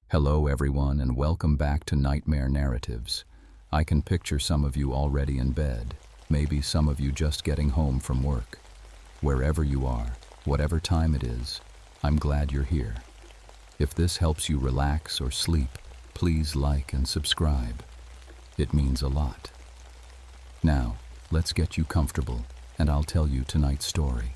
Hello everyone and welcome back to Nightmare Narratives. I can picture some of you already in bed, maybe some of you just getting home from work. Wherever you are, whatever time it is, I'm glad you're here. If this helps you relax or sleep, please like and subscribe. It means a lot. Now, let's get you comfortable and I'll tell you tonight's story.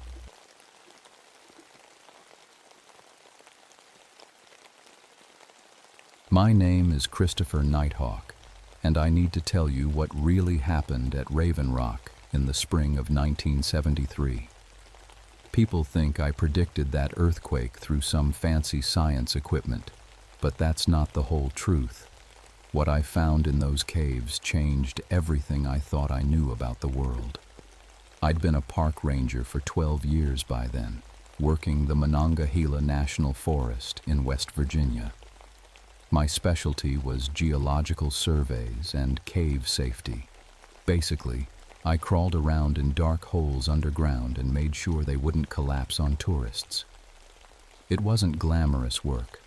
My name is Christopher Nighthawk, and I need to tell you what really happened at Raven Rock in the spring of 1973. People think I predicted that earthquake through some fancy science equipment, but that's not the whole truth. What I found in those caves changed everything I thought I knew about the world. I'd been a park ranger for 12 years by then, working the Monongahela National Forest in West Virginia. My specialty was geological surveys and cave safety. Basically, I crawled around in dark holes underground and made sure they wouldn't collapse on tourists. It wasn't glamorous work,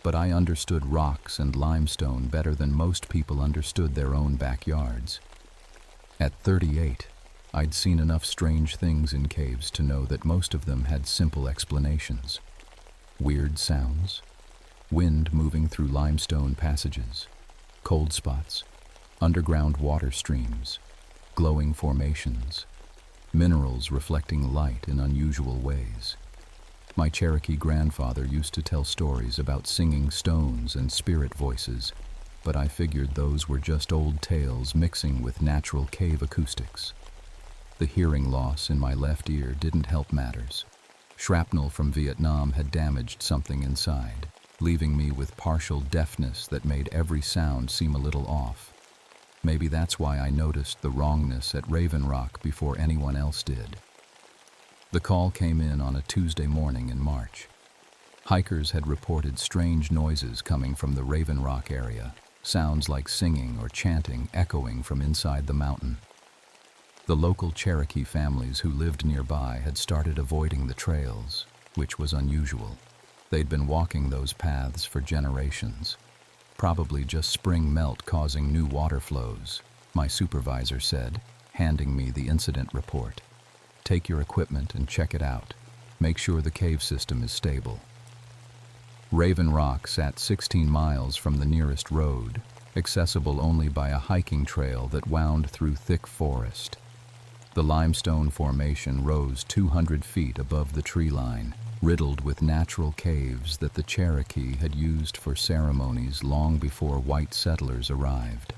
but I understood rocks and limestone better than most people understood their own backyards. At 38, I'd seen enough strange things in caves to know that most of them had simple explanations. Weird sounds, wind moving through limestone passages, cold spots, underground water streams, glowing formations, minerals reflecting light in unusual ways. My Cherokee grandfather used to tell stories about singing stones and spirit voices, but I figured those were just old tales mixing with natural cave acoustics. The hearing loss in my left ear didn't help matters. Shrapnel from Vietnam had damaged something inside, leaving me with partial deafness that made every sound seem a little off. Maybe that's why I noticed the wrongness at Raven Rock before anyone else did. The call came in on a Tuesday morning in March. Hikers had reported strange noises coming from the Raven Rock area, sounds like singing or chanting echoing from inside the mountain. The local Cherokee families who lived nearby had started avoiding the trails, which was unusual. They'd been walking those paths for generations. Probably just spring melt causing new water flows, my supervisor said, handing me the incident report. Take your equipment and check it out. Make sure the cave system is stable. Raven Rock sat 16 miles from the nearest road, accessible only by a hiking trail that wound through thick forest. The limestone formation rose 200 feet above the tree line, riddled with natural caves that the Cherokee had used for ceremonies long before white settlers arrived.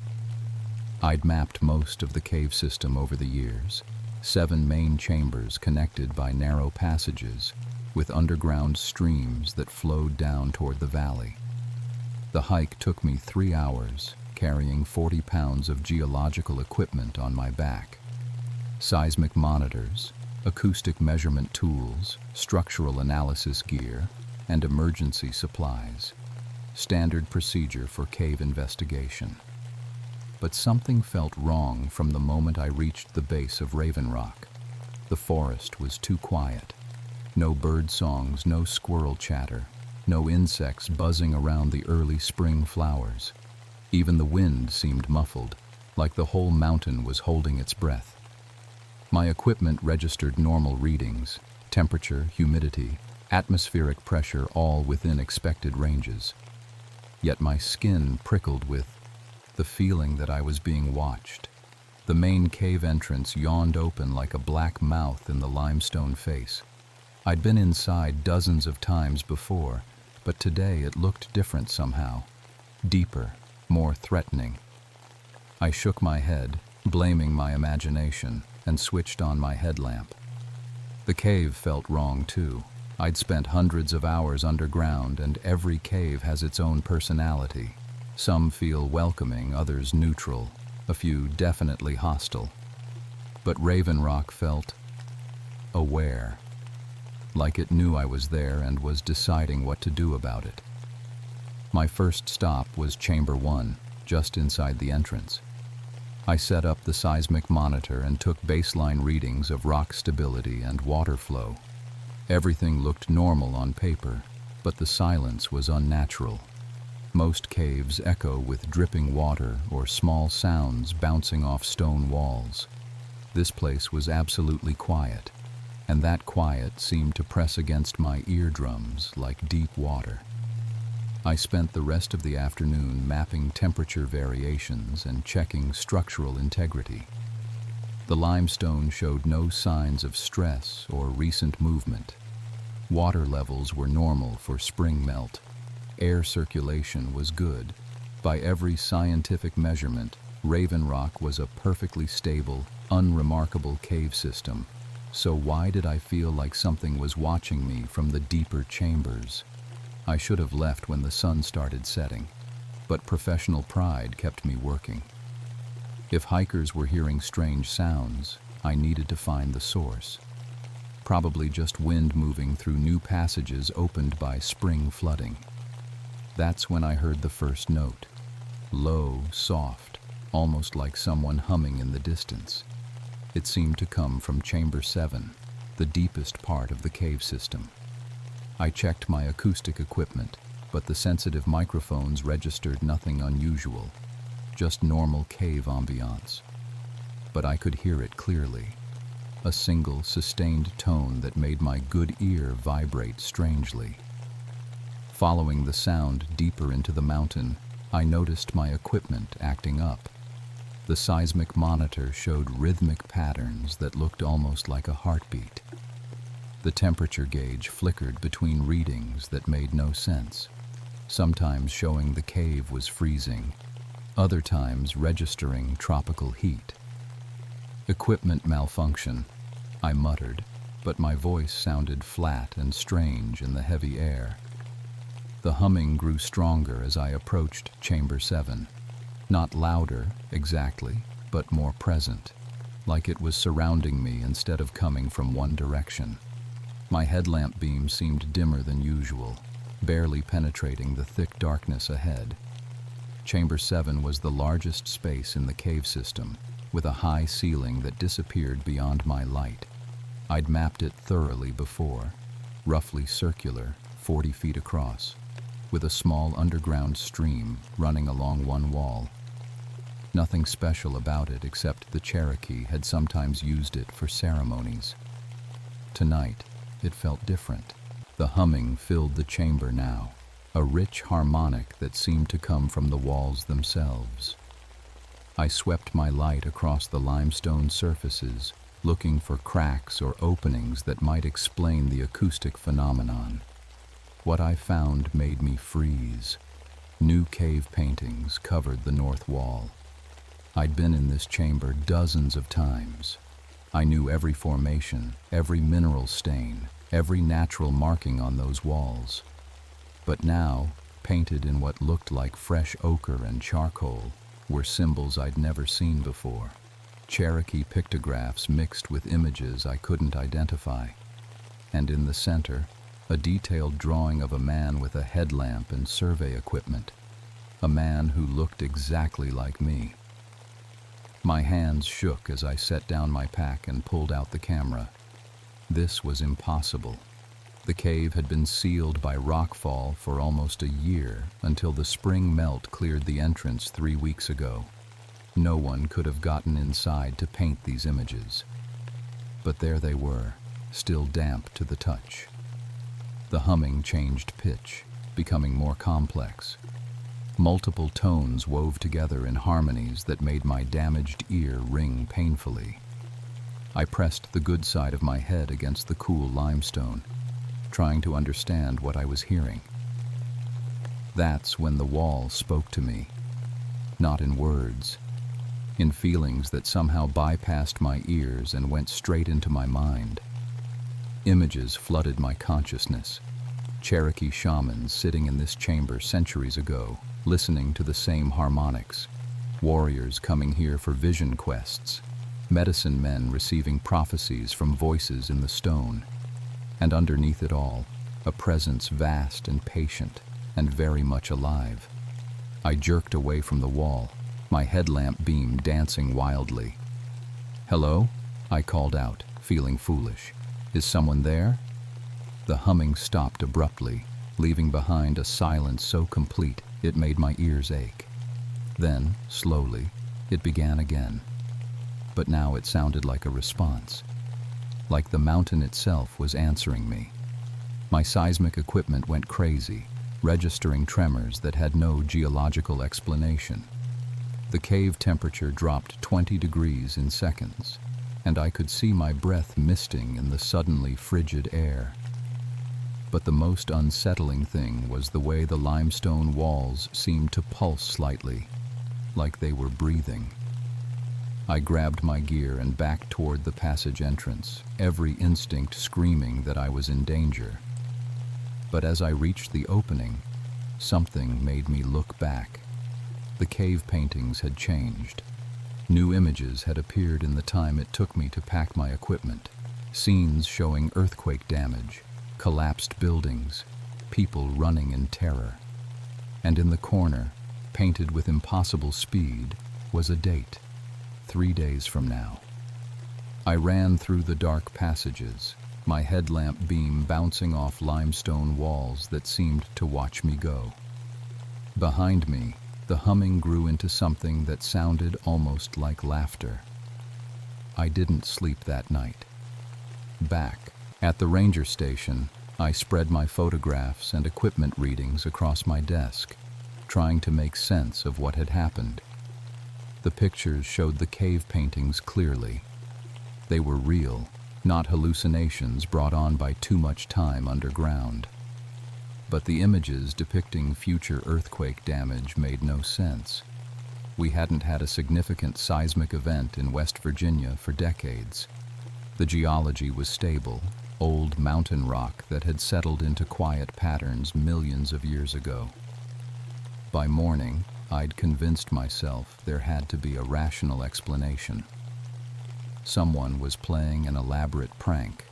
I'd mapped most of the cave system over the years, 7 main chambers connected by narrow passages with underground streams that flowed down toward the valley. The hike took me 3 hours, carrying 40 pounds of geological equipment on my back. Seismic monitors, acoustic measurement tools, structural analysis gear, and emergency supplies. Standard procedure for cave investigation. But something felt wrong from the moment I reached the base of Raven Rock. The forest was too quiet. No bird songs, no squirrel chatter, no insects buzzing around the early spring flowers. Even the wind seemed muffled, like the whole mountain was holding its breath. My equipment registered normal readings, temperature, humidity, atmospheric pressure all within expected ranges. Yet my skin prickled with the feeling that I was being watched. The main cave entrance yawned open like a black mouth in the limestone face. I'd been inside dozens of times before, but today it looked different somehow. Deeper, more threatening. I shook my head, blaming my imagination, and switched on my headlamp. The cave felt wrong too. I'd spent hundreds of hours underground, and every cave has its own personality. Some feel welcoming, others neutral, a few definitely hostile. But Raven Rock felt aware, like it knew I was there and was deciding what to do about it. My first stop was Chamber 1, just inside the entrance. I set up the seismic monitor and took baseline readings of rock stability and water flow. Everything looked normal on paper, but the silence was unnatural. Most caves echo with dripping water or small sounds bouncing off stone walls. This place was absolutely quiet, and that quiet seemed to press against my eardrums like deep water. I spent the rest of the afternoon mapping temperature variations and checking structural integrity. The limestone showed no signs of stress or recent movement. Water levels were normal for spring melt. Air circulation was good. By every scientific measurement, Raven Rock was a perfectly stable, unremarkable cave system. So why did I feel like something was watching me from the deeper chambers? I should have left when the sun started setting, but professional pride kept me working. If hikers were hearing strange sounds, I needed to find the source. Probably just wind moving through new passages opened by spring flooding. That's when I heard the first note. Low, soft, almost like someone humming in the distance. It seemed to come from Chamber 7, the deepest part of the cave system. I checked my acoustic equipment, but the sensitive microphones registered nothing unusual, just normal cave ambiance. But I could hear it clearly. A single, sustained tone that made my good ear vibrate strangely. Following the sound deeper into the mountain, I noticed my equipment acting up. The seismic monitor showed rhythmic patterns that looked almost like a heartbeat. The temperature gauge flickered between readings that made no sense, sometimes showing the cave was freezing, other times registering tropical heat. Equipment malfunction, I muttered, but my voice sounded flat and strange in the heavy air. The humming grew stronger as I approached Chamber 7. Not louder, exactly, but more present, like it was surrounding me instead of coming from one direction. My headlamp beam seemed dimmer than usual, barely penetrating the thick darkness ahead. Chamber 7 was the largest space in the cave system, with a high ceiling that disappeared beyond my light. I'd mapped it thoroughly before, roughly circular, 40 feet across, with a small underground stream running along one wall. Nothing special about it except the Cherokee had sometimes used it for ceremonies. Tonight, it felt different. The humming filled the chamber now, a rich harmonic that seemed to come from the walls themselves. I swept my light across the limestone surfaces, looking for cracks or openings that might explain the acoustic phenomenon. What I found made me freeze. New cave paintings covered the north wall. I'd been in this chamber dozens of times. I knew every formation, every mineral stain, every natural marking on those walls. But now, painted in what looked like fresh ochre and charcoal, were symbols I'd never seen before. Cherokee pictographs mixed with images I couldn't identify. And in the center, a detailed drawing of a man with a headlamp and survey equipment. A man who looked exactly like me. My hands shook as I set down my pack and pulled out the camera. This was impossible. The cave had been sealed by rockfall for almost a year until the spring melt cleared the entrance 3 weeks ago. No one could have gotten inside to paint these images. But there they were, still damp to the touch. The humming changed pitch, becoming more complex. Multiple tones wove together in harmonies that made my damaged ear ring painfully. I pressed the good side of my head against the cool limestone, trying to understand what I was hearing. That's when the wall spoke to me, not in words, in feelings that somehow bypassed my ears and went straight into my mind. Images flooded my consciousness. Cherokee shamans sitting in this chamber centuries ago, listening to the same harmonics. Warriors coming here for vision quests. Medicine men receiving prophecies from voices in the stone. And underneath it all, a presence vast and patient, and very much alive. I jerked away from the wall, my headlamp beam dancing wildly. "Hello?" I called out, feeling foolish. "Is someone there?" The humming stopped abruptly, leaving behind a silence so complete it made my ears ache. Then, slowly, it began again. But now it sounded like a response, like the mountain itself was answering me. My seismic equipment went crazy, registering tremors that had no geological explanation. The cave temperature dropped 20 degrees in seconds, and I could see my breath misting in the suddenly frigid air. But the most unsettling thing was the way the limestone walls seemed to pulse slightly, like they were breathing. I grabbed my gear and backed toward the passage entrance, every instinct screaming that I was in danger. But as I reached the opening, something made me look back. The cave paintings had changed. New images had appeared in the time it took me to pack my equipment. Scenes showing earthquake damage, collapsed buildings, people running in terror. And in the corner, painted with impossible speed, was a date, 3 days from now. I ran through the dark passages, my headlamp beam bouncing off limestone walls that seemed to watch me go. Behind me, the humming grew into something that sounded almost like laughter. I didn't sleep that night. Back at the ranger station, I spread my photographs and equipment readings across my desk, trying to make sense of what had happened. The pictures showed the cave paintings clearly. They were real, not hallucinations brought on by too much time underground. But the images depicting future earthquake damage made no sense. We hadn't had a significant seismic event in West Virginia for decades. The geology was stable, old mountain rock that had settled into quiet patterns millions of years ago. By morning, I'd convinced myself there had to be a rational explanation. Someone was playing an elaborate prank,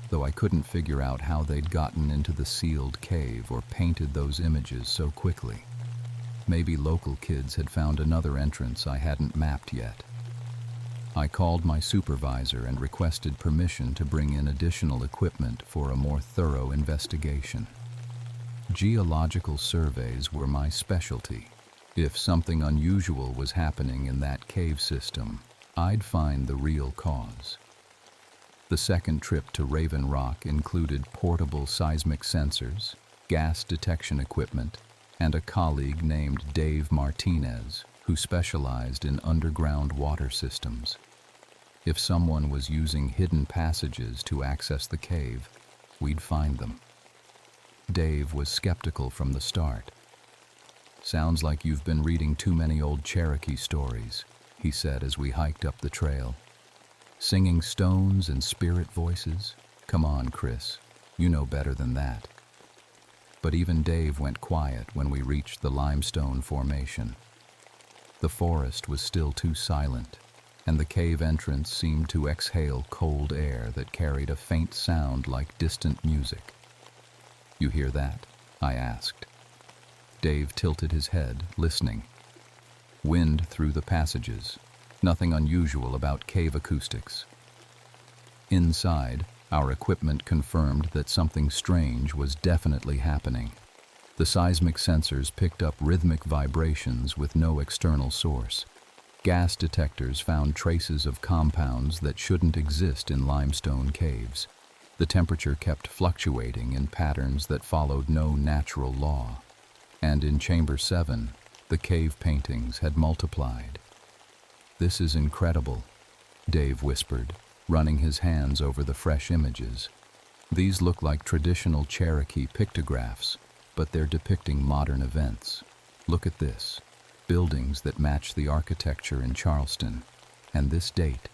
though I couldn't figure out how they'd gotten into the sealed cave or painted those images so quickly. Maybe local kids had found another entrance I hadn't mapped yet. I called my supervisor and requested permission to bring in additional equipment for a more thorough investigation. Geological surveys were my specialty. If something unusual was happening in that cave system, I'd find the real cause. The second trip to Raven Rock included portable seismic sensors, gas detection equipment, and a colleague named Dave Martinez, who specialized in underground water systems. If someone was using hidden passages to access the cave, we'd find them. Dave was skeptical from the start. "Sounds like you've been reading too many old Cherokee stories," he said as we hiked up the trail. "Singing stones and spirit voices? Come on, Chris, you know better than that." But even Dave went quiet when we reached the limestone formation. The forest was still too silent, and the cave entrance seemed to exhale cold air that carried a faint sound like distant music. "You hear that?" I asked. Dave tilted his head, listening. Wind through the passages. Nothing unusual about cave acoustics. Inside, our equipment confirmed that something strange was definitely happening. The seismic sensors picked up rhythmic vibrations with no external source. Gas detectors found traces of compounds that shouldn't exist in limestone caves. The temperature kept fluctuating in patterns that followed no natural law. And in Chamber 7, the cave paintings had multiplied. "This is incredible," Dave whispered, running his hands over the fresh images. "These look like traditional Cherokee pictographs, but they're depicting modern events. Look at this. Buildings that match the architecture in Charleston. And this date.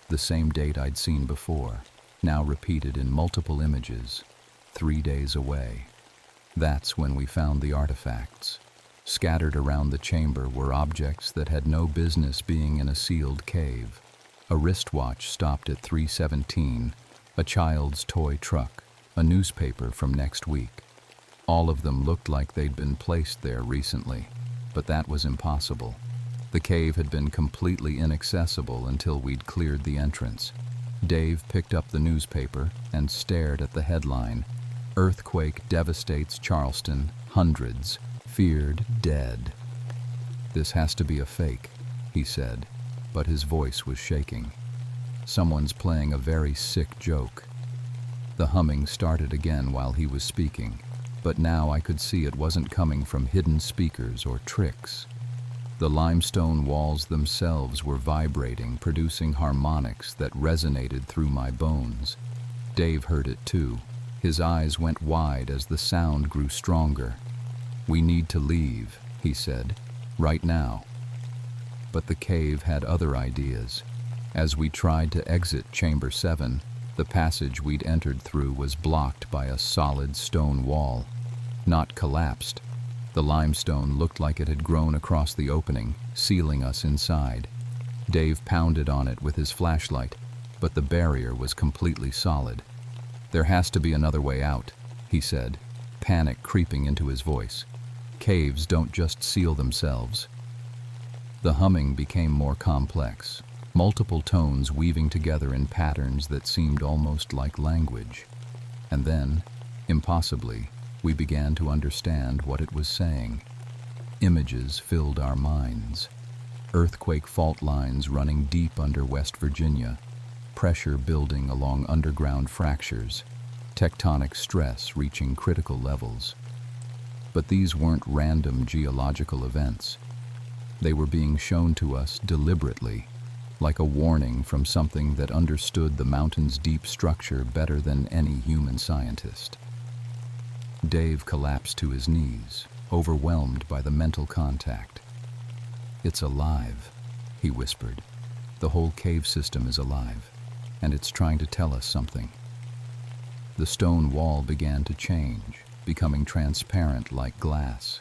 The same date I'd seen before, now repeated in multiple images, 3 days away. That's when we found the artifacts. Scattered around the chamber were objects that had no business being in a sealed cave. A wristwatch stopped at 3:17, a child's toy truck, a newspaper from next week. All of them looked like they'd been placed there recently, but that was impossible. The cave had been completely inaccessible until we'd cleared the entrance. Dave picked up the newspaper and stared at the headline, Earthquake devastates Charleston, hundreds, feared dead. This has to be a fake, he said, but his voice was shaking. Someone's playing a very sick joke. The humming started again while he was speaking, but now I could see it wasn't coming from hidden speakers or tricks. The limestone walls themselves were vibrating, producing harmonics that resonated through my bones. Dave heard it too. His eyes went wide as the sound grew stronger. "We need to leave," he said, "right now." But the cave had other ideas. As we tried to exit Chamber 7, the passage we'd entered through was blocked by a solid stone wall. Not collapsed. The limestone looked like it had grown across the opening, sealing us inside. Dave pounded on it with his flashlight, but the barrier was completely solid. "There has to be another way out," he said, panic creeping into his voice. "Caves don't just seal themselves." The humming became more complex, multiple tones weaving together in patterns that seemed almost like language. And then, impossibly, we began to understand what it was saying. Images filled our minds. Earthquake fault lines running deep under West Virginia, pressure building along underground fractures, tectonic stress reaching critical levels. But these weren't random geological events. They were being shown to us deliberately, like a warning from something that understood the mountain's deep structure better than any human scientist. Dave collapsed to his knees, overwhelmed by the mental contact. "It's alive," he whispered. "The whole cave system is alive, and it's trying to tell us something." The stone wall began to change, becoming transparent like glass.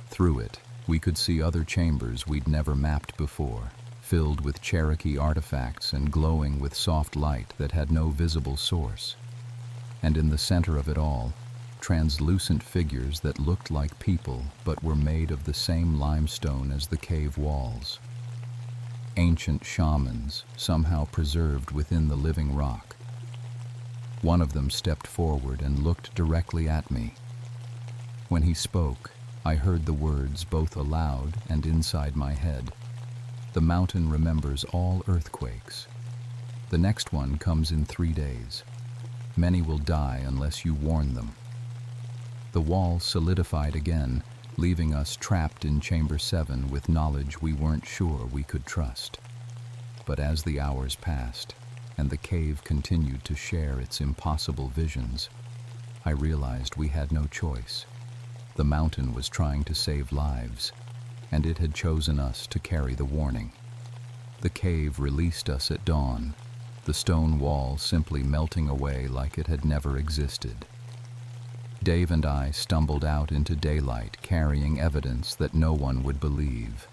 Through it, we could see other chambers we'd never mapped before, filled with Cherokee artifacts and glowing with soft light that had no visible source. And in the center of it all, translucent figures that looked like people but were made of the same limestone as the cave walls. Ancient shamans, somehow preserved within the living rock. One of them stepped forward and looked directly at me. When he spoke, I heard the words both aloud and inside my head. "The mountain remembers all earthquakes. The next one comes in 3 days. Many will die unless you warn them." The wall solidified again, leaving us trapped in Chamber 7 with knowledge we weren't sure we could trust. But as the hours passed, and the cave continued to share its impossible visions, I realized we had no choice. The mountain was trying to save lives, and it had chosen us to carry the warning. The cave released us at dawn, the stone wall simply melting away like it had never existed. Dave and I stumbled out into daylight carrying evidence that no one would believe.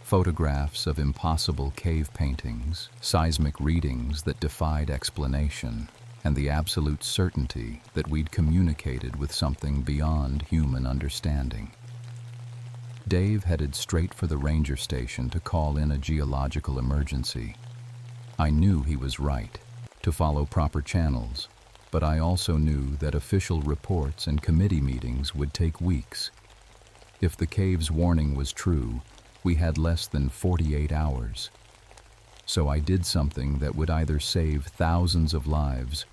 Photographs of impossible cave paintings, seismic readings that defied explanation, and the absolute certainty that we'd communicated with something beyond human understanding. Dave headed straight for the ranger station to call in a geological emergency. I knew he was right, to follow proper channels, but I also knew that official reports and committee meetings would take weeks. If the cave's warning was true, we had less than 48 hours. So I did something that would either save thousands of lives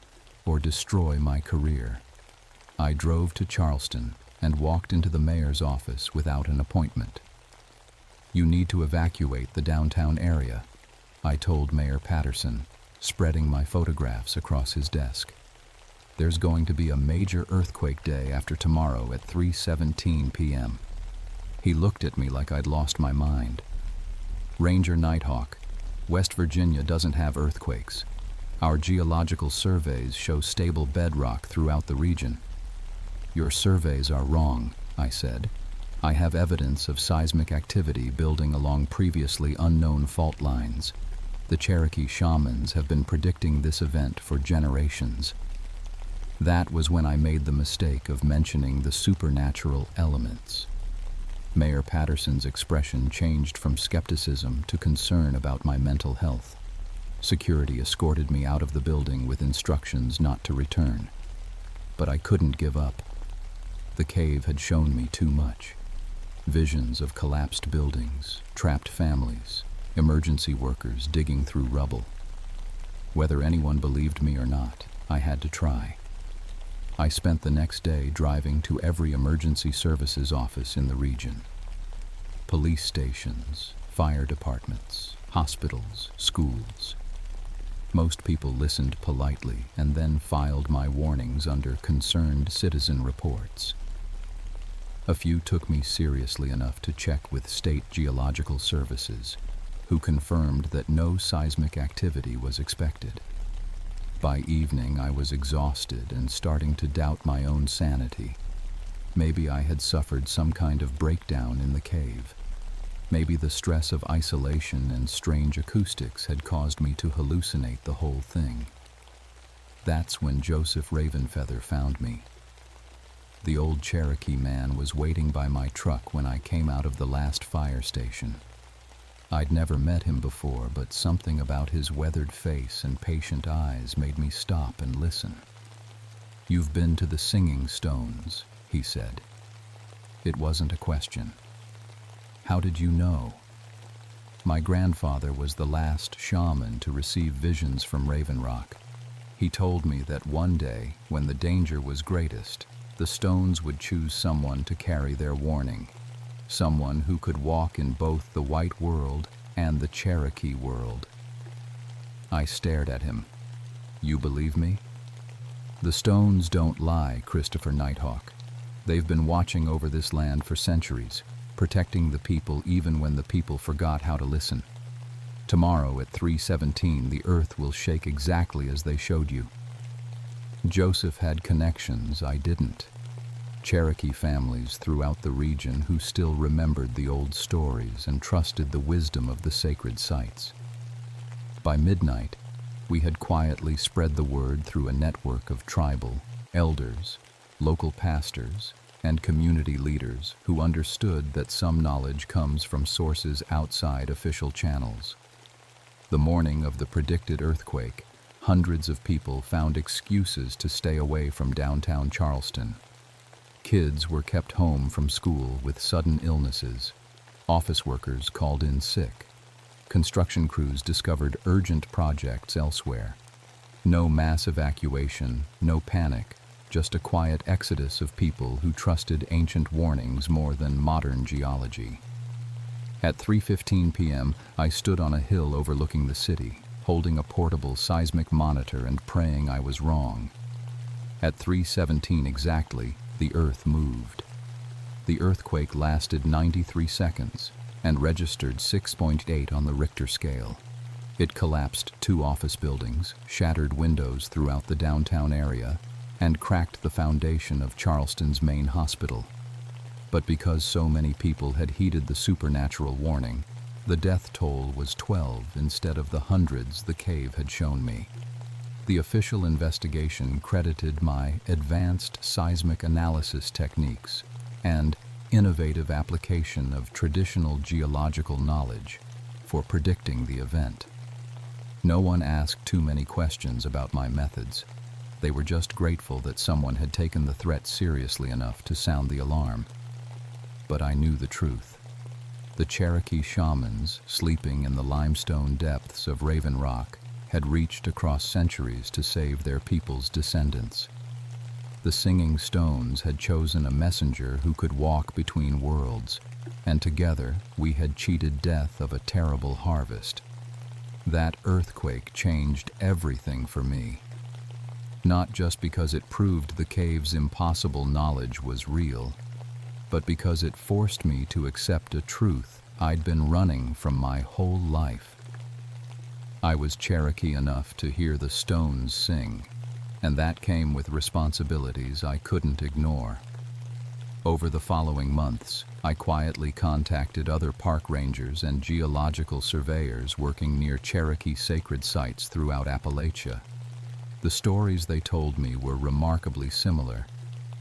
or destroy my career. I drove to Charleston and walked into the mayor's office without an appointment. "You need to evacuate the downtown area," I told Mayor Patterson, spreading my photographs across his desk. "There's going to be a major earthquake day after tomorrow at 3:17 p.m. He looked at me like I'd lost my mind. "Ranger Nighthawk, West Virginia doesn't have earthquakes. Our geological surveys show stable bedrock throughout the region." "Your surveys are wrong," I said. "I have evidence of seismic activity building along previously unknown fault lines. The Cherokee shamans have been predicting this event for generations." That was when I made the mistake of mentioning the supernatural elements. Mayor Patterson's expression changed from skepticism to concern about my mental health. Security escorted me out of the building with instructions not to return. But I couldn't give up. The cave had shown me too much. Visions of collapsed buildings, trapped families, emergency workers digging through rubble. Whether anyone believed me or not, I had to try. I spent the next day driving to every emergency services office in the region. Police stations, fire departments, hospitals, schools. Most people listened politely and then filed my warnings under concerned citizen reports. A few took me seriously enough to check with state geological services, who confirmed that no seismic activity was expected. By evening, I was exhausted and starting to doubt my own sanity. Maybe I had suffered some kind of breakdown in the cave. Maybe the stress of isolation and strange acoustics had caused me to hallucinate the whole thing. That's when Joseph Ravenfeather found me. The old Cherokee man was waiting by my truck when I came out of the last fire station. I'd never met him before, but something about his weathered face and patient eyes made me stop and listen. "You've been to the Singing Stones," he said. It wasn't a question. "How did you know?" My grandfather was the last shaman to receive visions from Raven Rock. He told me that one day, when the danger was greatest, the stones would choose someone to carry their warning. Someone who could walk in both the white world and the Cherokee world. I stared at him. "You believe me?" "The stones don't lie, Christopher Nighthawk. They've been watching over this land for centuries, protecting the people even when the people forgot how to listen. Tomorrow at 3:17, the earth will shake exactly as they showed you." Joseph had connections I didn't. Cherokee families throughout the region who still remembered the old stories and trusted the wisdom of the sacred sites. By midnight, we had quietly spread the word through a network of tribal, elders, local pastors, and community leaders who understood that some knowledge comes from sources outside official channels. The morning of the predicted earthquake, hundreds of people found excuses to stay away from downtown Charleston. Kids were kept home from school with sudden illnesses. Office workers called in sick. Construction crews discovered urgent projects elsewhere. No mass evacuation, no panic, just a quiet exodus of people who trusted ancient warnings more than modern geology. At 3:15 p.m., I stood on a hill overlooking the city, holding a portable seismic monitor and praying I was wrong. At 3:17 exactly, the earth moved. The earthquake lasted 93 seconds and registered 6.8 on the Richter scale. It collapsed 2 office buildings, shattered windows throughout the downtown area, and cracked the foundation of Charleston's main hospital. But because so many people had heeded the supernatural warning, the death toll was 12 instead of the hundreds the cave had shown me. The official investigation credited my advanced seismic analysis techniques and innovative application of traditional geological knowledge for predicting the event. No one asked too many questions about my methods. They were just grateful that someone had taken the threat seriously enough to sound the alarm. But I knew the truth. The Cherokee shamans, sleeping in the limestone depths of Raven Rock, had reached across centuries to save their people's descendants. The Singing Stones had chosen a messenger who could walk between worlds, and together we had cheated death of a terrible harvest. That earthquake changed everything for me. Not just because it proved the cave's impossible knowledge was real, but because it forced me to accept a truth I'd been running from my whole life. I was Cherokee enough to hear the stones sing, and that came with responsibilities I couldn't ignore. Over the following months, I quietly contacted other park rangers and geological surveyors working near Cherokee sacred sites throughout Appalachia. The stories they told me were remarkably similar: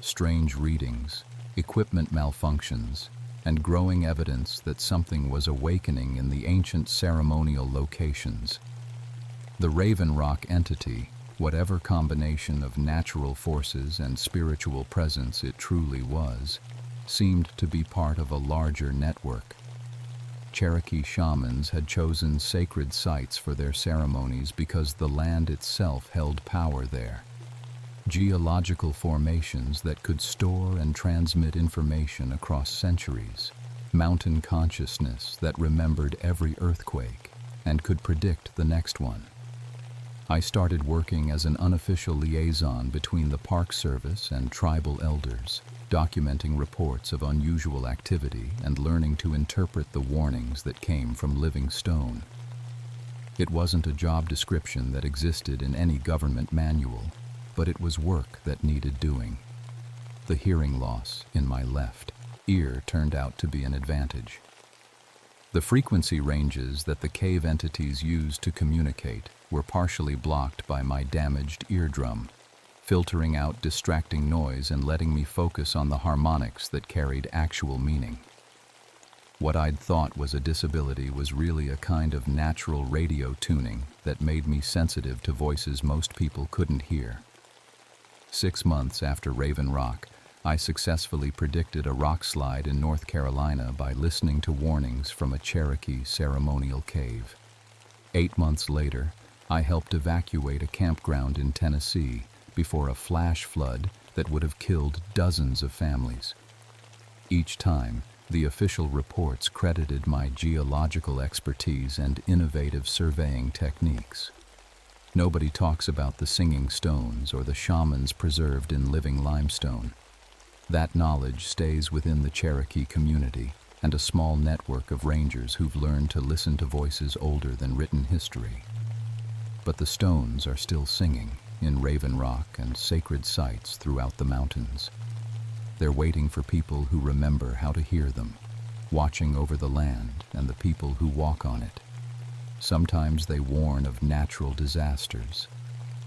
strange readings, equipment malfunctions, and growing evidence that something was awakening in the ancient ceremonial locations. The Raven Rock entity, Whatever combination of natural forces and spiritual presence it truly was, seemed to be part of a larger network. Cherokee shamans had chosen sacred sites for their ceremonies because the land itself held power there. Geological formations that could store and transmit information across centuries, mountain consciousness that remembered every earthquake and could predict the next one. I started working as an unofficial liaison between the Park Service and tribal elders, documenting reports of unusual activity and learning to interpret the warnings that came from living stone. It wasn't a job description that existed in any government manual, but it was work that needed doing. The hearing loss in my left ear turned out to be an advantage. The frequency ranges that the cave entities used to communicate were partially blocked by my damaged eardrum, filtering out distracting noise and letting me focus on the harmonics that carried actual meaning. What I'd thought was a disability was really a kind of natural radio tuning that made me sensitive to voices most people couldn't hear. 6 months after Raven Rock, I successfully predicted a rock slide in North Carolina by listening to warnings from a Cherokee ceremonial cave. 8 months later, I helped evacuate a campground in Tennessee before a flash flood that would have killed dozens of families. Each time, the official reports credited my geological expertise and innovative surveying techniques. Nobody talks about the singing stones or the shamans preserved in living limestone. That knowledge stays within the Cherokee community and a small network of rangers who've learned to listen to voices older than written history. But the stones are still singing in Raven Rock and sacred sites throughout the mountains. They're waiting for people who remember how to hear them, watching over the land and the people who walk on it. Sometimes they warn of natural disasters.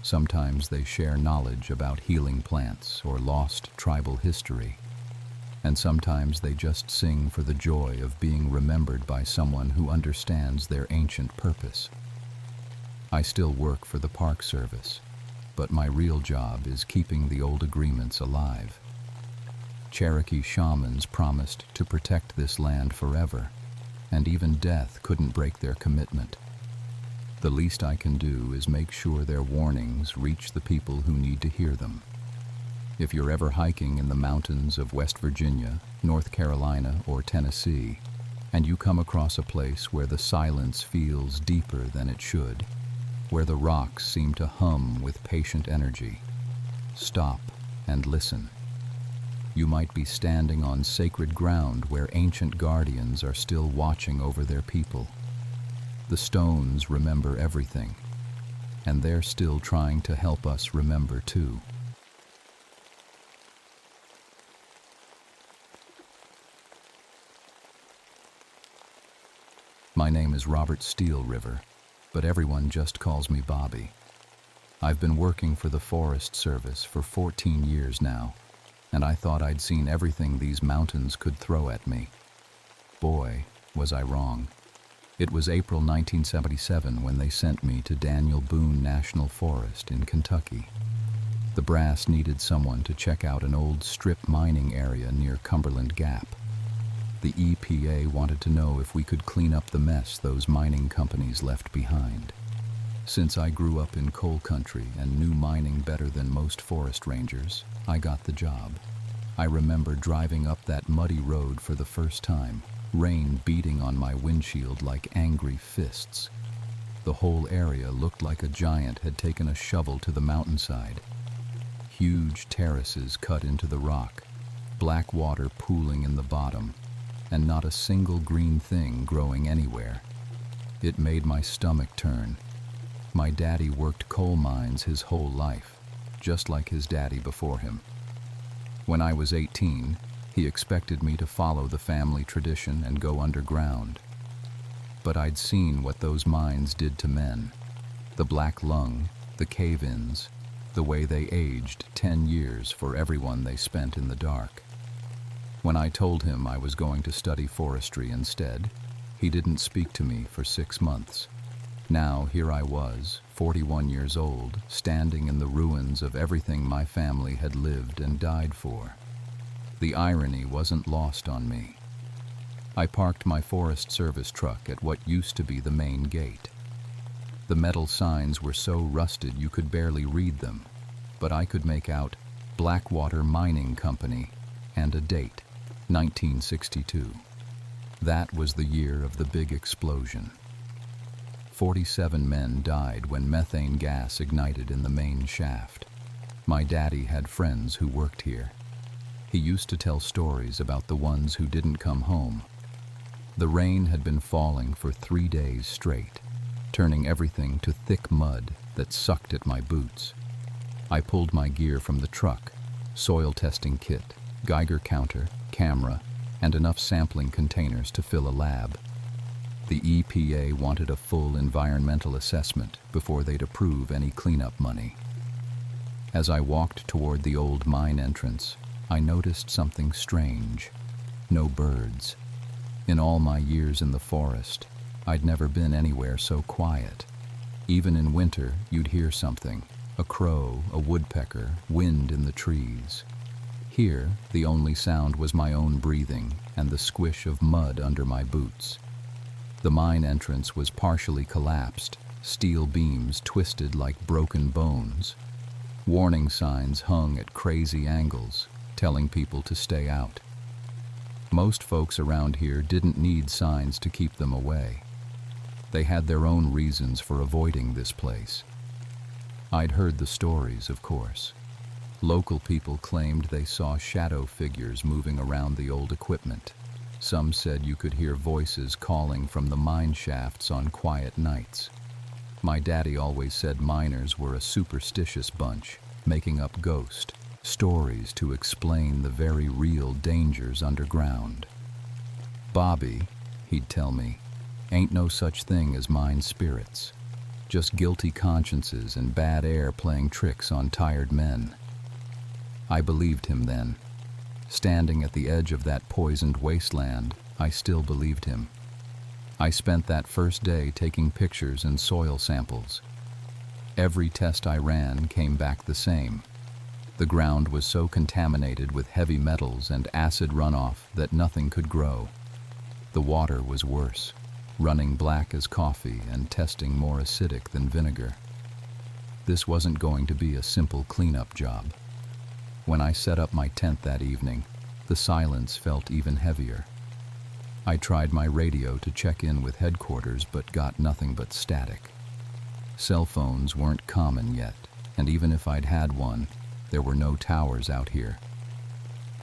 Sometimes they share knowledge about healing plants or lost tribal history. And sometimes they just sing for the joy of being remembered by someone who understands their ancient purpose. I still work for the Park Service, but my real job is keeping the old agreements alive. Cherokee shamans promised to protect this land forever, and even death couldn't break their commitment. The least I can do is make sure their warnings reach the people who need to hear them. If you're ever hiking in the mountains of West Virginia, North Carolina, or Tennessee, and you come across a place where the silence feels deeper than it should, where the rocks seem to hum with patient energy, stop and listen. You might be standing on sacred ground where ancient guardians are still watching over their people. The stones remember everything, and they're still trying to help us remember too. My name is Robert Steel River, but everyone just calls me Bobby. I've been working for the Forest Service for 14 years now, and I thought I'd seen everything these mountains could throw at me. Boy, was I wrong. It was April 1977 when they sent me to Daniel Boone National Forest in Kentucky. The brass needed someone to check out an old strip mining area near Cumberland Gap. The EPA wanted to know if we could clean up the mess those mining companies left behind. Since I grew up in coal country and knew mining better than most forest rangers, I got the job. I remember driving up that muddy road for the first time, rain beating on my windshield like angry fists. The whole area looked like a giant had taken a shovel to the mountainside. Huge terraces cut into the rock, black water pooling in the bottom, and not a single green thing growing anywhere. It made my stomach turn. My daddy worked coal mines his whole life, just like his daddy before him. When I was 18, he expected me to follow the family tradition and go underground. But I'd seen what those mines did to men. The black lung, the cave-ins, the way they aged 10 years for everyone they spent in the dark. When I told him I was going to study forestry instead, he didn't speak to me for 6 months. Now here I was, 41 years old, standing in the ruins of everything my family had lived and died for. The irony wasn't lost on me. I parked my Forest Service truck at what used to be the main gate. The metal signs were so rusted you could barely read them, but I could make out Blackwater Mining Company and a date, 1962. That was the year of the big explosion. 47 men died when methane gas ignited in the main shaft. My daddy had friends who worked here. He used to tell stories about the ones who didn't come home. The rain had been falling for 3 days straight, turning everything to thick mud that sucked at my boots. I pulled my gear from the truck, soil testing kit, Geiger counter, camera, and enough sampling containers to fill a lab. The EPA wanted a full environmental assessment before they'd approve any cleanup money. As I walked toward the old mine entrance, I noticed something strange. No birds. In all my years in the forest, I'd never been anywhere so quiet. Even in winter, you'd hear something, a crow, a woodpecker, wind in the trees. Here, the only sound was my own breathing and the squish of mud under my boots. The mine entrance was partially collapsed, steel beams twisted like broken bones. Warning signs hung at crazy angles, telling people to stay out. Most folks around here didn't need signs to keep them away. They had their own reasons for avoiding this place. I'd heard the stories, of course. Local people claimed they saw shadow figures moving around the old equipment. Some said you could hear voices calling from the mine shafts on quiet nights. My daddy always said miners were a superstitious bunch, making up ghost stories to explain the very real dangers underground. "Bobby," he'd tell me, "ain't no such thing as mine spirits. Just guilty consciences and bad air playing tricks on tired men." I believed him then. Standing at the edge of that poisoned wasteland, I still believed him. I spent that first day taking pictures and soil samples. Every test I ran came back the same. The ground was so contaminated with heavy metals and acid runoff that nothing could grow. The water was worse, running black as coffee and testing more acidic than vinegar. This wasn't going to be a simple cleanup job. When I set up my tent that evening, the silence felt even heavier. I tried my radio to check in with headquarters but got nothing but static. Cell phones weren't common yet, and even if I'd had one, there were no towers out here.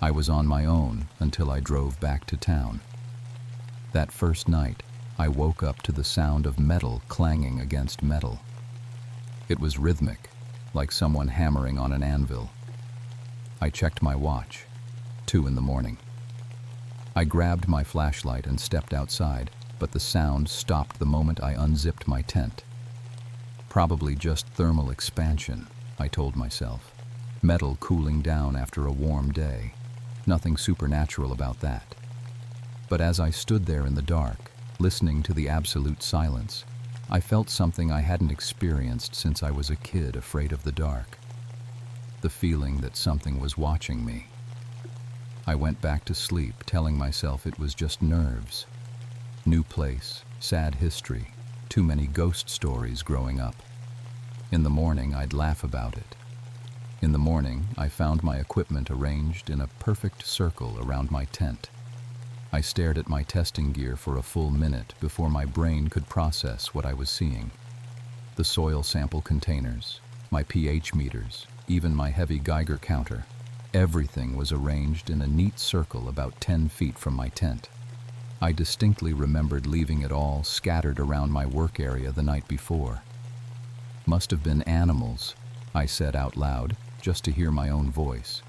I was on my own until I drove back to town. That first night, I woke up to the sound of metal clanging against metal. It was rhythmic, like someone hammering on an anvil. I checked my watch, 2 in the morning. I grabbed my flashlight and stepped outside, but the sound stopped the moment I unzipped my tent. Probably just thermal expansion, I told myself. Metal cooling down after a warm day. Nothing supernatural about that. But as I stood there in the dark, listening to the absolute silence, I felt something I hadn't experienced since I was a kid afraid of the dark. The feeling that something was watching me. I went back to sleep, telling myself it was just nerves. New place, sad history, too many ghost stories growing up. In the morning, I'd laugh about it. In the morning, I found my equipment arranged in a perfect circle around my tent. I stared at my testing gear for a full minute before my brain could process what I was seeing. The soil sample containers, my pH meters, even my heavy Geiger counter. Everything was arranged in a neat circle about 10 feet from my tent. I distinctly remembered leaving it all scattered around my work area the night before. "Must have been animals," I said out loud, just to hear my own voice.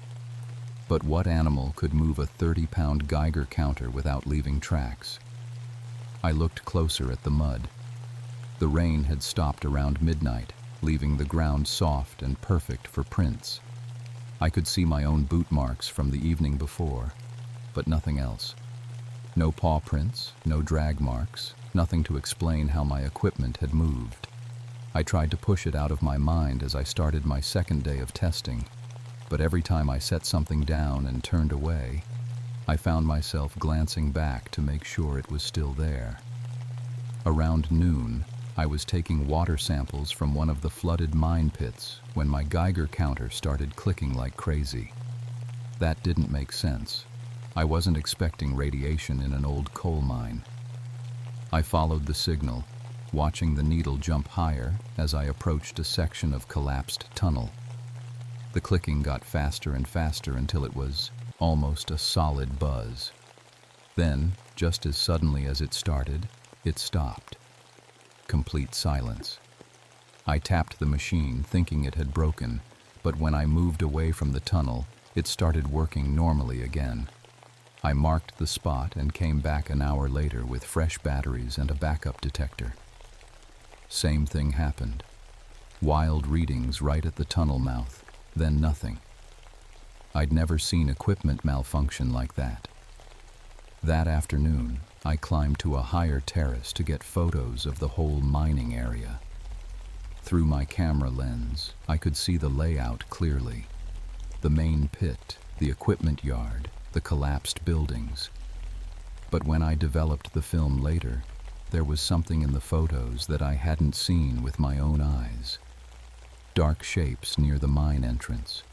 But what animal could move a 30-pound Geiger counter without leaving tracks? I looked closer at the mud. The rain had stopped around midnight, leaving the ground soft and perfect for prints. I could see my own boot marks from the evening before, but nothing else. No paw prints, no drag marks, nothing to explain how my equipment had moved. I tried to push it out of my mind as I started my second day of testing, but every time I set something down and turned away, I found myself glancing back to make sure it was still there. Around noon, I was taking water samples from one of the flooded mine pits when my Geiger counter started clicking like crazy. That didn't make sense. I wasn't expecting radiation in an old coal mine. I followed the signal, watching the needle jump higher as I approached a section of collapsed tunnel. The clicking got faster and faster until it was almost a solid buzz. Then, just as suddenly as it started, it stopped. Complete silence. I tapped the machine, thinking it had broken, but when I moved away from the tunnel, it started working normally again. I marked the spot and came back an hour later with fresh batteries and a backup detector. Same thing happened. Wild readings right at the tunnel mouth, then nothing. I'd never seen equipment malfunction like that. That afternoon, I climbed to a higher terrace to get photos of the whole mining area. Through my camera lens, I could see the layout clearly. The main pit, the equipment yard, the collapsed buildings. But when I developed the film later, there was something in the photos that I hadn't seen with my own eyes. Dark shapes near the mine entrance,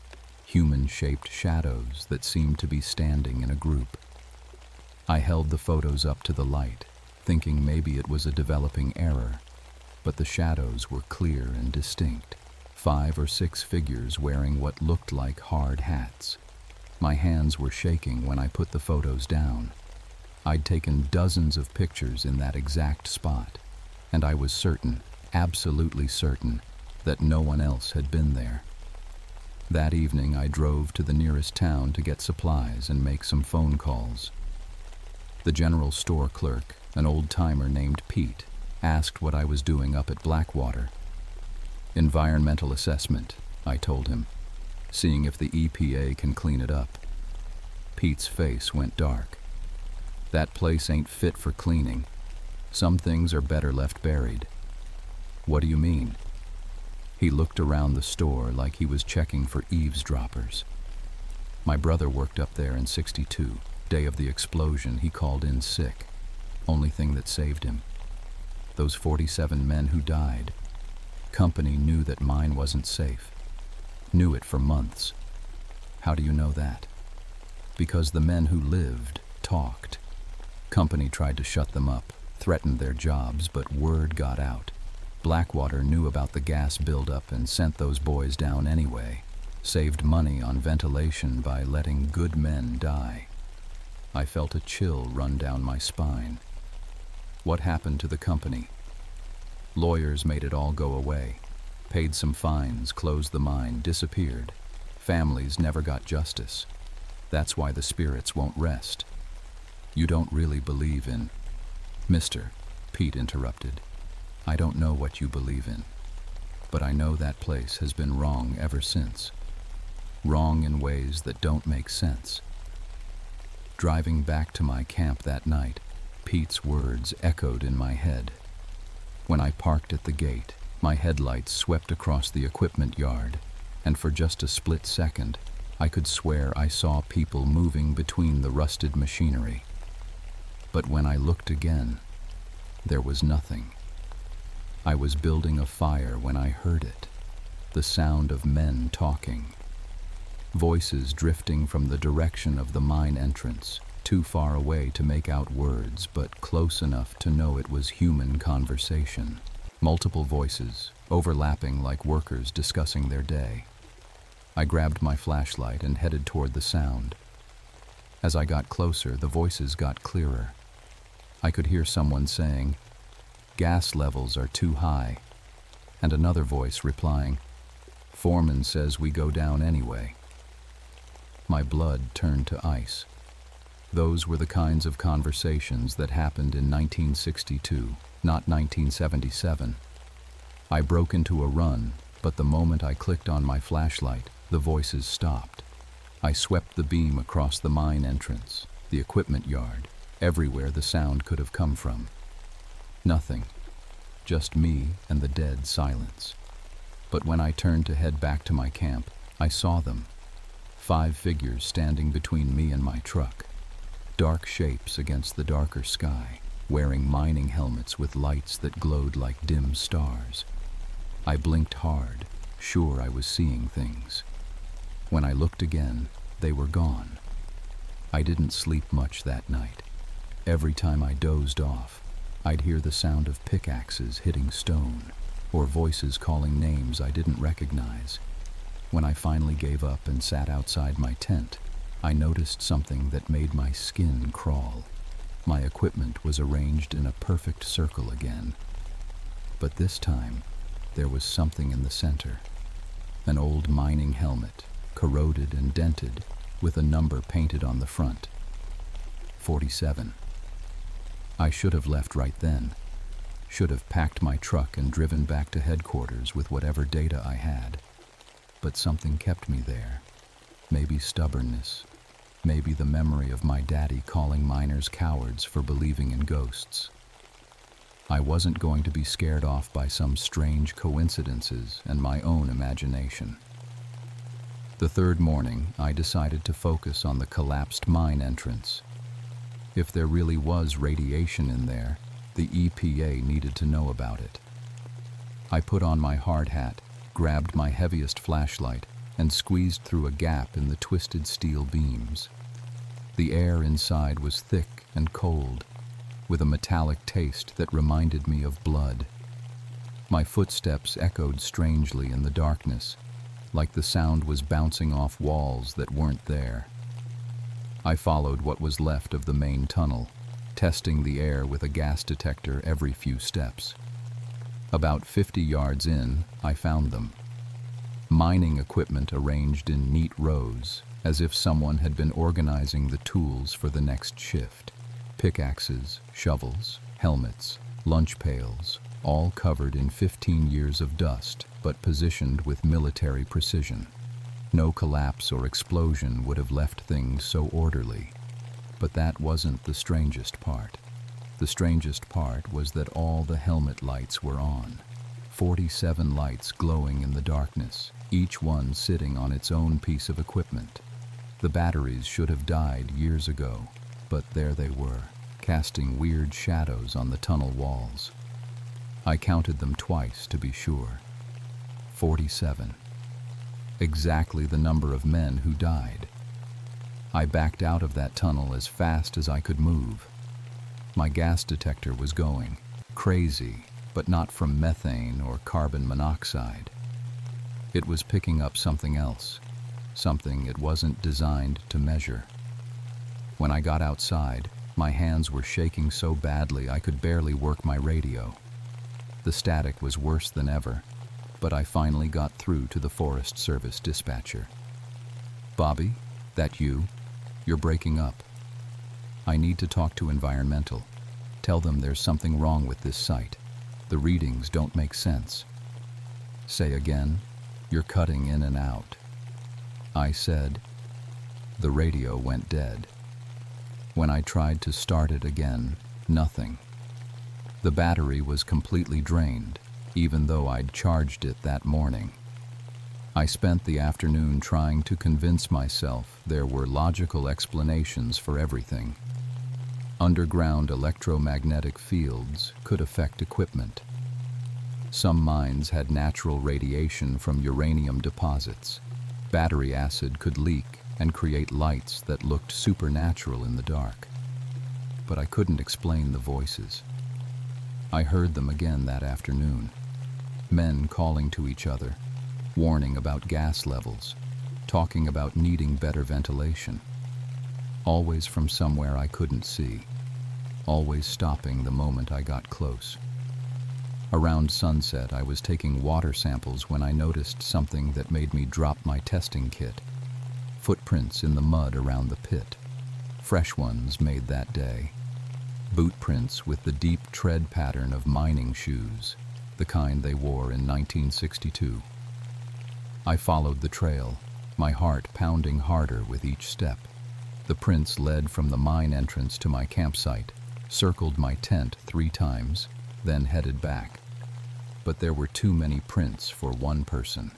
human-shaped shadows that seemed to be standing in a group. I held the photos up to the light, thinking maybe it was a developing error, but the shadows were clear and distinct, 5 or 6 figures wearing what looked like hard hats. My hands were shaking when I put the photos down. I'd taken dozens of pictures in that exact spot, and I was certain, absolutely certain, that no one else had been there. That evening I drove to the nearest town to get supplies and make some phone calls. The general store clerk, an old-timer named Pete, asked what I was doing up at Blackwater. Environmental assessment, I told him, seeing if the EPA can clean it up. Pete's face went dark. That place ain't fit for cleaning. Some things are better left buried. What do you mean? He looked around the store like he was checking for eavesdroppers. My brother worked up there in '62. Day of the explosion, he called in sick. Only thing that saved him. Those 47 men who died. Company knew that mine wasn't safe. Knew it for months. How do you know that? Because the men who lived talked. Company tried to shut them up, threatened their jobs, but word got out. Blackwater knew about the gas buildup and sent those boys down anyway. Saved money on ventilation by letting good men die. I felt a chill run down my spine. What happened to the company? Lawyers made it all go away. Paid some fines, closed the mine, disappeared. Families never got justice. That's why the spirits won't rest. You don't really believe in... Mister, Pete interrupted. I don't know what you believe in, but I know that place has been wrong ever since. Wrong in ways that don't make sense. Driving back to my camp that night, Pete's words echoed in my head. When I parked at the gate, my headlights swept across the equipment yard, and for just a split second, I could swear I saw people moving between the rusted machinery. But when I looked again, there was nothing. I was building a fire when I heard it, the sound of men talking. Voices drifting from the direction of the mine entrance, too far away to make out words, but close enough to know it was human conversation. Multiple voices, overlapping like workers discussing their day. I grabbed my flashlight and headed toward the sound. As I got closer, the voices got clearer. I could hear someone saying, "Gas levels are too high," and another voice replying, "Foreman says we go down anyway." My blood turned to ice. Those were the kinds of conversations that happened in 1962, not 1977. I broke into a run, but the moment I clicked on my flashlight, the voices stopped. I swept the beam across the mine entrance, the equipment yard, everywhere the sound could have come from. Nothing. just me and the dead silence. But when I turned to head back to my camp, I saw them. 5 figures standing between me and my truck. Dark shapes against the darker sky, wearing mining helmets with lights that glowed like dim stars. I blinked hard, sure I was seeing things. When I looked again, they were gone. I didn't sleep much that night. Every time I dozed off, I'd hear the sound of pickaxes hitting stone, or voices calling names I didn't recognize. When I finally gave up and sat outside my tent, I noticed something that made my skin crawl. My equipment was arranged in a perfect circle again. But this time, there was something in the center. An old mining helmet, corroded and dented, with a number painted on the front. 47. I should have left right then. Should have packed my truck and driven back to headquarters with whatever data I had. But something kept me there. Maybe stubbornness. Maybe the memory of my daddy calling miners cowards for believing in ghosts. I wasn't going to be scared off by some strange coincidences and my own imagination. The third morning, I decided to focus on the collapsed mine entrance. If there really was radiation in there, the EPA needed to know about it. I put on my hard hat, grabbed my heaviest flashlight, and squeezed through a gap in the twisted steel beams. The air inside was thick and cold, with a metallic taste that reminded me of blood. My footsteps echoed strangely in the darkness, like the sound was bouncing off walls that weren't there. I followed what was left of the main tunnel, testing the air with a gas detector every few steps. About 50 yards in, I found them. Mining equipment arranged in neat rows, as if someone had been organizing the tools for the next shift. Pickaxes, shovels, helmets, lunch pails, all covered in 15 years of dust, but positioned with military precision. No collapse or explosion would have left things so orderly. But that wasn't the strangest part. The strangest part was that all the helmet lights were on. 47 lights glowing in the darkness, each one sitting on its own piece of equipment. The batteries should have died years ago, but there they were, casting weird shadows on the tunnel walls. I counted them twice to be sure. 47. Exactly the number of men who died. I backed out of that tunnel as fast as I could move. My gas detector was going crazy, but not from methane or carbon monoxide. It was picking up something else, something it wasn't designed to measure. When I got outside, my hands were shaking so badly I could barely work my radio. The static was worse than ever, but I finally got through to the Forest Service dispatcher. "Bobby, that you? You're breaking up. I need to talk to environmental. Tell them there's something wrong with this site. The readings don't make sense." "Say again? You're cutting in and out." I said. The radio went dead. When I tried to start it again, nothing. The battery was completely drained, even though I'd charged it that morning. I spent the afternoon trying to convince myself there were logical explanations for everything. Underground electromagnetic fields could affect equipment. Some mines had natural radiation from uranium deposits. Battery acid could leak and create lights that looked supernatural in the dark. But I couldn't explain the voices. I heard them again that afternoon. Men calling to each other, warning about gas levels, talking about needing better ventilation. Always from somewhere I couldn't see, always stopping the moment I got close. Around sunset, I was taking water samples when I noticed something that made me drop my testing kit. Footprints in the mud around the pit. Fresh ones made that day. Boot prints with the deep tread pattern of mining shoes, the kind they wore in 1962. I followed the trail, my heart pounding harder with each step. The prints led from the mine entrance to my campsite, circled my tent 3 times, then headed back. but there were too many prints for one person.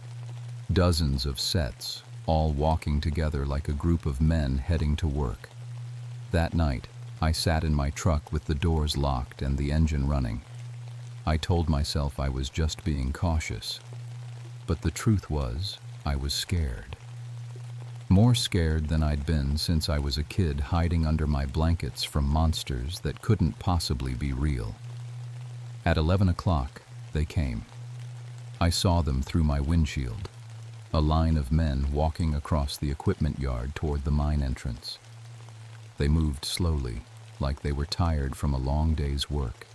Dozens of sets, all walking together like a group of men heading to work. That night, I sat in my truck with the doors locked and the engine running. I told myself I was just being cautious, but the truth was, I was scared. More scared than I'd been since I was a kid hiding under my blankets from monsters that couldn't possibly be real. At 11 o'clock, they came. I saw them through my windshield, a line of men walking across the equipment yard toward the mine entrance. They moved slowly, like they were tired from a long day's work.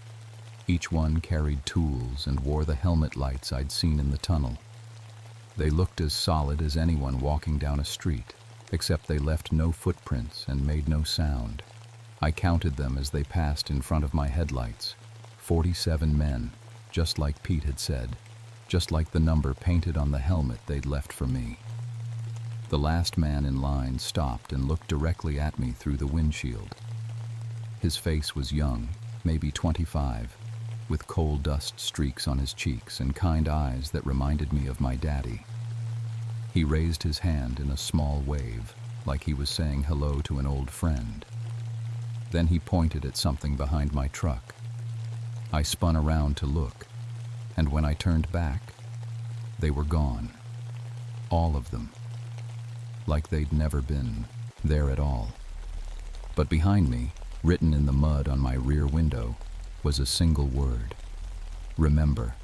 Each one carried tools and wore the helmet lights I'd seen in the tunnel. They looked as solid as anyone walking down a street, except they left no footprints and made no sound. I counted them as they passed in front of my headlights. 47 men, just like Pete had said, just like the number painted on the helmet they'd left for me. The last man in line stopped and looked directly at me through the windshield. His face was young, maybe 25, with coal dust streaks on his cheeks and kind eyes that reminded me of my daddy. He raised his hand in a small wave, like he was saying hello to an old friend. Then he pointed at something behind my truck. I spun around to look, and when I turned back, they were gone. All of them. Like they'd never been there at all. But behind me, written in the mud on my rear window, was a single word: remember.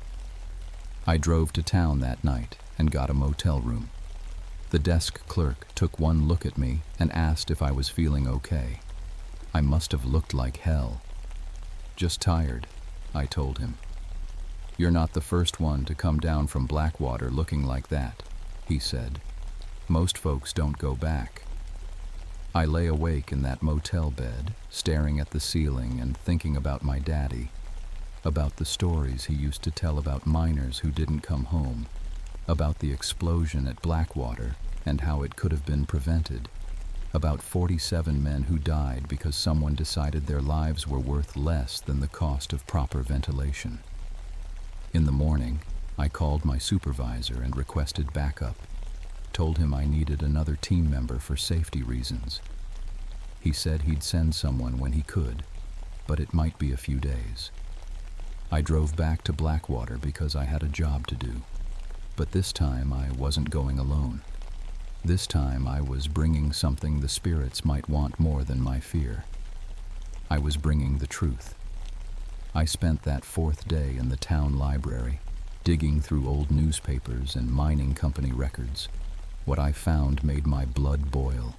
I drove to town that night and got a motel room. The desk clerk took one look at me and asked if I was feeling okay. I must have looked like hell. Just tired, I told him. You're not the first one to come down from Blackwater looking like that, he said. Most folks don't go back. I lay awake in that motel bed, staring at the ceiling and thinking about my daddy, about the stories he used to tell about miners who didn't come home, about the explosion at Blackwater and how it could have been prevented, about 47 men who died because someone decided their lives were worth less than the cost of proper ventilation. In the morning, I called my supervisor and requested backup. Told him I needed another team member for safety reasons. He said he'd send someone when he could, but it might be a few days. I drove back to Blackwater because I had a job to do. But this time I wasn't going alone. This time I was bringing something the spirits might want more than my fear. I was bringing the truth. I spent that fourth day in the town library, digging through old newspapers and mining company records. What I found made my blood boil.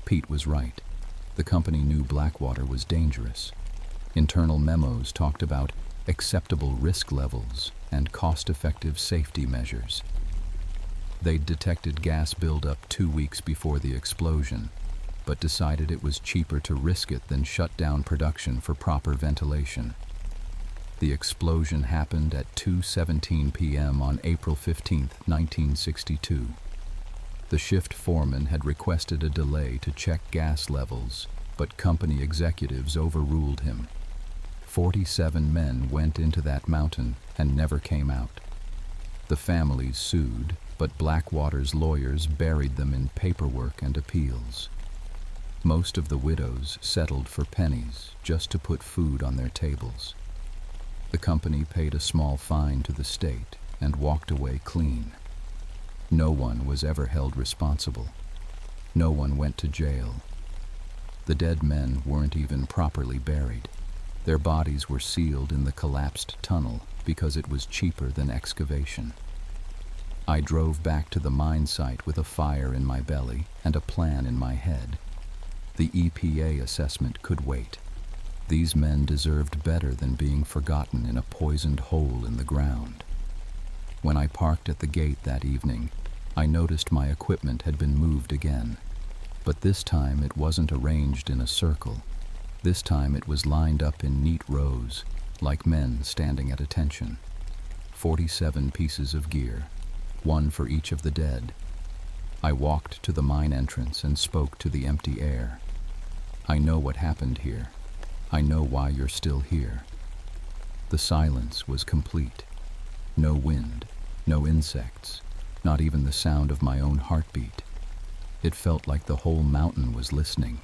Pete was right. The company knew Blackwater was dangerous. Internal memos talked about acceptable risk levels and cost-effective safety measures. They'd detected gas buildup 2 weeks before the explosion, but decided it was cheaper to risk it than shut down production for proper ventilation. The explosion happened at 2:17 p.m. on April 15, 1962. The shift foreman had requested a delay to check gas levels, but company executives overruled him. 47 men went into that mountain and never came out. The families sued, but Blackwater's lawyers buried them in paperwork and appeals. Most of the widows settled for pennies just to put food on their tables. The company paid a small fine to the state and walked away clean. No one was ever held responsible. No one went to jail. The dead men weren't even properly buried. Their bodies were sealed in the collapsed tunnel because it was cheaper than excavation. I drove back to the mine site with a fire in my belly and a plan in my head. The EPA assessment could wait. These men deserved better than being forgotten in a poisoned hole in the ground. When I parked at the gate that evening, I noticed my equipment had been moved again. But this time it wasn't arranged in a circle. This time it was lined up in neat rows, like men standing at attention. 47 pieces of gear, one for each of the dead. I walked to the mine entrance and spoke to the empty air. I know what happened here. I know why you're still here. The silence was complete. No wind, no insects, not even the sound of my own heartbeat. It felt like the whole mountain was listening.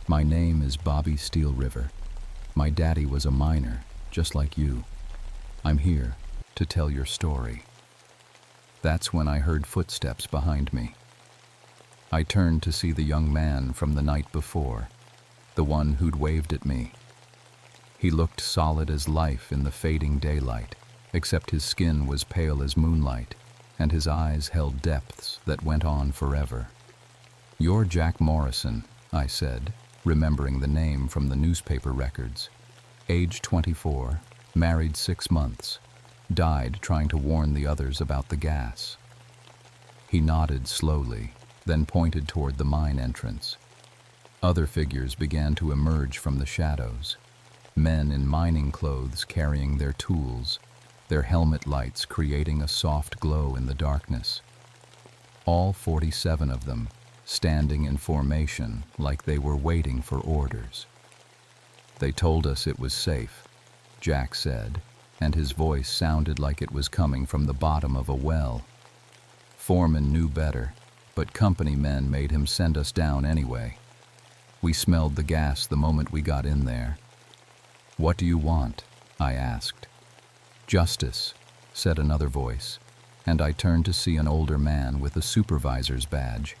My name is Bobby Steel River. My daddy was a miner, just like you. I'm here to tell your story. That's when I heard footsteps behind me. I turned to see the young man from the night before, the one who'd waved at me. He looked solid as life in the fading daylight, except his skin was pale as moonlight, and his eyes held depths that went on forever. "You're Jack Morrison," I said, remembering the name from the newspaper records. Age 24, married 6 months, died trying to warn the others about the gas. He nodded slowly, then pointed toward the mine entrance. Other figures began to emerge from the shadows. Men in mining clothes carrying their tools, their helmet lights creating a soft glow in the darkness. All 47 of them, standing in formation like they were waiting for orders. "They told us it was safe," Jack said, and his voice sounded like it was coming from the bottom of a well. "Foreman knew better, but company men made him send us down anyway. We smelled the gas the moment we got in there." "What do you want?" I asked. "Justice," said another voice, and I turned to see an older man with a supervisor's badge.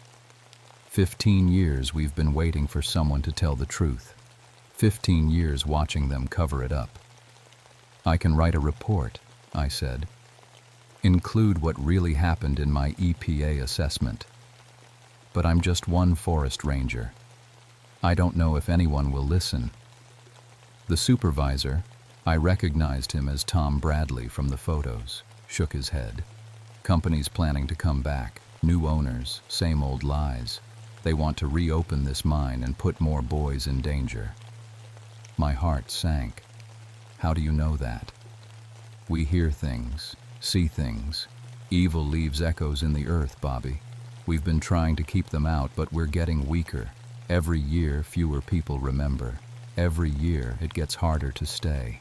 15 years we've been waiting for someone to tell the truth. 15 years watching them cover it up. "I can write a report," I said. "Include what really happened in my EPA assessment. But I'm just one forest ranger. I don't know if anyone will listen." The supervisor, I recognized him as Tom Bradley from the photos, shook his head. "Company's planning to come back, new owners, same old lies. They want to reopen this mine and put more boys in danger." My heart sank. "How do you know that?" "We hear things, see things. Evil leaves echoes in the earth, Bobby. We've been trying to keep them out, but we're getting weaker. Every year, fewer people remember. Every year, it gets harder to stay."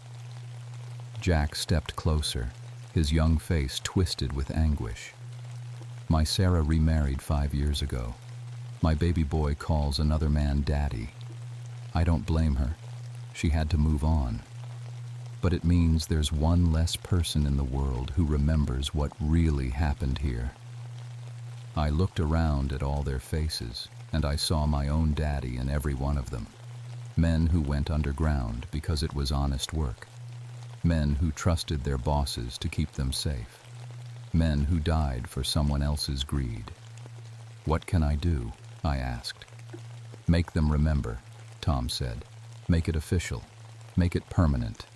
Jack stepped closer, his young face twisted with anguish. "My Sarah remarried 5 years ago. My baby boy calls another man daddy. I don't blame her. She had to move on. But it means there's one less person in the world who remembers what really happened here." I looked around at all their faces, and I saw my own daddy in every one of them. Men who went underground because it was honest work. Men who trusted their bosses to keep them safe. Men who died for someone else's greed. "What can I do?" I asked. "Make them remember," Tom said. "Make it official. Make it permanent."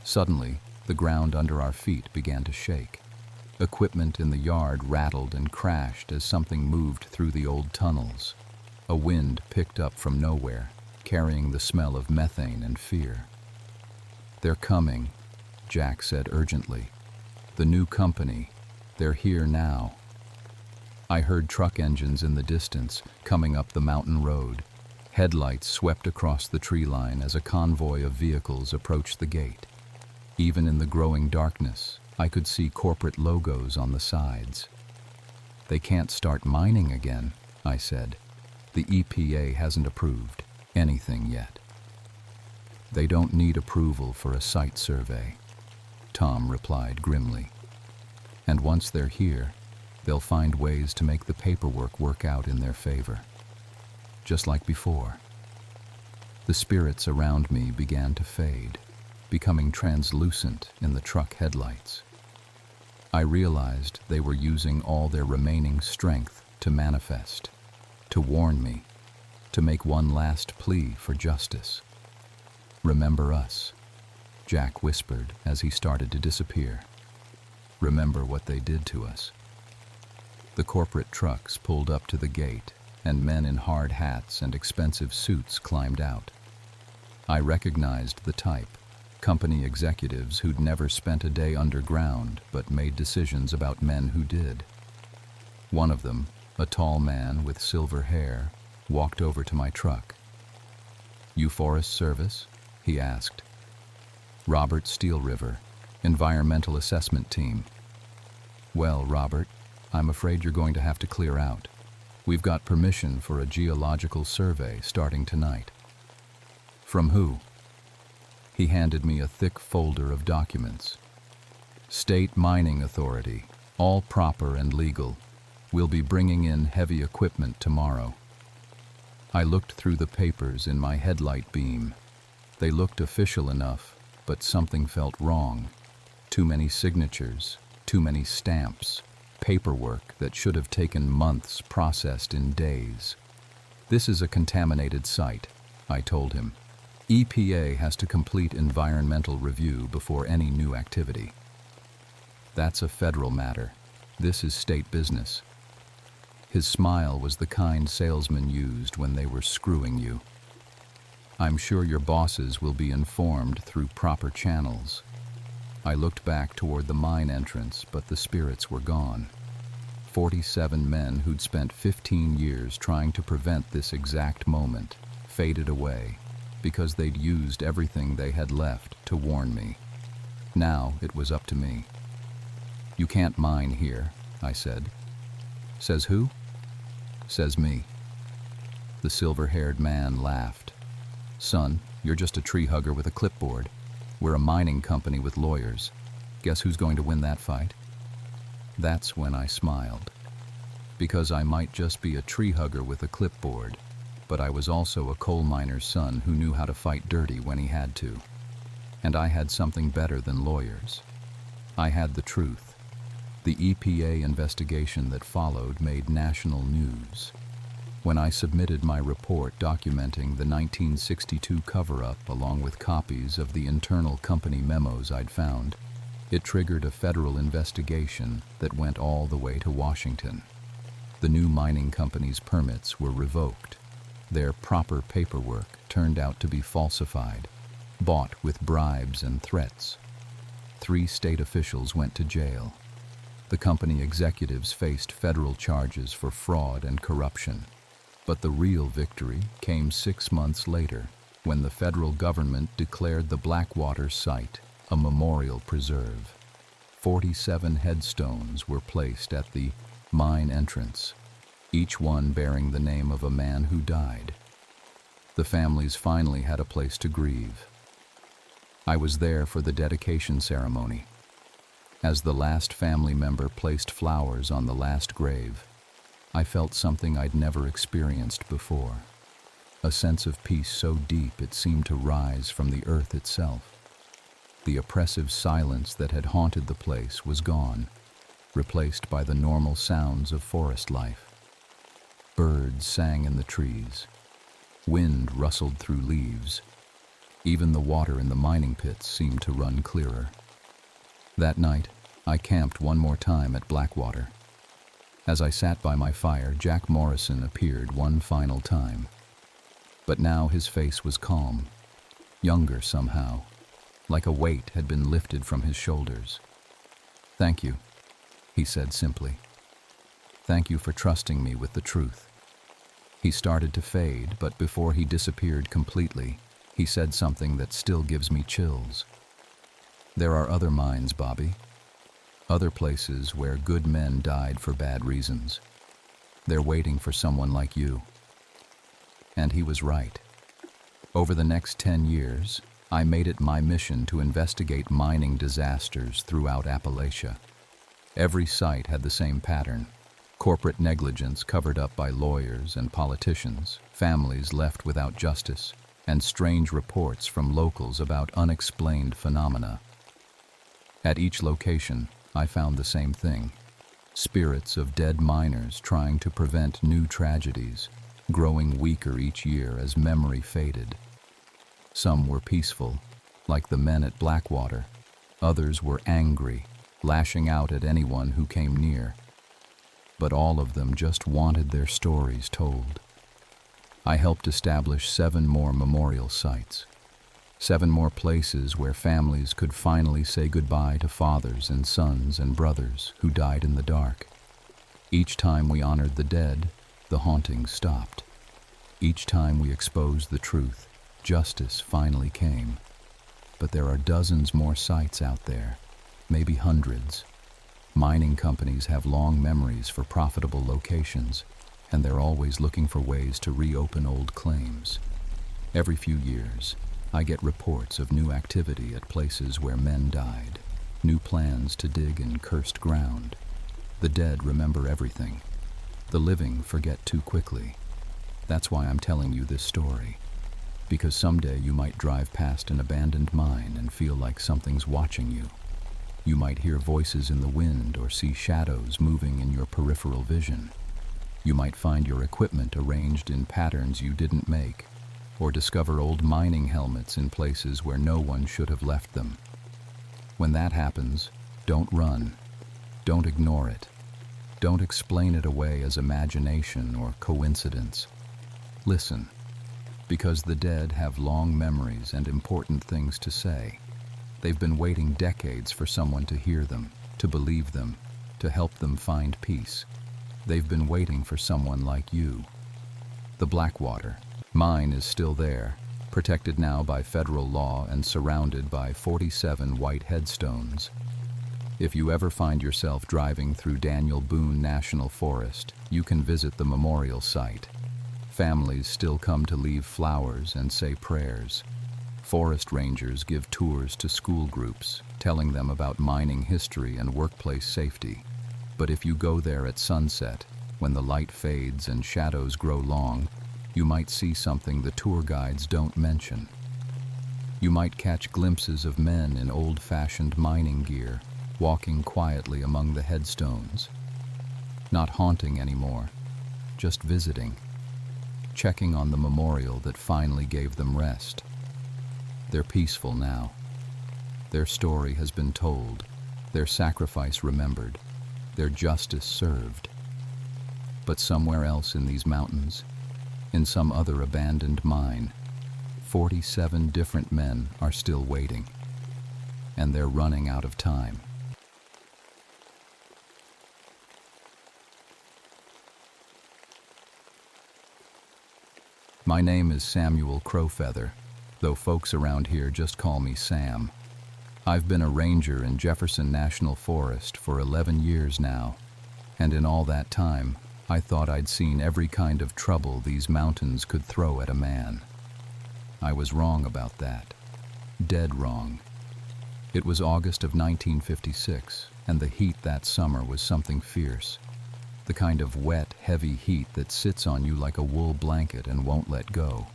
Suddenly, the ground under our feet began to shake. Equipment in the yard rattled and crashed as something moved through the old tunnels. A wind picked up from nowhere, carrying the smell of methane and fear. "They're coming," Jack said urgently. "The new company. They're here now." I heard truck engines in the distance, coming up the mountain road. Headlights swept across the tree line as a convoy of vehicles approached the gate. Even in the growing darkness, I could see corporate logos on the sides. "They can't start mining again," I said. "The EPA hasn't approved anything yet." "They don't need approval for a site survey," Tom replied grimly. "And once they're here, they'll find ways to make the paperwork work out in their favor. Just like before." The spirits around me began to fade, becoming translucent in the truck headlights. I realized they were using all their remaining strength to manifest, to warn me, to make one last plea for justice. "Remember us," Jack whispered as he started to disappear. "Remember what they did to us." The corporate trucks pulled up to the gate, and men in hard hats and expensive suits climbed out. I recognized the type, company executives who'd never spent a day underground but made decisions about men who did. One of them, a tall man with silver hair, walked over to my truck. "You Forest Service?" he asked. "Robert Steel River," Environmental Assessment Team. Well, Robert, I'm afraid you're going to have to clear out. We've got permission for a geological survey starting tonight. From who? He handed me a thick folder of documents. State Mining Authority, all proper and legal. We'll be bringing in heavy equipment tomorrow. I looked through the papers in my headlight beam. They looked official enough, but something felt wrong. Too many signatures, too many stamps, paperwork that should have taken months processed in days. This is a contaminated site, I told him. EPA has to complete environmental review before any new activity. That's a federal matter. This is state business. His smile was the kind salesmen used when they were screwing you. I'm sure your bosses will be informed through proper channels. I looked back toward the mine entrance, but the spirits were gone. 47 men who'd spent 15 years trying to prevent this exact moment faded away because they'd used everything they had left to warn me. Now it was up to me. You can't mine here, I said. Says who? Says me. The silver-haired man laughed. Son, you're just a tree hugger with a clipboard. We're a mining company with lawyers. Guess who's going to win that fight? That's when I smiled. Because I might just be a tree hugger with a clipboard, but I was also a coal miner's son who knew how to fight dirty when he had to. And I had something better than lawyers. I had the truth. The EPA investigation that followed made national news. When I submitted my report documenting the 1962 cover-up along with copies of the internal company memos I'd found, it triggered a federal investigation that went all the way to Washington. The new mining company's permits were revoked. Their proper paperwork turned out to be falsified, bought with bribes and threats. 3 state officials went to jail. The company executives faced federal charges for fraud and corruption. But the real victory came 6 months later, when the federal government declared the Blackwater site a memorial preserve. 47 headstones were placed at the mine entrance, each one bearing the name of a man who died. The families finally had a place to grieve. I was there for the dedication ceremony. As the last family member placed flowers on the last grave, I felt something I'd never experienced before. A sense of peace so deep it seemed to rise from the earth itself. The oppressive silence that had haunted the place was gone, replaced by the normal sounds of forest life. Birds sang in the trees. Wind rustled through leaves. Even the water in the mining pits seemed to run clearer. That night, I camped one more time at Blackwater. As I sat by my fire, Jack Morrison appeared one final time. But now his face was calm, younger somehow, like a weight had been lifted from his shoulders. "Thank you," he said simply. "Thank you for trusting me with the truth." He started to fade, but before he disappeared completely, he said something that still gives me chills. "There are other mines, Bobby. Other places where good men died for bad reasons. They're waiting for someone like you." And he was right. Over the next 10 years, I made it my mission to investigate mining disasters throughout Appalachia. Every site had the same pattern: corporate negligence covered up by lawyers and politicians, families left without justice, and strange reports from locals about unexplained phenomena. At each location, I found the same thing: spirits of dead miners trying to prevent new tragedies, growing weaker each year as memory faded. Some were peaceful, like the men at Blackwater. Others were angry, lashing out at anyone who came near. But all of them just wanted their stories told. I helped establish 7 more memorial sites, 7 more places where families could finally say goodbye to fathers and sons and brothers who died in the dark. Each time we honored the dead, the hauntings stopped. Each time we exposed the truth, justice finally came. But there are dozens more sites out there, maybe hundreds. Mining companies have long memories for profitable locations, and they're always looking for ways to reopen old claims. Every few years, I get reports of new activity at places where men died, new plans to dig in cursed ground. The dead remember everything. The living forget too quickly. That's why I'm telling you this story. Because someday you might drive past an abandoned mine and feel like something's watching you. You might hear voices in the wind or see shadows moving in your peripheral vision. You might find your equipment arranged in patterns you didn't make, or discover old mining helmets in places where no one should have left them. When that happens, don't run. Don't ignore it. Don't explain it away as imagination or coincidence. Listen, because the dead have long memories and important things to say. They've been waiting decades for someone to hear them, to believe them, to help them find peace. They've been waiting for someone like you. The Blackwater mine is still there, protected now by federal law and surrounded by 47 white headstones. If you ever find yourself driving through Daniel Boone National Forest, you can visit the memorial site. Families still come to leave flowers and say prayers. Forest rangers give tours to school groups, telling them about mining history and workplace safety. But if you go there at sunset, when the light fades and shadows grow long, you might see something the tour guides don't mention. You might catch glimpses of men in old-fashioned mining gear, walking quietly among the headstones. Not haunting anymore, just visiting, checking on the memorial that finally gave them rest. They're peaceful now. Their story has been told, their sacrifice remembered, their justice served. But somewhere else in these mountains, in some other abandoned mine, 47 different men are still waiting, and they're running out of time. My name is Samuel Crowfeather, though folks around here just call me Sam. I've been a ranger in Jefferson National Forest for 11 years now, and in all that time, I thought I'd seen every kind of trouble these mountains could throw at a man. I was wrong about that. Dead wrong. It was August of 1956, and the heat that summer was something fierce. The kind of wet, heavy heat that sits on you like a wool blanket and won't let go.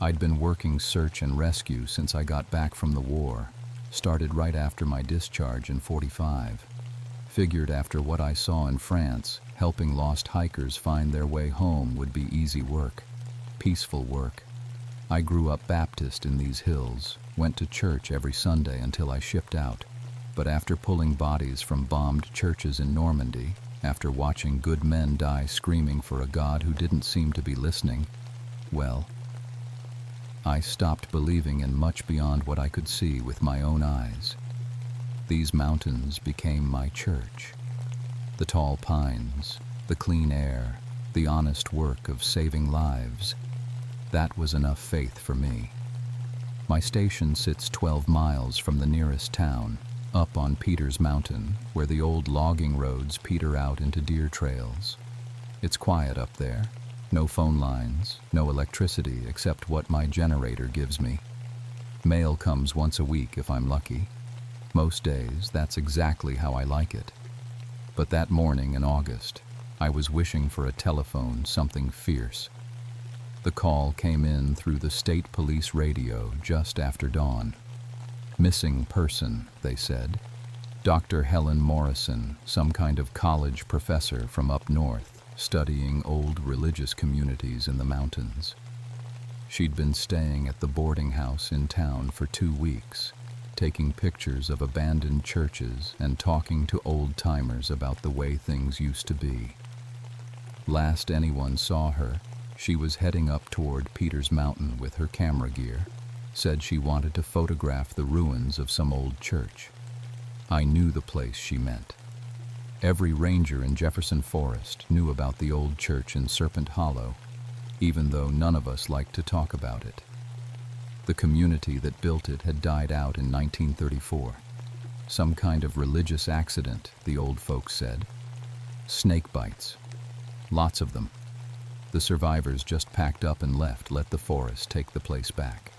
I'd been working search and rescue since I got back from the war, started right after my discharge in '45. Figured after what I saw in France, helping lost hikers find their way home would be easy work, peaceful work. I grew up Baptist in these hills, went to church every Sunday until I shipped out. But after pulling bodies from bombed churches in Normandy, after watching good men die screaming for a God who didn't seem to be listening, well, I stopped believing in much beyond what I could see with my own eyes. These mountains became my church. The tall pines, the clean air, the honest work of saving lives, that was enough faith for me. My station sits 12 miles from the nearest town, up on Peters Mountain, where the old logging roads peter out into deer trails. It's quiet up there. No phone lines, no electricity except what my generator gives me. Mail comes once a week if I'm lucky. Most days, that's exactly how I like it. But that morning in August, I was wishing for a telephone, something fierce. The call came in through the state police radio just after dawn. Missing person, they said. Dr. Helen Morrison, some kind of college professor from up north, studying old religious communities in the mountains. She'd been staying at the boarding house in town for 2 weeks, taking pictures of abandoned churches and talking to old-timers about the way things used to be. Last anyone saw her, she was heading up toward Peters Mountain with her camera gear. Said she wanted to photograph the ruins of some old church. I knew the place she meant. Every ranger in Jefferson Forest knew about the old church in Serpent Hollow, even though none of us liked to talk about it. The community that built it had died out in 1934. Some kind of religious accident, the old folks said. Snake bites. Lots of them. The survivors just packed up and left, let the forest take the place back.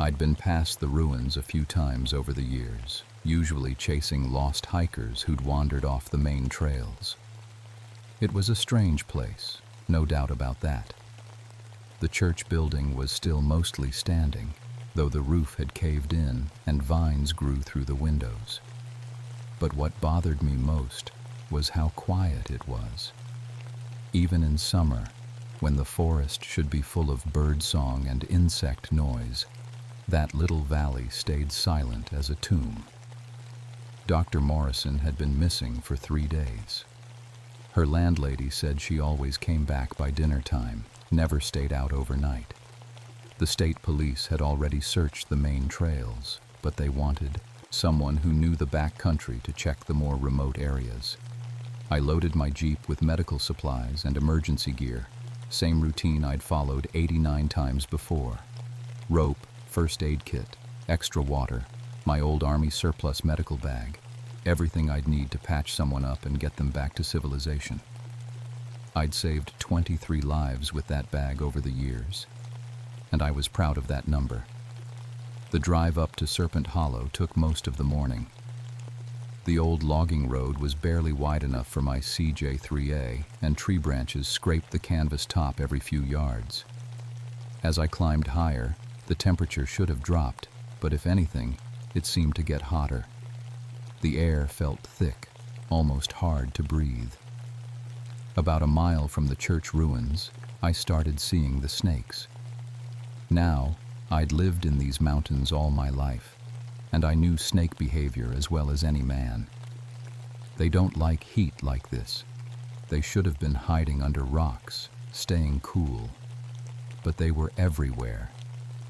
I'd been past the ruins a few times over the years, usually chasing lost hikers who'd wandered off the main trails. It was a strange place, no doubt about that. The church building was still mostly standing, though the roof had caved in and vines grew through the windows. But what bothered me most was how quiet it was. Even in summer, when the forest should be full of bird song and insect noise, that little valley stayed silent as a tomb. Dr. Morrison had been missing for 3 days. Her landlady said she always came back by dinner time, never stayed out overnight. The state police had already searched the main trails, but they wanted someone who knew the back country to check the more remote areas. I loaded my Jeep with medical supplies and emergency gear, same routine I'd followed 89 times before. Rope, first aid kit, extra water, my old Army surplus medical bag, everything I'd need to patch someone up and get them back to civilization. I'd saved 23 lives with that bag over the years, and I was proud of that number. The drive up to Serpent Hollow took most of the morning. The old logging road was barely wide enough for my CJ3A, and tree branches scraped the canvas top every few yards. As I climbed higher, the temperature should have dropped, but if anything, it seemed to get hotter. The air felt thick, almost hard to breathe. About a mile from the church ruins, I started seeing the snakes. Now, I'd lived in these mountains all my life, and I knew snake behavior as well as any man. They don't like heat like this. They should have been hiding under rocks, staying cool. But they were everywhere.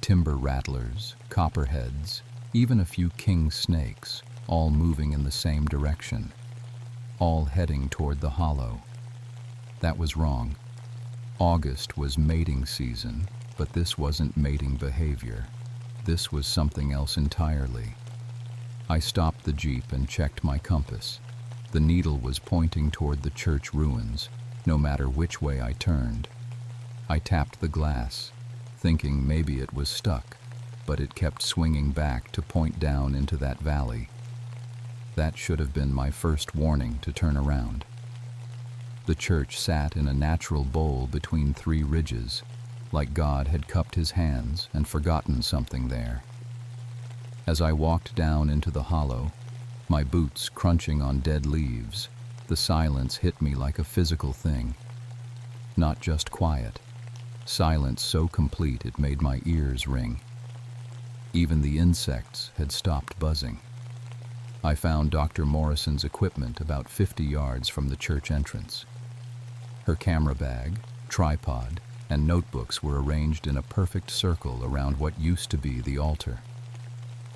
Timber rattlers, copperheads, even a few king snakes, all moving in the same direction, all heading toward the hollow. That was wrong. August was mating season, but this wasn't mating behavior. This was something else entirely. I stopped the Jeep and checked my compass. The needle was pointing toward the church ruins, no matter which way I turned. I tapped the glass, thinking maybe it was stuck, but it kept swinging back to point down into that valley. That should have been my first warning to turn around. The church sat in a natural bowl between 3 ridges, like God had cupped his hands and forgotten something there. As I walked down into the hollow, my boots crunching on dead leaves, the silence hit me like a physical thing. Not just quiet. Silence so complete it made my ears ring. Even the insects had stopped buzzing. I found Dr. Morrison's equipment about 50 yards from the church entrance. Her camera bag, tripod, and notebooks were arranged in a perfect circle around what used to be the altar.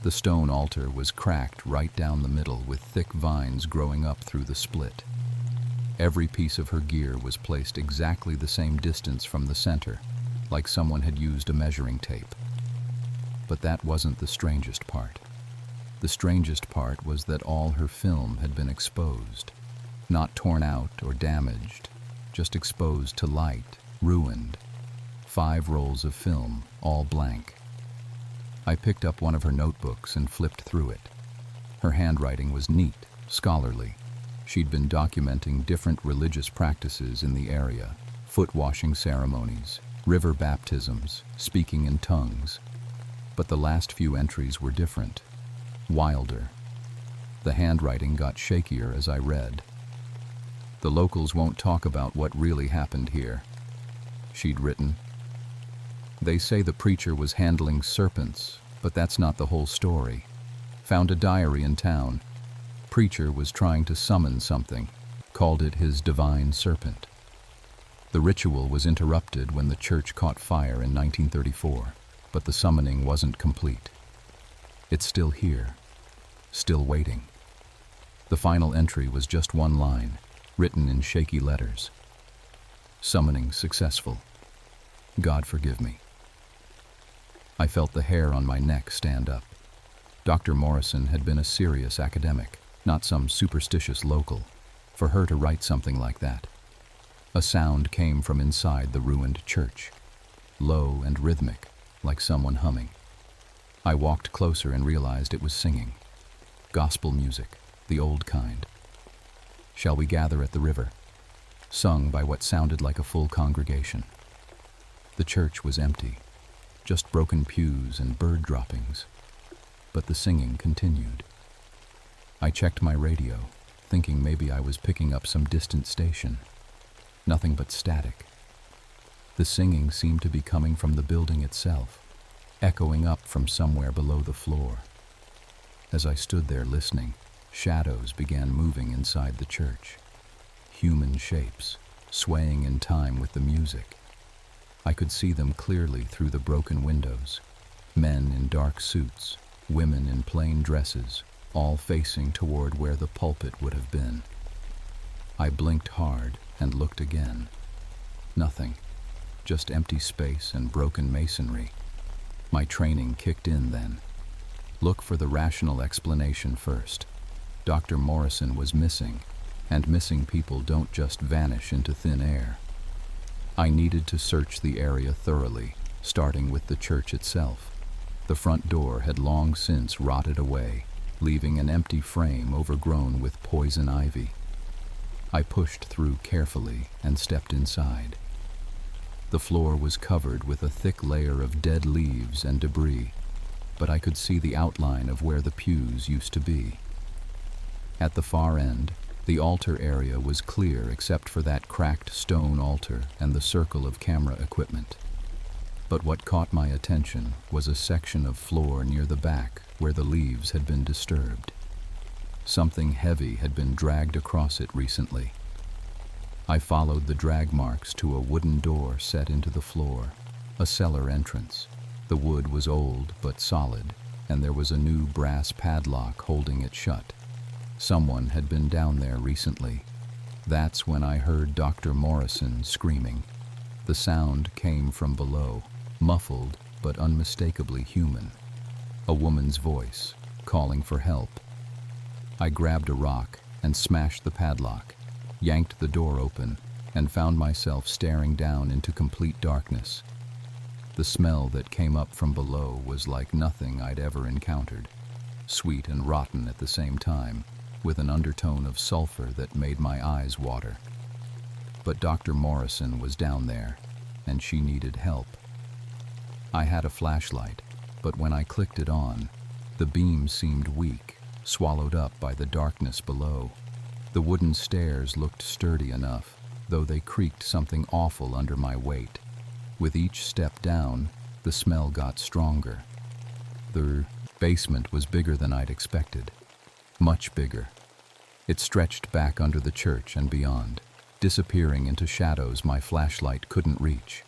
The stone altar was cracked right down the middle with thick vines growing up through the split. Every piece of her gear was placed exactly the same distance from the center, like someone had used a measuring tape. But that wasn't the strangest part. The strangest part was that all her film had been exposed, not torn out or damaged, just exposed to light, ruined. 5 rolls of film, all blank. I picked up one of her notebooks and flipped through it. Her handwriting was neat, scholarly. She'd been documenting different religious practices in the area, foot-washing ceremonies, river baptisms, speaking in tongues. But the last few entries were different, wilder. The handwriting got shakier as I read. "The locals won't talk about what really happened here," she'd written. "They say the preacher was handling serpents, but that's not the whole story. Found a diary in town. Preacher was trying to summon something, called it his divine serpent. The ritual was interrupted when the church caught fire in 1934, but the summoning wasn't complete. It's still here, still waiting." The final entry was just one line, written in shaky letters. "Summoning successful. God forgive me." I felt the hair on my neck stand up. Dr. Morrison had been a serious academic, not some superstitious local, for her to write something like that. A sound came from inside the ruined church, low and rhythmic, like someone humming. I walked closer and realized it was singing. Gospel music, the old kind. "Shall we gather at the river?" Sung by what sounded like a full congregation. The church was empty, just broken pews and bird droppings, but the singing continued. I checked my radio, thinking maybe I was picking up some distant station. Nothing but static. The singing seemed to be coming from the building itself, echoing up from somewhere below the floor. As I stood there listening, shadows began moving inside the church. Human shapes, swaying in time with the music. I could see them clearly through the broken windows. Men in dark suits, women in plain dresses, all facing toward where the pulpit would have been. I blinked hard and looked again. Nothing, just empty space and broken masonry. My training kicked in then. Look for the rational explanation first. Dr. Morrison was missing, and missing people don't just vanish into thin air. I needed to search the area thoroughly, starting with the church itself. The front door had long since rotted away, leaving an empty frame overgrown with poison ivy. I pushed through carefully and stepped inside. The floor was covered with a thick layer of dead leaves and debris, but I could see the outline of where the pews used to be. At the far end, the altar area was clear except for that cracked stone altar and the circle of camera equipment. But what caught my attention was a section of floor near the back where the leaves had been disturbed. Something heavy had been dragged across it recently. I followed the drag marks to a wooden door set into the floor, a cellar entrance. The wood was old but solid, and there was a new brass padlock holding it shut. Someone had been down there recently. That's when I heard Dr. Morrison screaming. The sound came from below, muffled but unmistakably human. A woman's voice, calling for help. I grabbed a rock and smashed the padlock, yanked the door open, and found myself staring down into complete darkness. The smell that came up from below was like nothing I'd ever encountered, sweet and rotten at the same time, with an undertone of sulfur that made my eyes water. But Dr. Morrison was down there, and she needed help. I had a flashlight, but when I clicked it on, the beam seemed weak, swallowed up by the darkness below. The wooden stairs looked sturdy enough, though they creaked something awful under my weight. With each step down, the smell got stronger. The basement was bigger than I'd expected. Much bigger. It stretched back under the church and beyond, disappearing into shadows my flashlight couldn't reach.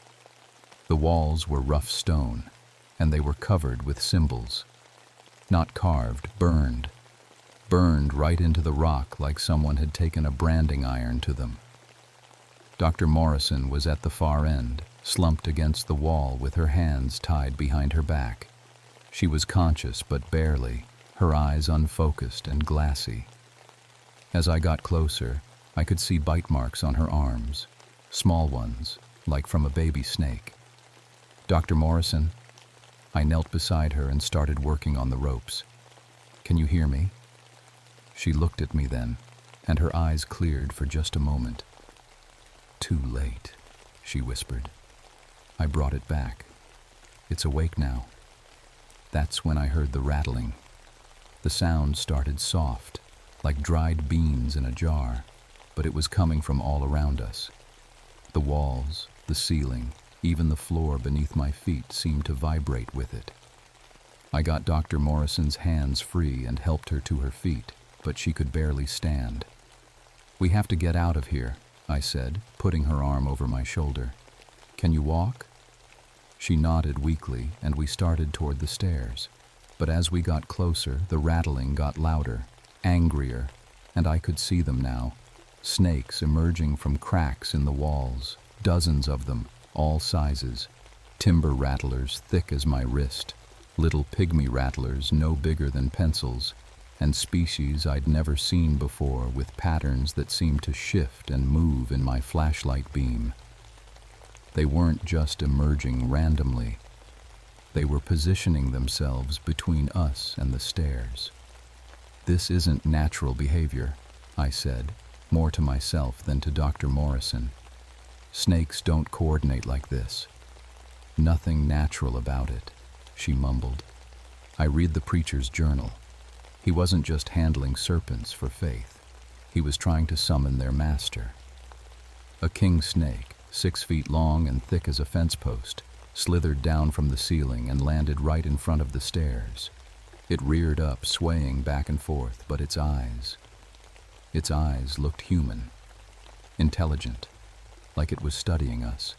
The walls were rough stone, and they were covered with symbols. Not carved, burned. Burned right into the rock like someone had taken a branding iron to them. Dr. Morrison was at the far end, slumped against the wall with her hands tied behind her back. She was conscious but barely, her eyes unfocused and glassy. As I got closer, I could see bite marks on her arms, small ones, like from a baby snake. "Dr. Morrison?" I knelt beside her and started working on the ropes. "Can you hear me?" She looked at me then, and her eyes cleared for just a moment. "Too late," she whispered. I brought it back. "It's awake now." That's when I heard the rattling. The sound started soft, like dried beans in a jar, but it was coming from all around us. The walls, the ceiling, even the floor beneath my feet seemed to vibrate with it. I got Dr. Morrison's hands free and helped her to her feet, but she could barely stand. "We have to get out of here," I said, putting her arm over my shoulder. "Can you walk?" She nodded weakly, and we started toward the stairs. But as we got closer, the rattling got louder, angrier, and I could see them now. Snakes emerging from cracks in the walls, dozens of them, all sizes. Timber rattlers thick as my wrist. little pygmy rattlers no bigger than pencils, and species I'd never seen before with patterns that seemed to shift and move in my flashlight beam. They weren't just emerging randomly. They were positioning themselves between us and the stairs. "This isn't natural behavior," I said, more to myself than to Dr. Morrison. "Snakes don't coordinate like this." "Nothing natural about it," she mumbled. "I read the preacher's journal. He wasn't just handling serpents for faith. He was trying to summon their master." A king snake, 6 feet long and thick as a fence post, slithered down from the ceiling and landed right in front of the stairs. It reared up, swaying back and forth, but its eyes looked human, intelligent, like it was studying us.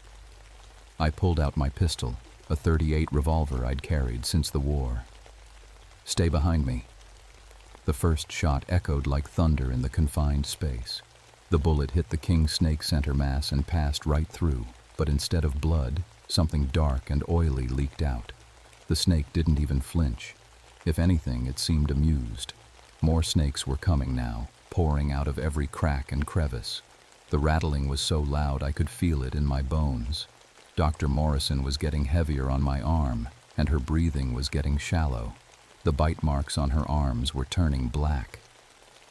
I pulled out my pistol, a .38 revolver I'd carried since the war. "Stay behind me." The first shot echoed like thunder in the confined space. The bullet hit the king snake center mass and passed right through, but instead of blood, something dark and oily leaked out. The snake didn't even flinch. If anything, it seemed amused. More snakes were coming now, pouring out of every crack and crevice. The rattling was so loud I could feel it in my bones. Dr. Morrison was getting heavier on my arm, and her breathing was getting shallow. The bite marks on her arms were turning black.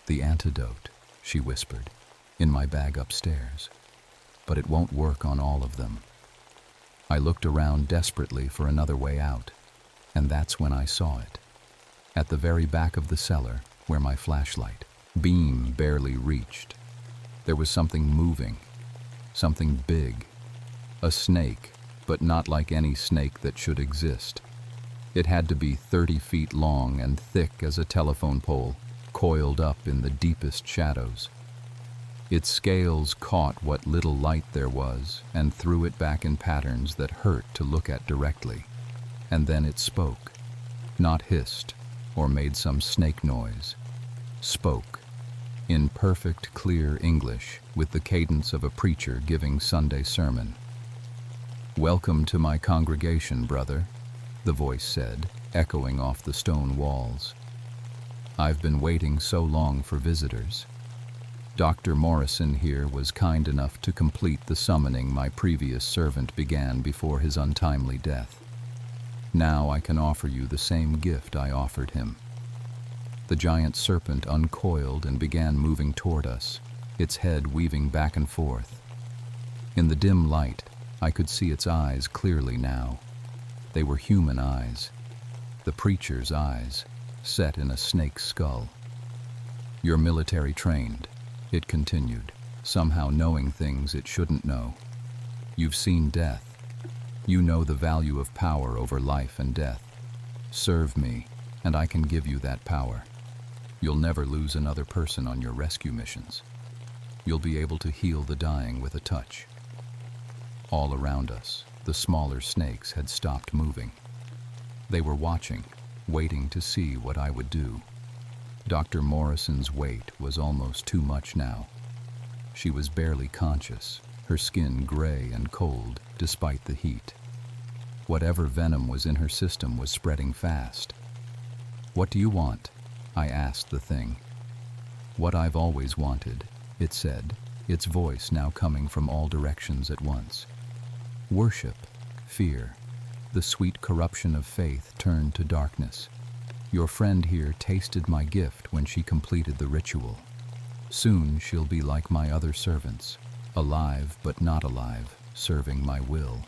"The antidote," she whispered, "in my bag upstairs. But it won't work on all of them." I looked around desperately for another way out, and that's when I saw it. At the very back of the cellar, where my flashlight beam barely reached, there was something moving, something big. A snake, but not like any snake that should exist. It had to be 30 feet long and thick as a telephone pole, coiled up in the deepest shadows. Its scales caught what little light there was and threw it back in patterns that hurt to look at directly. And then it spoke, not hissed or made some snake noise. Spoke, in perfect, clear English, with the cadence of a preacher giving Sunday sermon. "Welcome to my congregation, brother," the voice said, echoing off the stone walls. "I've been waiting so long for visitors. Dr. Morrison here was kind enough to complete the summoning my previous servant began before his untimely death. Now I can offer you the same gift I offered him." The giant serpent uncoiled and began moving toward us, its head weaving back and forth. In the dim light, I could see its eyes clearly now. They were human eyes, the preacher's eyes, set in a snake's skull. "You're military trained," it continued, somehow knowing things it shouldn't know. "You've seen death. You know the value of power over life and death. Serve me, and I can give you that power. You'll never lose another person on your rescue missions. You'll be able to heal the dying with a touch." All around us, the smaller snakes had stopped moving. They were watching, waiting to see what I would do. Dr. Morrison's weight was almost too much now. She was barely conscious, her skin gray and cold despite the heat. Whatever venom was in her system was spreading fast. "What do you want?" I asked the thing. "What I've always wanted," it said, its voice now coming from all directions at once. "Worship, fear, the sweet corruption of faith turned to darkness. Your friend here tasted my gift when she completed the ritual. Soon she'll be like my other servants, alive but not alive, serving my will."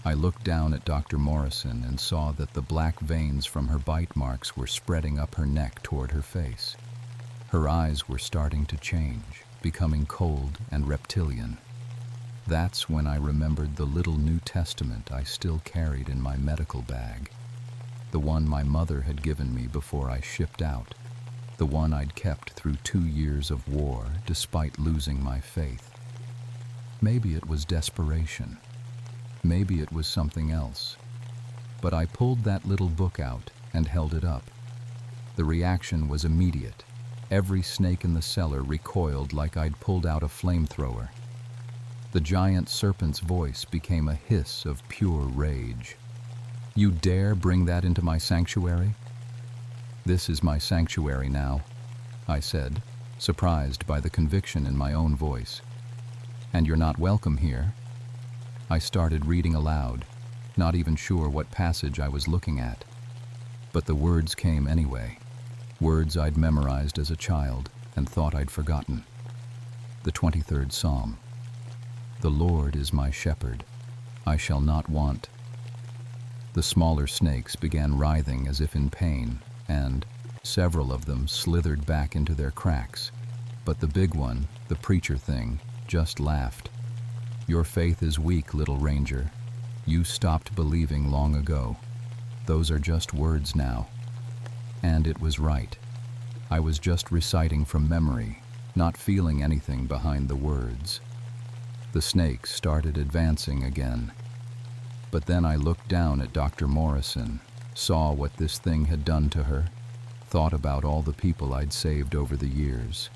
I looked down at Dr. Morrison and saw that the black veins from her bite marks were spreading up her neck toward her face. Her eyes were starting to change, becoming cold and reptilian. That's when I remembered the little New Testament I still carried in my medical bag. The one my mother had given me before I shipped out. The one I'd kept through 2 years of war despite losing my faith. Maybe it was desperation. Maybe it was something else. But I pulled that little book out and held it up. The reaction was immediate. Every snake in the cellar recoiled like I'd pulled out a flamethrower. The giant serpent's voice became a hiss of pure rage. You dare bring that into my sanctuary? This is my sanctuary now, I said, surprised by the conviction in my own voice. And you're not welcome here. I started reading aloud, not even sure what passage I was looking at. But the words came anyway, words I'd memorized as a child and thought I'd forgotten. The 23rd Psalm. The Lord is my shepherd, I shall not want. The smaller snakes began writhing as if in pain, and several of them slithered back into their cracks. But the big one, the preacher thing, just laughed. Your faith is weak, little ranger. You stopped believing long ago. Those are just words now. And it was right. I was just reciting from memory, not feeling anything behind the words. The snakes started advancing again. But then I looked down at Dr. Morrison, saw what this thing had done to her, thought about all the people I'd saved over the years,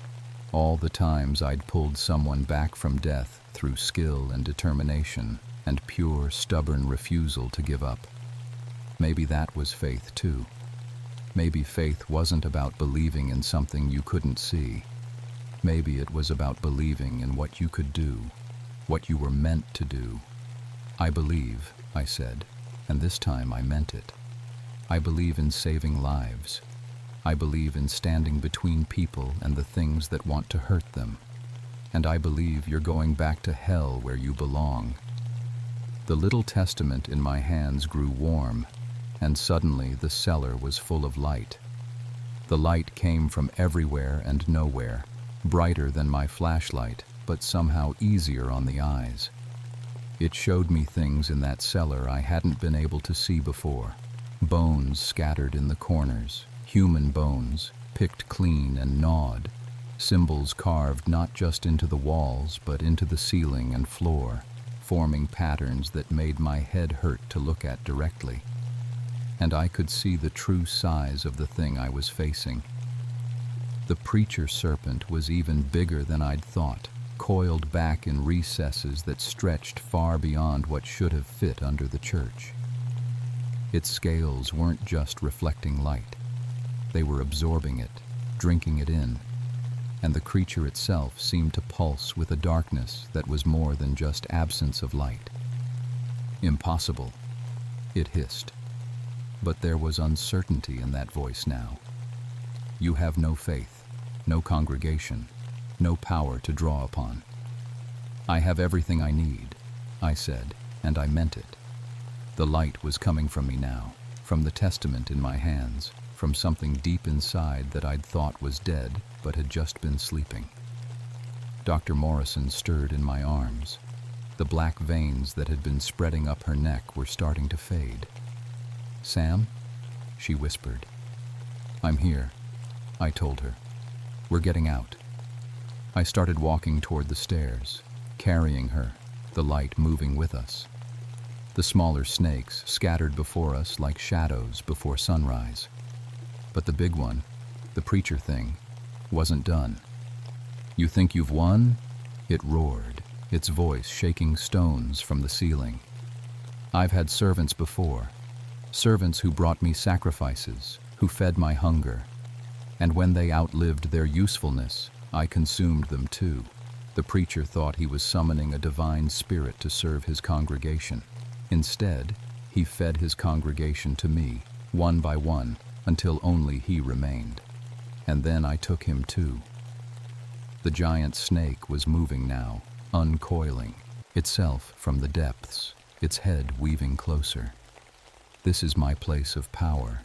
all the times I'd pulled someone back from death through skill and determination and pure, stubborn refusal to give up. Maybe that was faith too. Maybe faith wasn't about believing in something you couldn't see. Maybe it was about believing in what you could do, what you were meant to do. I believe, I said, and this time I meant it. I believe in saving lives. I believe in standing between people and the things that want to hurt them. And I believe you're going back to hell where you belong. The little testament in my hands grew warm, and suddenly the cellar was full of light. The light came from everywhere and nowhere, brighter than my flashlight, but somehow easier on the eyes. It showed me things in that cellar I hadn't been able to see before. Bones scattered in the corners, human bones, picked clean and gnawed. Symbols carved not just into the walls, but into the ceiling and floor, forming patterns that made my head hurt to look at directly. And I could see the true size of the thing I was facing. The preacher serpent was even bigger than I'd thought, coiled back in recesses that stretched far beyond what should have fit under the church. Its scales weren't just reflecting light. They were absorbing it, drinking it in, and the creature itself seemed to pulse with a darkness that was more than just absence of light. Impossible, it hissed. But there was uncertainty in that voice now. You have no faith, no congregation, no power to draw upon. I have everything I need, I said, and I meant it. The light was coming from me now, from the testament in my hands, from something deep inside that I'd thought was dead but had just been sleeping. Dr. Morrison stirred in my arms. The black veins that had been spreading up her neck were starting to fade. Sam? She whispered. I'm here, I told her. We're getting out. I started walking toward the stairs, carrying her, the light moving with us. The smaller snakes scattered before us like shadows before sunrise. But the big one, the preacher thing, wasn't done. You think you've won? It roared, its voice shaking stones from the ceiling. I've had servants before, servants who brought me sacrifices, who fed my hunger. And when they outlived their usefulness, I consumed them too. The preacher thought he was summoning a divine spirit to serve his congregation. Instead, he fed his congregation to me, one by one, until only he remained. And then I took him too. The giant snake was moving now, uncoiling, itself from the depths, its head weaving closer. This is my place of power.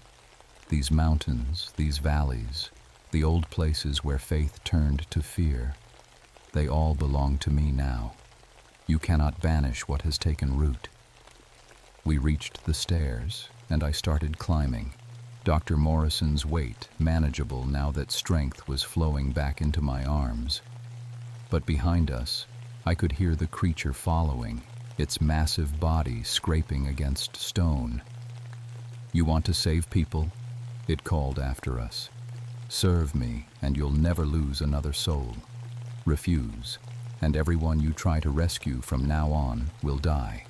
These mountains, these valleys, the old places where faith turned to fear, they all belong to me now. You cannot banish what has taken root. We reached the stairs, and I started climbing. Dr. Morrison's weight manageable now that strength was flowing back into my arms. But behind us, I could hear the creature following, its massive body scraping against stone. You want to save people? It called after us. Serve me, and you'll never lose another soul. Refuse, and everyone you try to rescue from now on will die.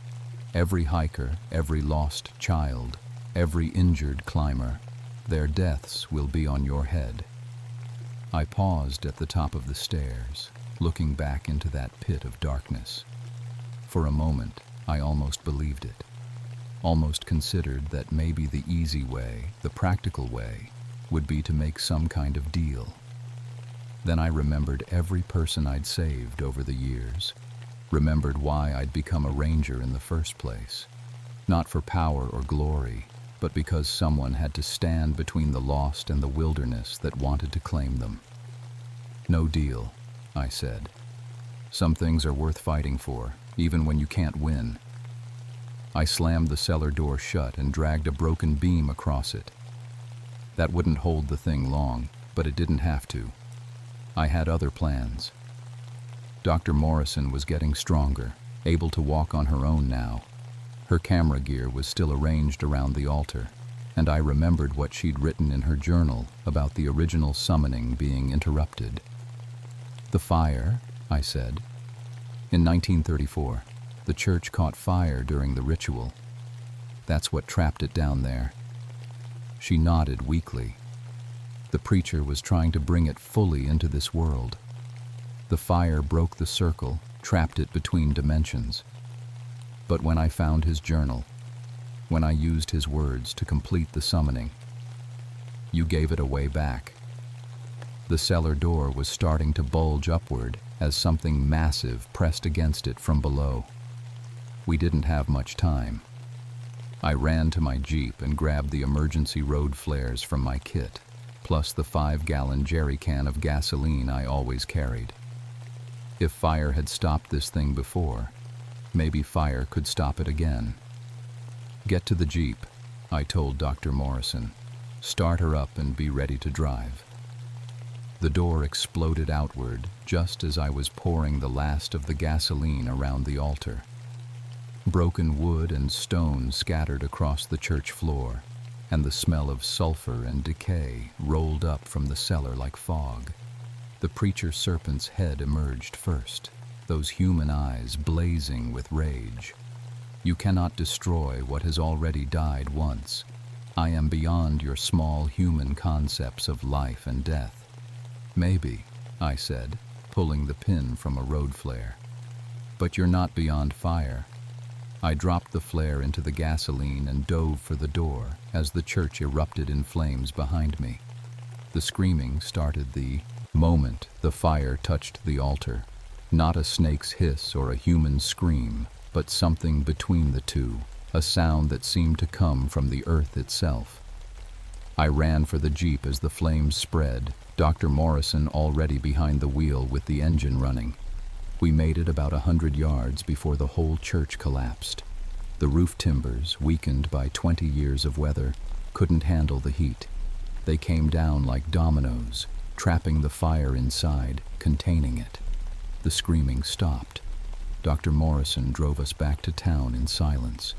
Every hiker, every lost child, every injured climber, their deaths will be on your head. I paused at the top of the stairs, looking back into that pit of darkness. For a moment, I almost believed it. Almost considered that maybe the easy way, the practical way, would be to make some kind of deal. Then I remembered every person I'd saved over the years, remembered why I'd become a ranger in the first place. Not for power or glory, but because someone had to stand between the lost and the wilderness that wanted to claim them. No deal, I said. Some things are worth fighting for, even when you can't win. I slammed the cellar door shut and dragged a broken beam across it. That wouldn't hold the thing long, but it didn't have to. I had other plans. Dr. Morrison was getting stronger, able to walk on her own now. Her camera gear was still arranged around the altar, and I remembered what she'd written in her journal about the original summoning being interrupted. "The fire," I said. "In 1934, the church caught fire during the ritual. That's what trapped it down there." She nodded weakly. The preacher was trying to bring it fully into this world. The fire broke the circle, trapped it between dimensions. But when I found his journal, when I used his words to complete the summoning, you gave it a way back. The cellar door was starting to bulge upward as something massive pressed against it from below. We didn't have much time. I ran to my Jeep and grabbed the emergency road flares from my kit, plus the 5-gallon jerry can of gasoline I always carried. If fire had stopped this thing before, maybe fire could stop it again. "Get to the Jeep," I told Dr. Morrison. "Start her up and be ready to drive." The door exploded outward just as I was pouring the last of the gasoline around the altar. Broken wood and stone scattered across the church floor, and the smell of sulfur and decay rolled up from the cellar like fog. The preacher serpent's head emerged first, those human eyes blazing with rage. "You cannot destroy what has already died once. I am beyond your small human concepts of life and death." "Maybe," I said, pulling the pin from a road flare. "But you're not beyond fire." I dropped the flare into the gasoline and dove for the door as the church erupted in flames behind me. The screaming started the moment the fire touched the altar. Not a snake's hiss or a human scream, but something between the two, a sound that seemed to come from the earth itself. I ran for the Jeep as the flames spread, Dr. Morrison already behind the wheel with the engine running. We made it about 100 yards before the whole church collapsed. The roof timbers, weakened by 20 years of weather, couldn't handle the heat. They came down like dominoes, trapping the fire inside, containing it. The screaming stopped. Dr. Morrison drove us back to town in silence.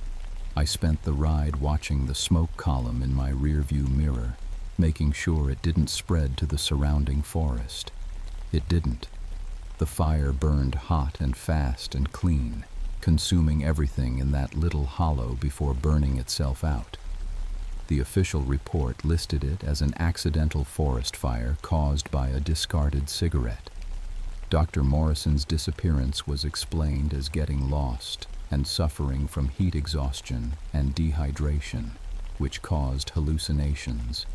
I spent the ride watching the smoke column in my rearview mirror, making sure it didn't spread to the surrounding forest. It didn't. The fire burned hot and fast and clean, consuming everything in that little hollow before burning itself out. The official report listed it as an accidental forest fire caused by a discarded cigarette. Dr. Morrison's disappearance was explained as getting lost and suffering from heat exhaustion and dehydration, which caused hallucinations.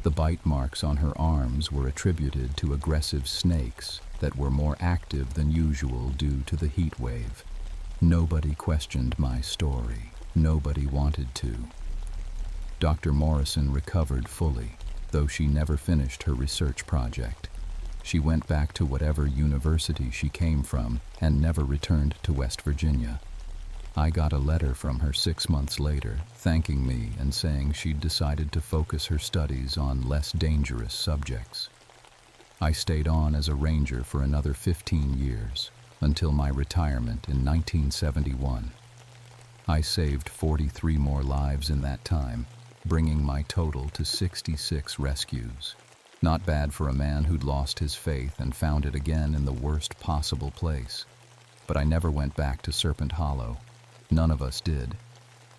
The bite marks on her arms were attributed to aggressive snakes that were more active than usual due to the heat wave. Nobody questioned my story. Nobody wanted to. Dr. Morrison recovered fully, though she never finished her research project. She went back to whatever university she came from and never returned to West Virginia. I got a letter from her 6 months later, thanking me and saying she'd decided to focus her studies on less dangerous subjects. I stayed on as a ranger for another 15 years, until my retirement in 1971. I saved 43 more lives in that time, bringing my total to 66 rescues. Not bad for a man who'd lost his faith and found it again in the worst possible place. But I never went back to Serpent Hollow. None of us did.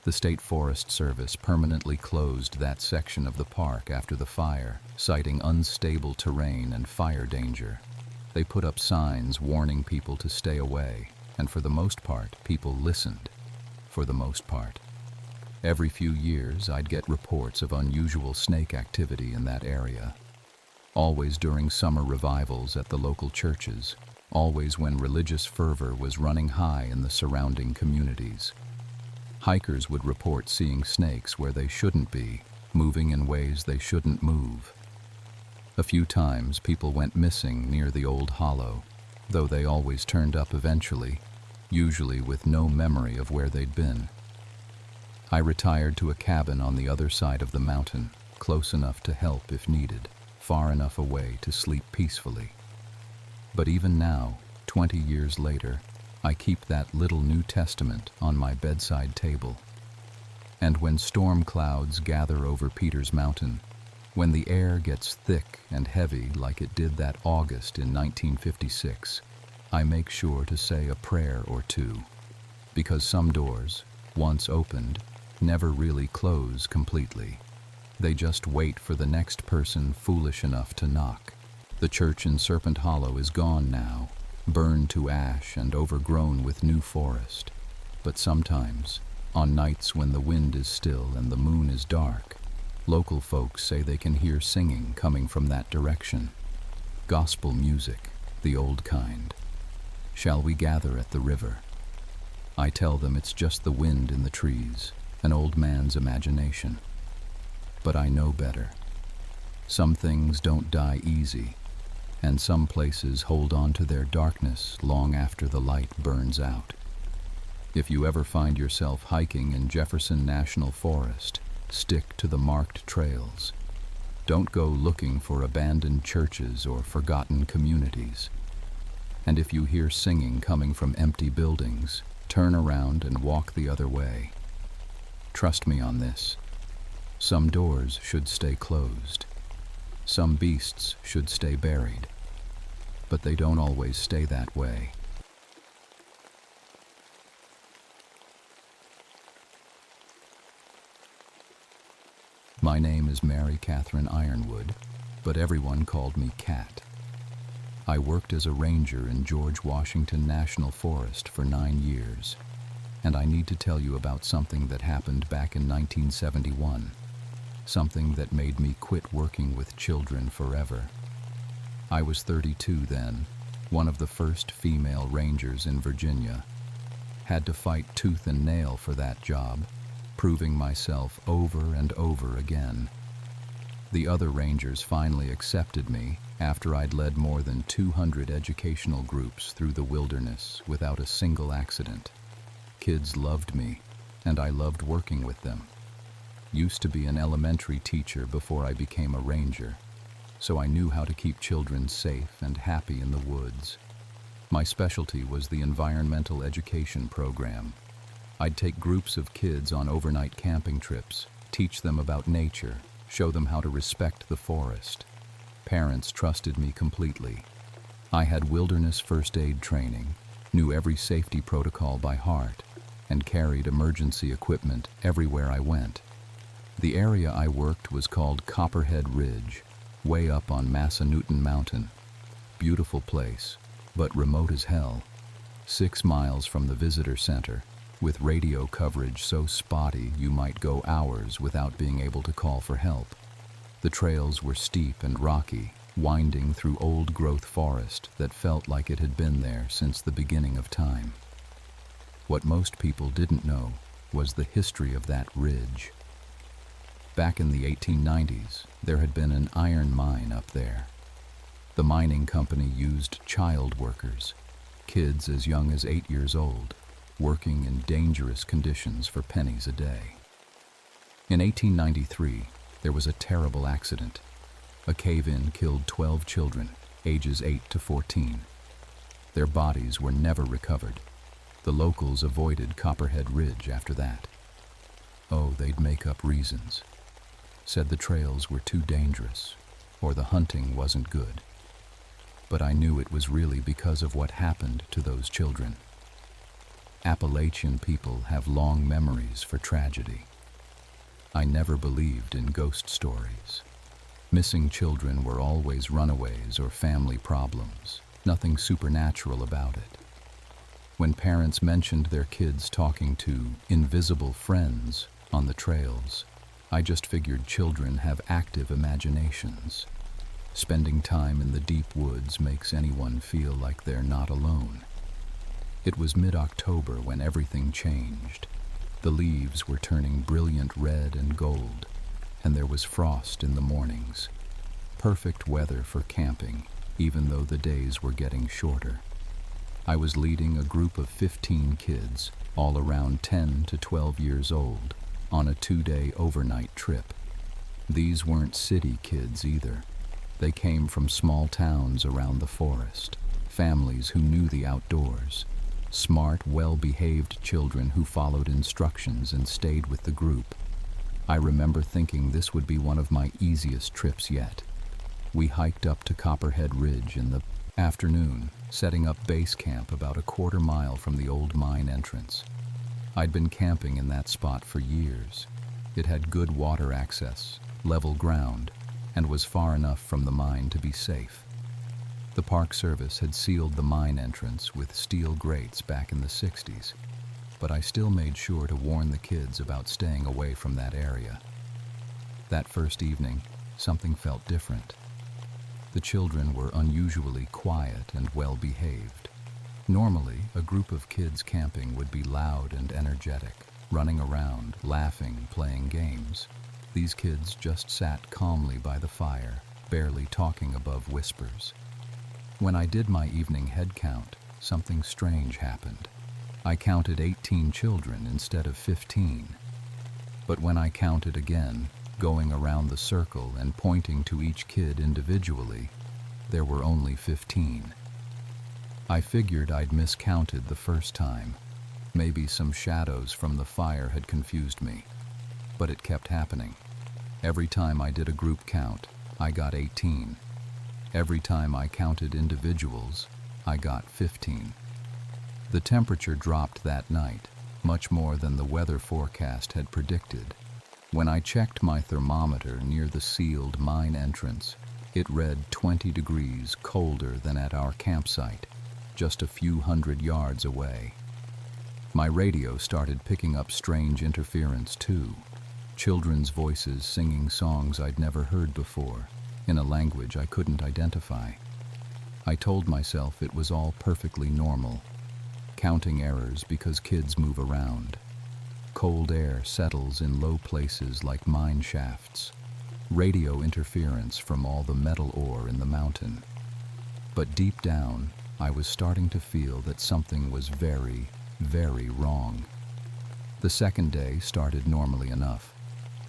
The State Forest Service permanently closed that section of the park after the fire, citing unstable terrain and fire danger. They put up signs warning people to stay away, and for the most part, people listened. For the most part. Every few years, I'd get reports of unusual snake activity in that area. Always during summer revivals at the local churches, always when religious fervor was running high in the surrounding communities. Hikers would report seeing snakes where they shouldn't be, moving in ways they shouldn't move. A few times people went missing near the old hollow, though they always turned up eventually, usually with no memory of where they'd been. I retired to a cabin on the other side of the mountain, close enough to help if needed, far enough away to sleep peacefully. But even now, 20 years later, I keep that little New Testament on my bedside table. And when storm clouds gather over Peter's Mountain, when the air gets thick and heavy like it did that August in 1956, I make sure to say a prayer or two, because some doors, once opened, never really close completely. They just wait for the next person foolish enough to knock. The church in Serpent Hollow is gone now, burned to ash and overgrown with new forest. But sometimes, on nights when the wind is still and the moon is dark, local folks say they can hear singing coming from that direction. Gospel music, the old kind. Shall we gather at the river? I tell them it's just the wind in the trees, an old man's imagination. But I know better. Some things don't die easy, and some places hold on to their darkness long after the light burns out. If you ever find yourself hiking in Jefferson National Forest, stick to the marked trails. Don't go looking for abandoned churches or forgotten communities. And if you hear singing coming from empty buildings, turn around and walk the other way. Trust me on this. Some doors should stay closed. Some beasts should stay buried. But they don't always stay that way. My name is Mary Catherine Ironwood, but everyone called me Cat. I worked as a ranger in George Washington National Forest for 9 years, and I need to tell you about something that happened back in 1971, something that made me quit working with children forever. I was 32 then, one of the first female rangers in Virginia. Had to fight tooth and nail for that job, proving myself over and over again. The other rangers finally accepted me after I'd led more than 200 educational groups through the wilderness without a single accident. Kids loved me, and I loved working with them. Used to be an elementary teacher before I became a ranger, so I knew how to keep children safe and happy in the woods. My specialty was the environmental education program. I'd take groups of kids on overnight camping trips, teach them about nature, show them how to respect the forest. Parents trusted me completely. I had wilderness first aid training, knew every safety protocol by heart, and carried emergency equipment everywhere I went. The area I worked was called Copperhead Ridge, way up on Massanutten Mountain. Beautiful place, but remote as hell. 6 miles from the visitor center, with radio coverage so spotty you might go hours without being able to call for help. The trails were steep and rocky, winding through old-growth forest that felt like it had been there since the beginning of time. What most people didn't know was the history of that ridge. Back in the 1890s, there had been an iron mine up there. The mining company used child workers, kids as young as 8 years old, working in dangerous conditions for pennies a day. In 1893, there was a terrible accident. A cave-in killed 12 children, ages 8 to 14. Their bodies were never recovered. The locals avoided Copperhead Ridge after that. Oh, they'd make up reasons. Said the trails were too dangerous, or the hunting wasn't good. But I knew it was really because of what happened to those children. Appalachian people have long memories for tragedy. I never believed in ghost stories. Missing children were always runaways or family problems, nothing supernatural about it. When parents mentioned their kids talking to invisible friends on the trails, I just figured children have active imaginations. Spending time in the deep woods makes anyone feel like they're not alone. It was mid-October when everything changed. The leaves were turning brilliant red and gold, and there was frost in the mornings. Perfect weather for camping, even though the days were getting shorter. I was leading a group of 15 kids, all around 10 to 12 years old, on a 2-day overnight trip. These weren't city kids either. They came from small towns around the forest, families who knew the outdoors, smart, well-behaved children who followed instructions and stayed with the group. I remember thinking this would be one of my easiest trips yet. We hiked up to Copperhead Ridge in the afternoon, setting up base camp about a quarter mile from the old mine entrance. I'd been camping in that spot for years. It had good water access, level ground, and was far enough from the mine to be safe. The Park Service had sealed the mine entrance with steel grates back in the 60s, but I still made sure to warn the kids about staying away from that area. That first evening, something felt different. The children were unusually quiet and well-behaved. Normally, a group of kids camping would be loud and energetic, running around, laughing, playing games. These kids just sat calmly by the fire, barely talking above whispers. When I did my evening head count, something strange happened. I counted 18 children instead of 15. But when I counted again, going around the circle and pointing to each kid individually, there were only 15. I figured I'd miscounted the first time. Maybe some shadows from the fire had confused me. But it kept happening. Every time I did a group count, I got 18. Every time I counted individuals, I got 15. The temperature dropped that night, much more than the weather forecast had predicted. When I checked my thermometer near the sealed mine entrance, it read 20 degrees colder than at our campsite, just a few hundred yards away. My radio started picking up strange interference too. Children's voices singing songs I'd never heard before, in a language I couldn't identify. I told myself it was all perfectly normal. Counting errors because kids move around. Cold air settles in low places like mine shafts. Radio interference from all the metal ore in the mountain. But deep down, I was starting to feel that something was very, very wrong. The second day started normally enough.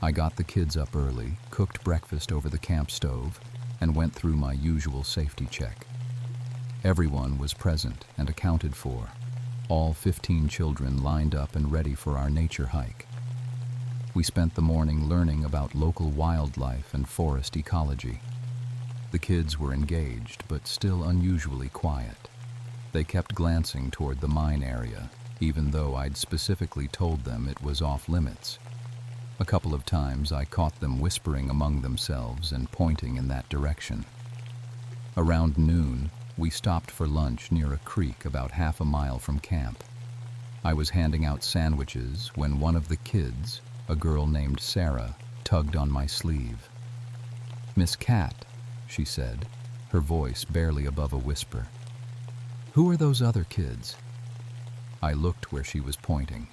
I got the kids up early, cooked breakfast over the camp stove, and went through my usual safety check. Everyone was present and accounted for. All 15 children lined up and ready for our nature hike. We spent the morning learning about local wildlife and forest ecology. The kids were engaged, but still unusually quiet. They kept glancing toward the mine area, even though I'd specifically told them it was off limits. A couple of times I caught them whispering among themselves and pointing in that direction. Around noon, we stopped for lunch near a creek about half a mile from camp. I was handing out sandwiches when one of the kids, a girl named Sarah, tugged on my sleeve. "Miss Cat," she said, her voice barely above a whisper. "Who are those other kids?" I looked where she was pointing.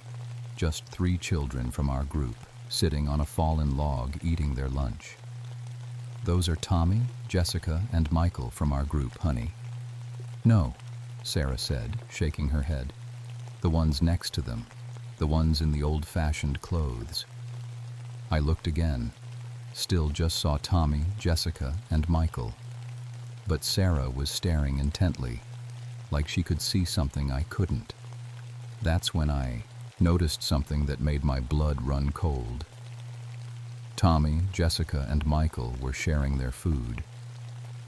Just 3 children from our group, sitting on a fallen log eating their lunch. "Those are Tommy, Jessica, and Michael from our group, honey." "No," Sarah said, shaking her head. "The ones next to them, the ones in the old-fashioned clothes." I looked again, still just saw Tommy, Jessica, and Michael. But Sarah was staring intently, like she could see something I couldn't. That's when I noticed something that made my blood run cold. Tommy, Jessica, and Michael were sharing their food.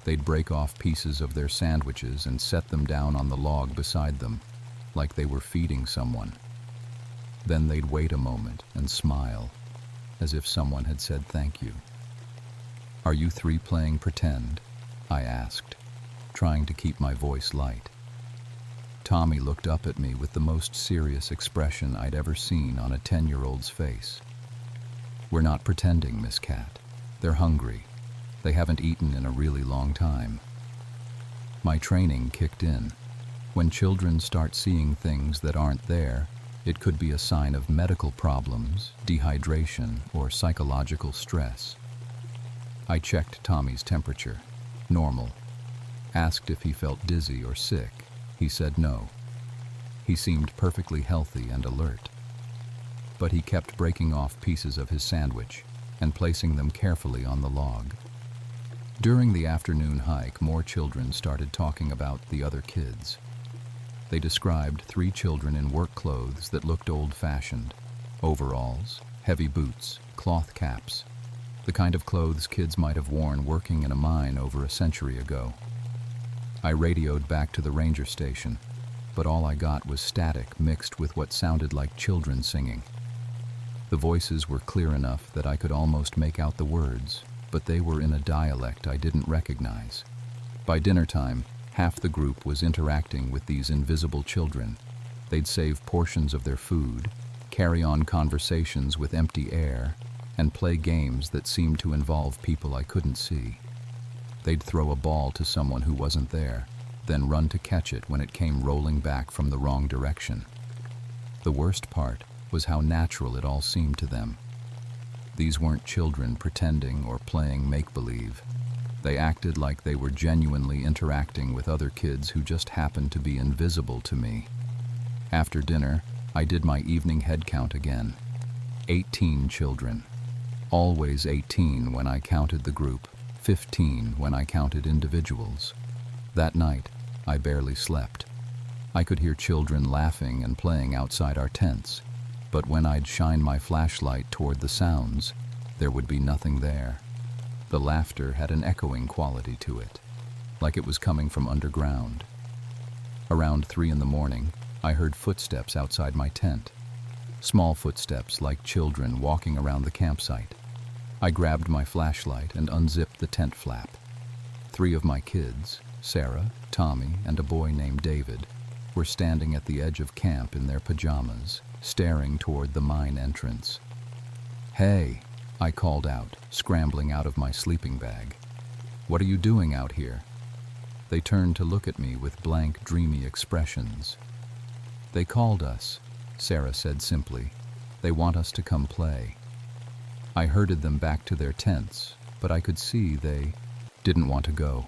They'd break off pieces of their sandwiches and set them down on the log beside them. like they were feeding someone. Then they'd wait a moment and smile, as if someone had said thank you. "Are you three playing pretend?" I asked, trying to keep my voice light. Tommy looked up at me with the most serious expression I'd ever seen on a 10-year-old's face. "We're not pretending, Miss Cat. They're hungry. They haven't eaten in a really long time." My training kicked in. When children start seeing things that aren't there, it could be a sign of medical problems, dehydration, or psychological stress. I checked Tommy's temperature. Normal. Asked if he felt dizzy or sick. He said no. He seemed perfectly healthy and alert. But he kept breaking off pieces of his sandwich and placing them carefully on the log. During the afternoon hike, more children started talking about the other kids. They described 3 children in work clothes that looked old-fashioned: overalls, heavy boots, cloth caps, the kind of clothes kids might have worn working in a mine over a century ago. I radioed back to the ranger station, but all I got was static mixed with what sounded like children singing. The voices were clear enough that I could almost make out the words, but they were in a dialect I didn't recognize. By dinner time, half the group was interacting with these invisible children. They'd save portions of their food, carry on conversations with empty air, and play games that seemed to involve people I couldn't see. They'd throw a ball to someone who wasn't there, then run to catch it when it came rolling back from the wrong direction. The worst part was how natural it all seemed to them. These weren't children pretending or playing make-believe. They acted like they were genuinely interacting with other kids who just happened to be invisible to me. After dinner, I did my evening head count again. 18 children. Always 18 when I counted the group, 15 when I counted individuals. That night, I barely slept. I could hear children laughing and playing outside our tents, but when I'd shine my flashlight toward the sounds, there would be nothing there. The laughter had an echoing quality to it, like it was coming from underground. Around 3 in the morning, I heard footsteps outside my tent. Small footsteps like children walking around the campsite. I grabbed my flashlight and unzipped the tent flap. 3 of my kids, Sarah, Tommy, and a boy named David, were standing at the edge of camp in their pajamas, staring toward the mine entrance. "Hey," I called out, scrambling out of my sleeping bag. "What are you doing out here?" They turned to look at me with blank, dreamy expressions. "They called us," Sarah said simply. "They want us to come play." I herded them back to their tents, but I could see they didn't want to go.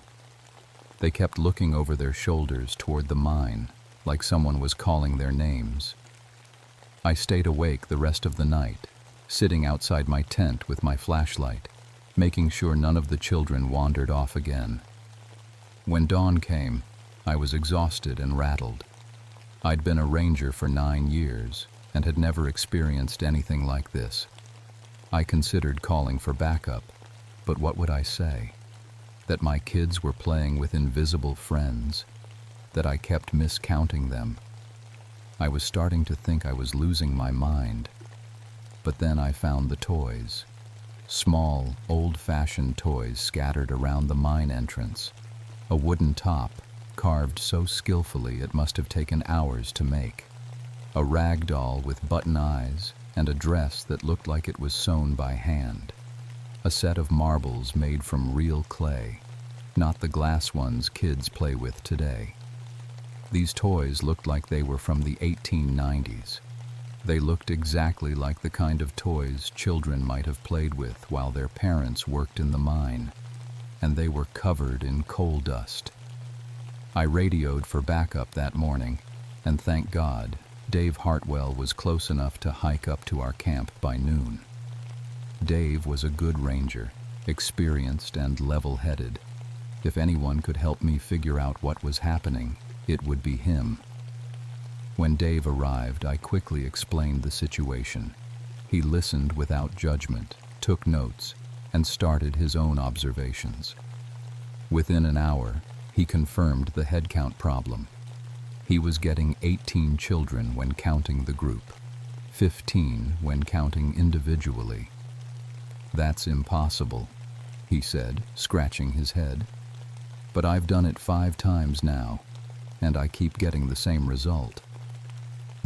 They kept looking over their shoulders toward the mine, like someone was calling their names. I stayed awake the rest of the night, sitting outside my tent with my flashlight, making sure none of the children wandered off again. When dawn came, I was exhausted and rattled. I'd been a ranger for 9 years and had never experienced anything like this. I considered calling for backup, but what would I say? That my kids were playing with invisible friends, that I kept miscounting them. I was starting to think I was losing my mind. But then I found the toys. Small, old-fashioned toys scattered around the mine entrance. A wooden top, carved so skillfully it must have taken hours to make. A rag doll with button eyes, and a dress that looked like it was sewn by hand. A set of marbles made from real clay, not the glass ones kids play with today. These toys looked like they were from the 1890s. They looked exactly like the kind of toys children might have played with while their parents worked in the mine, and they were covered in coal dust. I radioed for backup that morning, and thank God, Dave Hartwell was close enough to hike up to our camp by noon. Dave was a good ranger, experienced and level-headed. If anyone could help me figure out what was happening, it would be him. When Dave arrived, I quickly explained the situation. He listened without judgment, took notes, and started his own observations. Within an hour, he confirmed the head count problem. He was getting 18 children when counting the group, 15 when counting individually. "That's impossible," he said, scratching his head. "But I've done it 5 times now, and I keep getting the same result."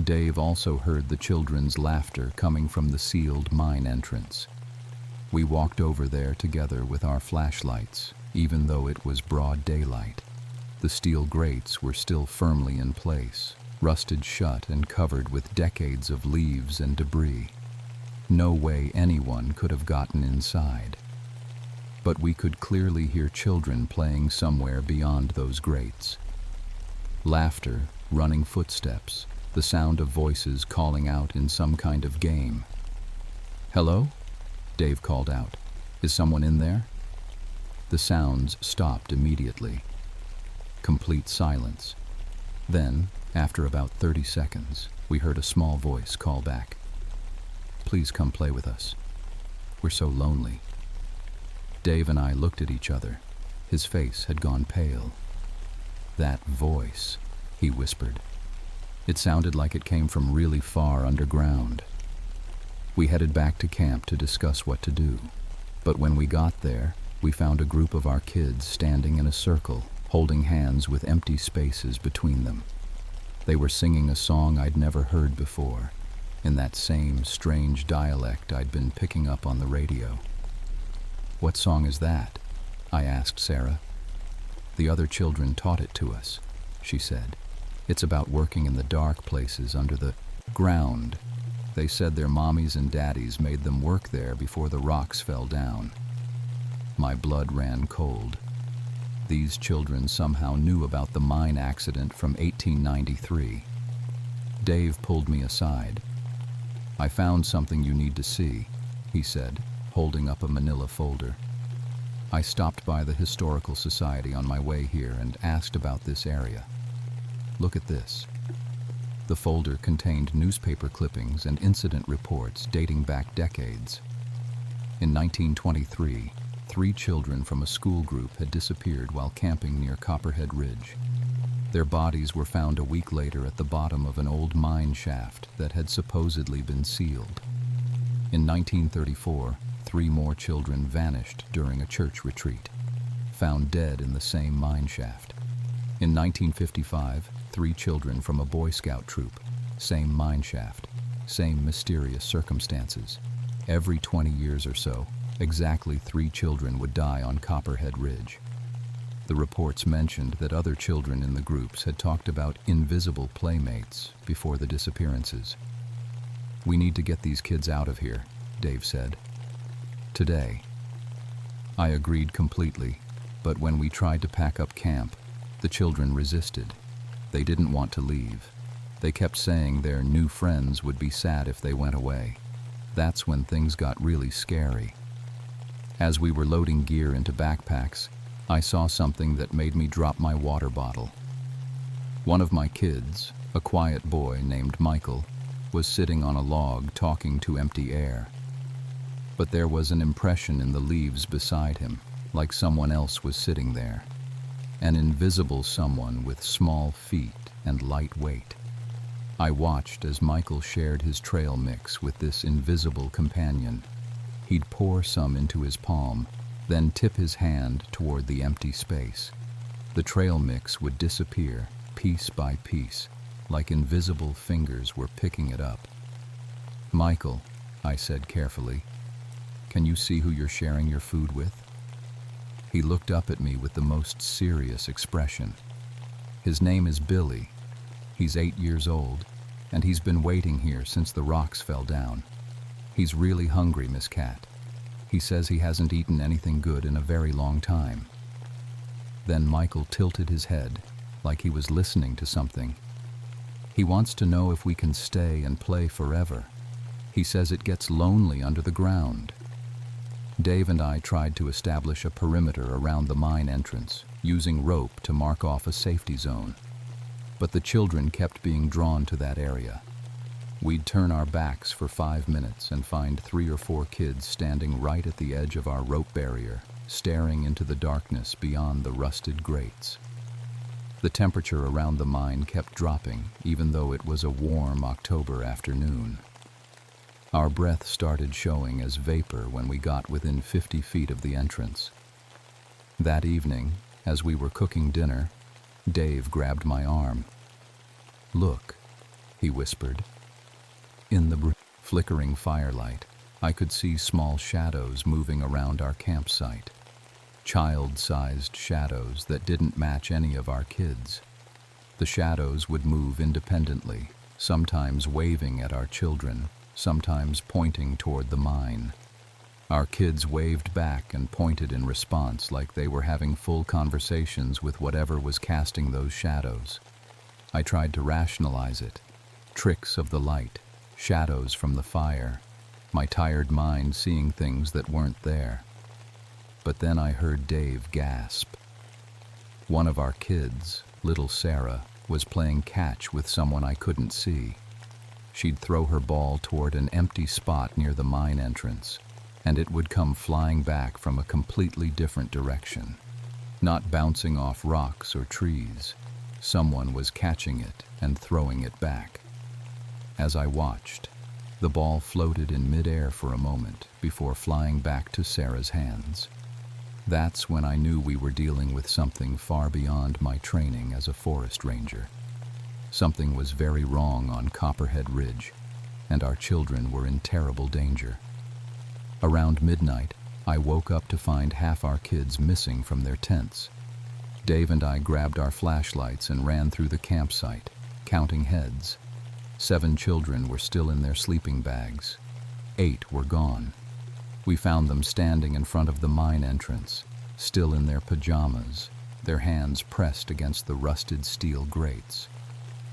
Dave also heard the children's laughter coming from the sealed mine entrance. We walked over there together with our flashlights, even though it was broad daylight. The steel grates were still firmly in place, rusted shut and covered with decades of leaves and debris. No way anyone could have gotten inside. But we could clearly hear children playing somewhere beyond those grates. Laughter, running footsteps, the sound of voices calling out in some kind of game. "Hello?" Dave called out. "Is someone in there?" The sounds stopped immediately. Complete silence. Then, after about 30 seconds, we heard a small voice call back. "Please come play with us. We're so lonely." Dave and I looked at each other. His face had gone pale. "That voice," he whispered. It sounded like it came from really far underground. We headed back to camp to discuss what to do. But when we got there, we found a group of our kids standing in a circle, holding hands with empty spaces between them. They were singing a song I'd never heard before, in that same strange dialect I'd been picking up on the radio. "What song is that?" I asked Sarah. "The other children taught it to us," she said. "It's about working in the dark places under the ground. They said their mommies and daddies made them work there before the rocks fell down." My blood ran cold. These children somehow knew about the mine accident from 1893. Dave pulled me aside. "I found something you need to see," he said, holding up a manila folder. "I stopped by the Historical Society on my way here and asked about this area. Look at this." The folder contained newspaper clippings and incident reports dating back decades. In 1923, 3 children from a school group had disappeared while camping near Copperhead Ridge. Their bodies were found a week later at the bottom of an old mine shaft that had supposedly been sealed. In 1934, 3 more children vanished during a church retreat, found dead in the same mine shaft. In 1955, 3 children from a Boy Scout troop, same mine shaft, same mysterious circumstances. Every 20 years or so, exactly 3 children would die on Copperhead Ridge. The reports mentioned that other children in the groups had talked about invisible playmates before the disappearances. "We need to get these kids out of here," Dave said. "Today." I agreed completely, but when we tried to pack up camp, the children resisted. They didn't want to leave. They kept saying their new friends would be sad if they went away. That's when things got really scary. As we were loading gear into backpacks, I saw something that made me drop my water bottle. One of my kids, a quiet boy named Michael, was sitting on a log talking to empty air. But there was an impression in the leaves beside him, like someone else was sitting there. An invisible someone with small feet and light weight. I watched as Michael shared his trail mix with this invisible companion. He'd pour some into his palm, then tip his hand toward the empty space. The trail mix would disappear, piece by piece, like invisible fingers were picking it up. "Michael," I said carefully, "can you see who you're sharing your food with?" He looked up at me with the most serious expression. "His name is Billy. He's 8 years old, and he's been waiting here since the rocks fell down. He's really hungry, Miss Cat. He says he hasn't eaten anything good in a very long time." Then Michael tilted his head, like he was listening to something. "He wants to know if we can stay and play forever. He says it gets lonely under the ground." Dave and I tried to establish a perimeter around the mine entrance, using rope to mark off a safety zone. But the children kept being drawn to that area. We'd turn our backs for 5 minutes and find 3 or 4 kids standing right at the edge of our rope barrier, staring into the darkness beyond the rusted grates. The temperature around the mine kept dropping, even though it was a warm October afternoon. Our breath started showing as vapor when we got within 50 feet of the entrance. That evening, as we were cooking dinner, Dave grabbed my arm. "Look," he whispered. In the flickering firelight, I could see small shadows moving around our campsite. Child-sized shadows that didn't match any of our kids. The shadows would move independently, sometimes waving at our children, sometimes pointing toward the mine. Our kids waved back and pointed in response like they were having full conversations with whatever was casting those shadows. I tried to rationalize it. Tricks of the light, shadows from the fire, my tired mind seeing things that weren't there. But then I heard Dave gasp. One of our kids, little Sarah, was playing catch with someone I couldn't see. She'd throw her ball toward an empty spot near the mine entrance, and it would come flying back from a completely different direction, not bouncing off rocks or trees. Someone was catching it and throwing it back. As I watched, the ball floated in midair for a moment before flying back to Sarah's hands. That's when I knew we were dealing with something far beyond my training as a forest ranger. Something was very wrong on Copperhead Ridge, and our children were in terrible danger. Around midnight, I woke up to find half our kids missing from their tents. Dave and I grabbed our flashlights and ran through the campsite, counting heads. 7 children were still in their sleeping bags. 8 were gone. We found them standing in front of the mine entrance, still in their pajamas, their hands pressed against the rusted steel grates.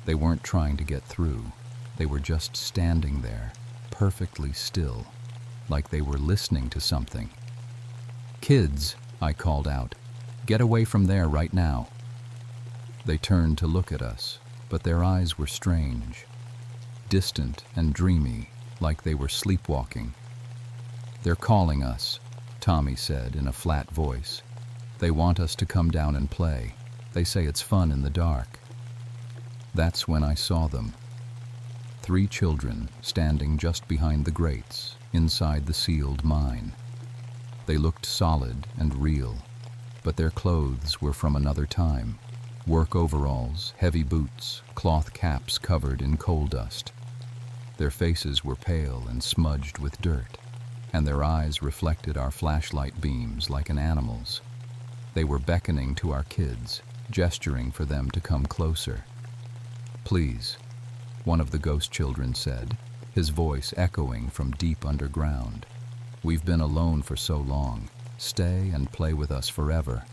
They weren't trying to get through. They were just standing there, perfectly still, like they were listening to something. "Kids," I called out, "get away from there right now." They turned to look at us, but their eyes were strange, distant and dreamy, like they were sleepwalking. "They're calling us," Tommy said in a flat voice. "They want us to come down and play. They say it's fun in the dark." That's when I saw them. 3 children standing just behind the grates, inside the sealed mine. They looked solid and real, but their clothes were from another time. Work overalls, heavy boots, cloth caps covered in coal dust. Their faces were pale and smudged with dirt, and their eyes reflected our flashlight beams like an animal's. They were beckoning to our kids, gesturing for them to come closer. "Please," one of the ghost children said, his voice echoing from deep underground. "We've been alone for so long. Stay and play with us forever."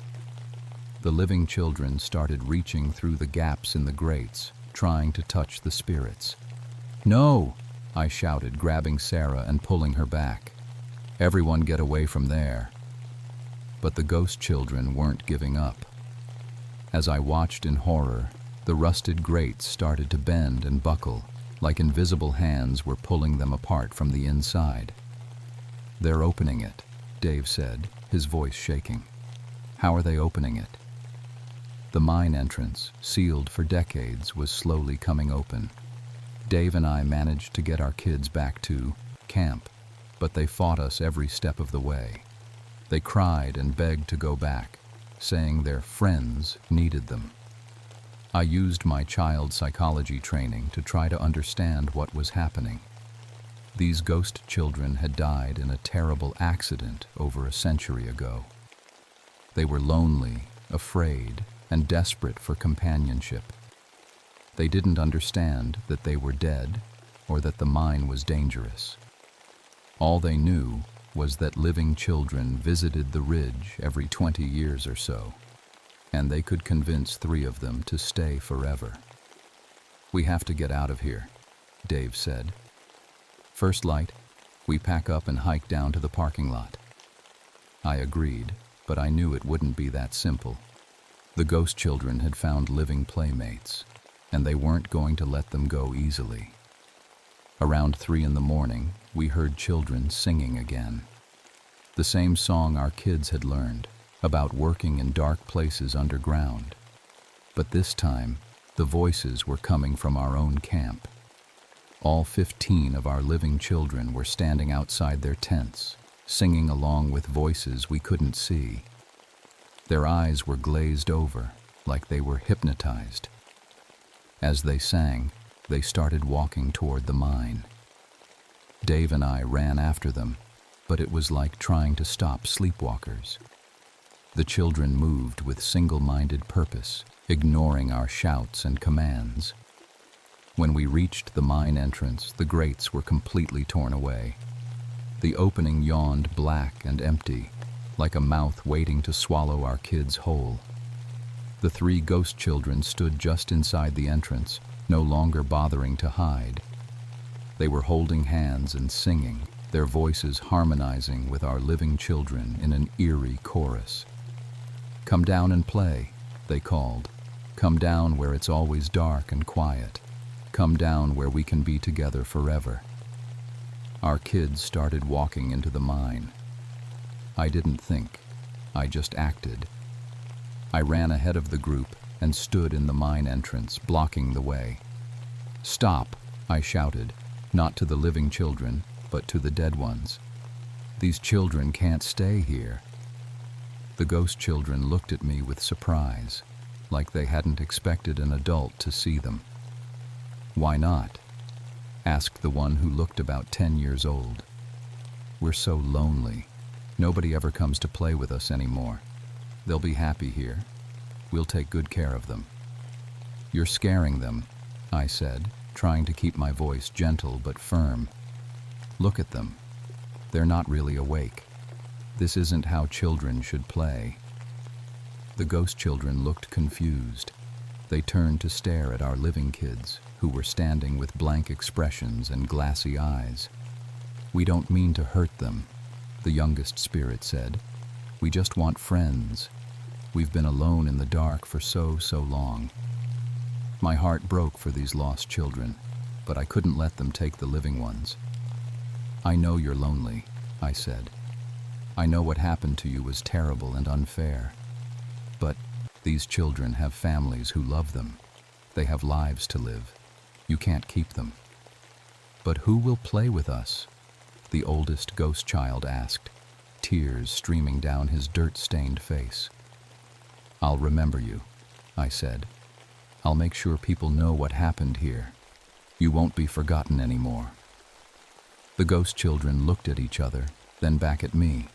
The living children started reaching through the gaps in the grates, trying to touch the spirits. "No!" I shouted, grabbing Sarah and pulling her back. "Everyone get away from there." But the ghost children weren't giving up. As I watched in horror, the rusted grates started to bend and buckle, like invisible hands were pulling them apart from the inside. "They're opening it," Dave said, his voice shaking. "How are they opening it?" The mine entrance, sealed for decades, was slowly coming open. Dave and I managed to get our kids back to camp, but they fought us every step of the way. They cried and begged to go back, saying their friends needed them. I used my child psychology training to try to understand what was happening. These ghost children had died in a terrible accident over a century ago. They were lonely, afraid, and desperate for companionship. They didn't understand that they were dead or that the mine was dangerous. All they knew was that living children visited the ridge every 20 years or so, and they could convince 3 of them to stay forever. "We have to get out of here," Dave said. "First light, we pack up and hike down to the parking lot." I agreed, but I knew it wouldn't be that simple. The ghost children had found living playmates, and they weren't going to let them go easily. Around 3 in the morning, we heard children singing again. The same song our kids had learned, about working in dark places underground. But this time, the voices were coming from our own camp. All 15 of our living children were standing outside their tents, singing along with voices we couldn't see. Their eyes were glazed over, like they were hypnotized. As they sang, they started walking toward the mine. Dave and I ran after them, but it was like trying to stop sleepwalkers. The children moved with single-minded purpose, ignoring our shouts and commands. When we reached the mine entrance, the grates were completely torn away. The opening yawned black and empty, like a mouth waiting to swallow our kids whole. The 3 ghost children stood just inside the entrance, no longer bothering to hide. They were holding hands and singing, their voices harmonizing with our living children in an eerie chorus. "Come down and play," they called. "Come down where it's always dark and quiet. Come down where we can be together forever." Our kids started walking into the mine. I didn't think, I just acted. I ran ahead of the group and stood in the mine entrance, blocking the way. "Stop," I shouted, not to the living children, but to the dead ones. "These children can't stay here." The ghost children looked at me with surprise, like they hadn't expected an adult to see them. "Why not?" asked the one who looked about 10 years old. "We're so lonely. Nobody ever comes to play with us anymore. They'll be happy here. We'll take good care of them." "You're scaring them," I said, trying to keep my voice gentle but firm. "Look at them. They're not really awake. This isn't how children should play." The ghost children looked confused. They turned to stare at our living kids, who were standing with blank expressions and glassy eyes. "We don't mean to hurt them," the youngest spirit said. "We just want friends. We've been alone in the dark for so long." My heart broke for these lost children, but I couldn't let them take the living ones. "I know you're lonely," I said. "I know what happened to you was terrible and unfair. But these children have families who love them. They have lives to live. You can't keep them." "But who will play with us?" the oldest ghost child asked, tears streaming down his dirt-stained face. "I'll remember you," I said. "I'll make sure people know what happened here. You won't be forgotten anymore." The ghost children looked at each other, then back at me.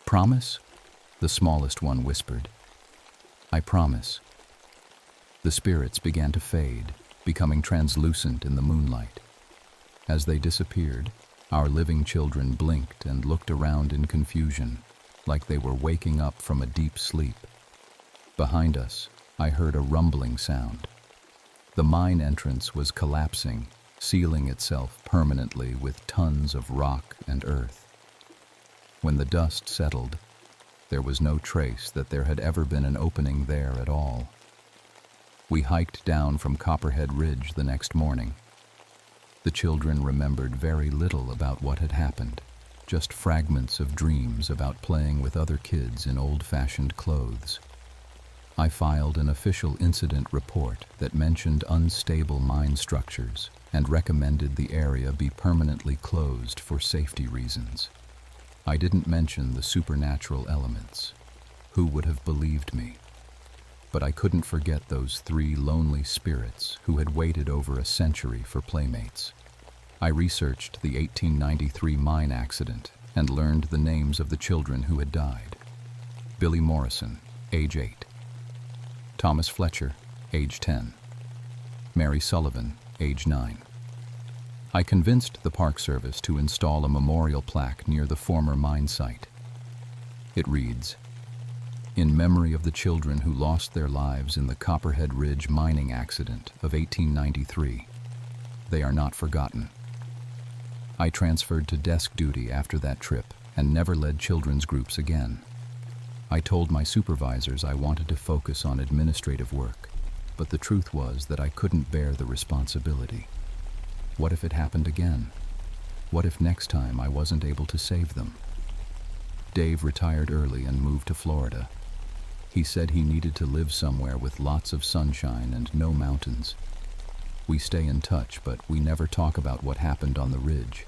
"Promise?" the smallest one whispered. "I promise." The spirits began to fade, becoming translucent in the moonlight. As they disappeared, our living children blinked and looked around in confusion, like they were waking up from a deep sleep. Behind us, I heard a rumbling sound. The mine entrance was collapsing, sealing itself permanently with tons of rock and earth. When the dust settled, there was no trace that there had ever been an opening there at all. We hiked down from Copperhead Ridge the next morning. The children remembered very little about what had happened, just fragments of dreams about playing with other kids in old-fashioned clothes. I filed an official incident report that mentioned unstable mine structures and recommended the area be permanently closed for safety reasons. I didn't mention the supernatural elements. Who would have believed me? But I couldn't forget those 3 lonely spirits who had waited over a century for playmates. I researched the 1893 mine accident and learned the names of the children who had died. Billy Morrison, age 8. Thomas Fletcher, age 10. Mary Sullivan, age 9. I convinced the Park Service to install a memorial plaque near the former mine site. It reads, "In memory of the children who lost their lives in the Copperhead Ridge mining accident of 1893. They are not forgotten." I transferred to desk duty after that trip and never led children's groups again. I told my supervisors I wanted to focus on administrative work, but the truth was that I couldn't bear the responsibility. What if it happened again? What if next time I wasn't able to save them? Dave retired early and moved to Florida. He said he needed to live somewhere with lots of sunshine and no mountains. We stay in touch, but we never talk about what happened on the ridge.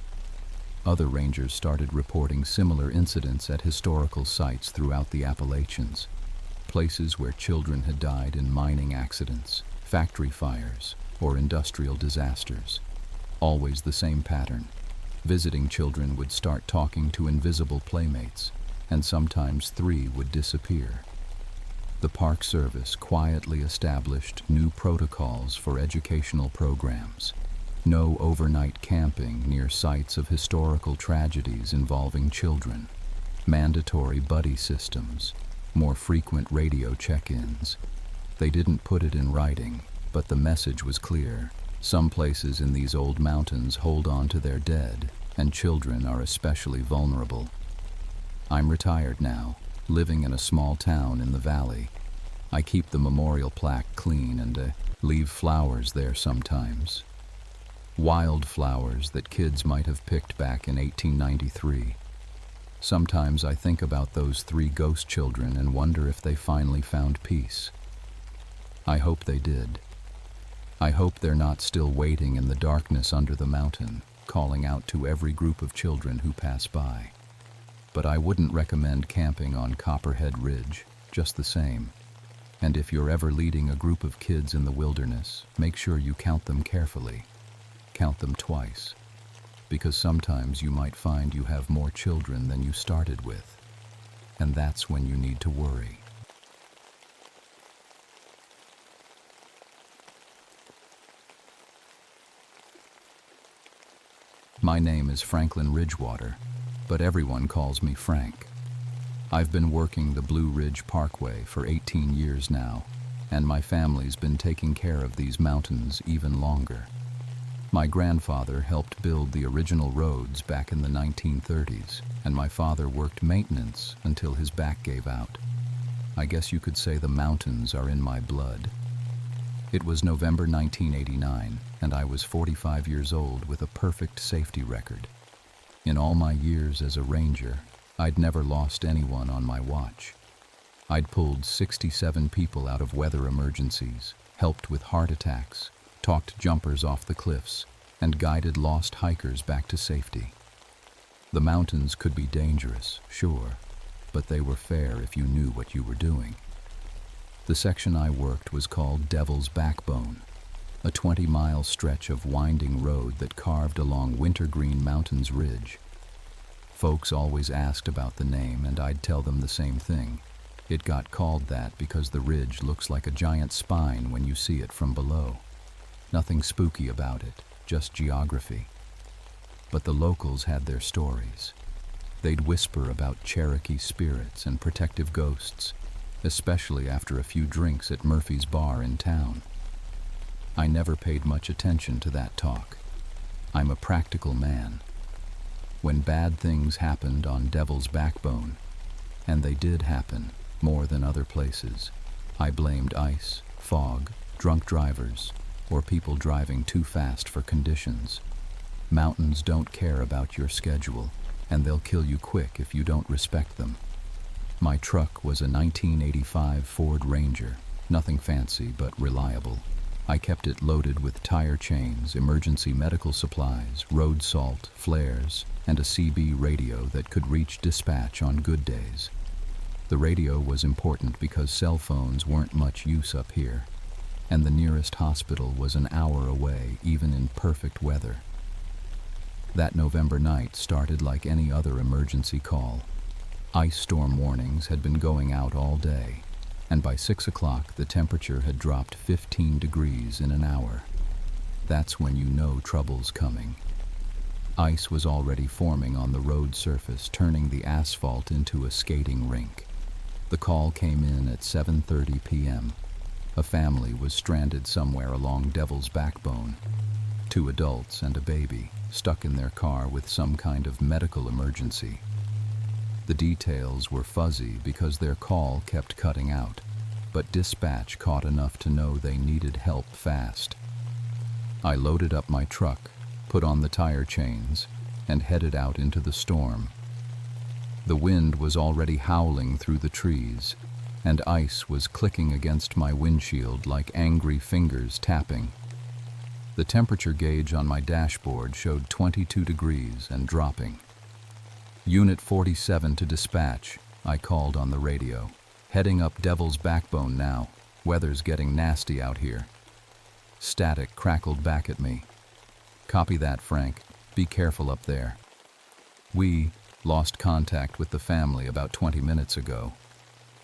Other rangers started reporting similar incidents at historical sites throughout the Appalachians, places where children had died in mining accidents, factory fires, or industrial disasters. Always the same pattern. Visiting children would start talking to invisible playmates, and sometimes 3 would disappear. The Park Service quietly established new protocols for educational programs. No overnight camping near sites of historical tragedies involving children. Mandatory buddy systems. More frequent radio check-ins. They didn't put it in writing, but the message was clear. Some places in these old mountains hold on to their dead, and children are especially vulnerable. I'm retired now, living in a small town in the valley. I keep the memorial plaque clean and leave flowers there sometimes. Wild flowers that kids might have picked back in 1893. Sometimes I think about those 3 ghost children and wonder if they finally found peace. I hope they did. I hope they're not still waiting in the darkness under the mountain, calling out to every group of children who pass by. But I wouldn't recommend camping on Copperhead Ridge, just the same. And if you're ever leading a group of kids in the wilderness, make sure you count them carefully. Count them twice. Because sometimes you might find you have more children than you started with. And that's when you need to worry. My name is Franklin Ridgewater, but everyone calls me Frank. I've been working the Blue Ridge Parkway for 18 years now, and my family's been taking care of these mountains even longer. My grandfather helped build the original roads back in the 1930s, and my father worked maintenance until his back gave out. I guess you could say the mountains are in my blood. It was November 1989, and I was 45 years old with a perfect safety record. In all my years as a ranger, I'd never lost anyone on my watch. I'd pulled 67 people out of weather emergencies, helped with heart attacks, talked jumpers off the cliffs, and guided lost hikers back to safety. The mountains could be dangerous, sure, but they were fair if you knew what you were doing. The section I worked was called Devil's Backbone, a 20-mile stretch of winding road that carved along Wintergreen Mountains Ridge. Folks always asked about the name, and I'd tell them the same thing. It got called that because the ridge looks like a giant spine when you see it from below. Nothing spooky about it, just geography. But the locals had their stories. They'd whisper about Cherokee spirits and protective ghosts, especially after a few drinks at Murphy's Bar in town. I never paid much attention to that talk. I'm a practical man. When bad things happened on Devil's Backbone, and they did happen more than other places, I blamed ice, fog, drunk drivers, or people driving too fast for conditions. Mountains don't care about your schedule, and they'll kill you quick if you don't respect them. My truck was a 1985 Ford Ranger, nothing fancy but reliable. I kept it loaded with tire chains, emergency medical supplies, road salt, flares, and a CB radio that could reach dispatch on good days. The radio was important because cell phones weren't much use up here, and the nearest hospital was an hour away, even in perfect weather. That November night started like any other emergency call. Ice storm warnings had been going out all day, and by 6 o'clock the temperature had dropped 15 degrees in an hour. That's when you know trouble's coming. Ice was already forming on the road surface, turning the asphalt into a skating rink. The call came in at 7:30 p.m. A family was stranded somewhere along Devil's Backbone. 2 adults and a baby, stuck in their car with some kind of medical emergency. The details were fuzzy because their call kept cutting out, but dispatch caught enough to know they needed help fast. I loaded up my truck, put on the tire chains, and headed out into the storm. The wind was already howling through the trees, and ice was clicking against my windshield like angry fingers tapping. The temperature gauge on my dashboard showed 22 degrees and dropping. "Unit 47 to dispatch," I called on the radio. "Heading up Devil's Backbone now. Weather's getting nasty out here." Static crackled back at me. "Copy that, Frank. Be careful up there." We lost contact with the family about 20 minutes ago.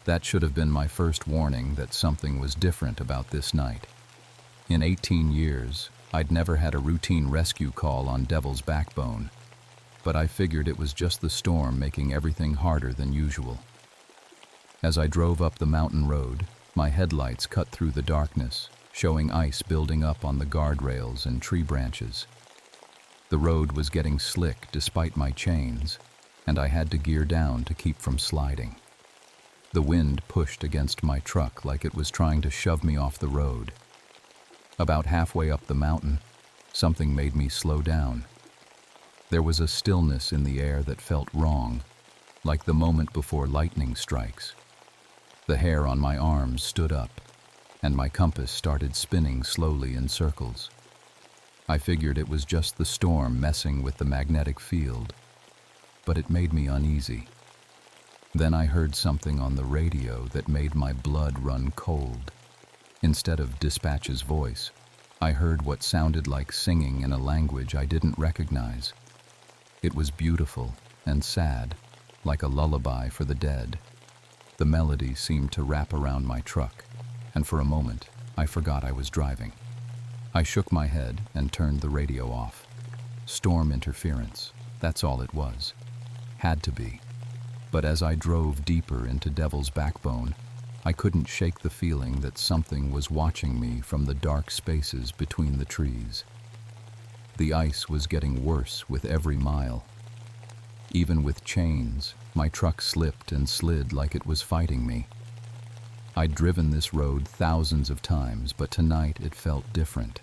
That should have been my first warning that something was different about this night. In 18 years, I'd never had a routine rescue call on Devil's Backbone, but I figured it was just the storm making everything harder than usual. As I drove up the mountain road, my headlights cut through the darkness, showing ice building up on the guardrails and tree branches. The road was getting slick despite my chains, and I had to gear down to keep from sliding. The wind pushed against my truck like it was trying to shove me off the road. About halfway up the mountain, something made me slow down. There was a stillness in the air that felt wrong, like the moment before lightning strikes. The hair on my arms stood up, and my compass started spinning slowly in circles. I figured it was just the storm messing with the magnetic field, but it made me uneasy. Then I heard something on the radio that made my blood run cold. Instead of dispatch's voice, I heard what sounded like singing in a language I didn't recognize. It was beautiful and sad, like a lullaby for the dead. The melody seemed to wrap around my truck, and for a moment, I forgot I was driving. I shook my head and turned the radio off. Storm interference, that's all it was. Had to be. But as I drove deeper into Devil's Backbone, I couldn't shake the feeling that something was watching me from the dark spaces between the trees. The ice was getting worse with every mile. Even with chains, my truck slipped and slid like it was fighting me. I'd driven this road thousands of times, but tonight it felt different,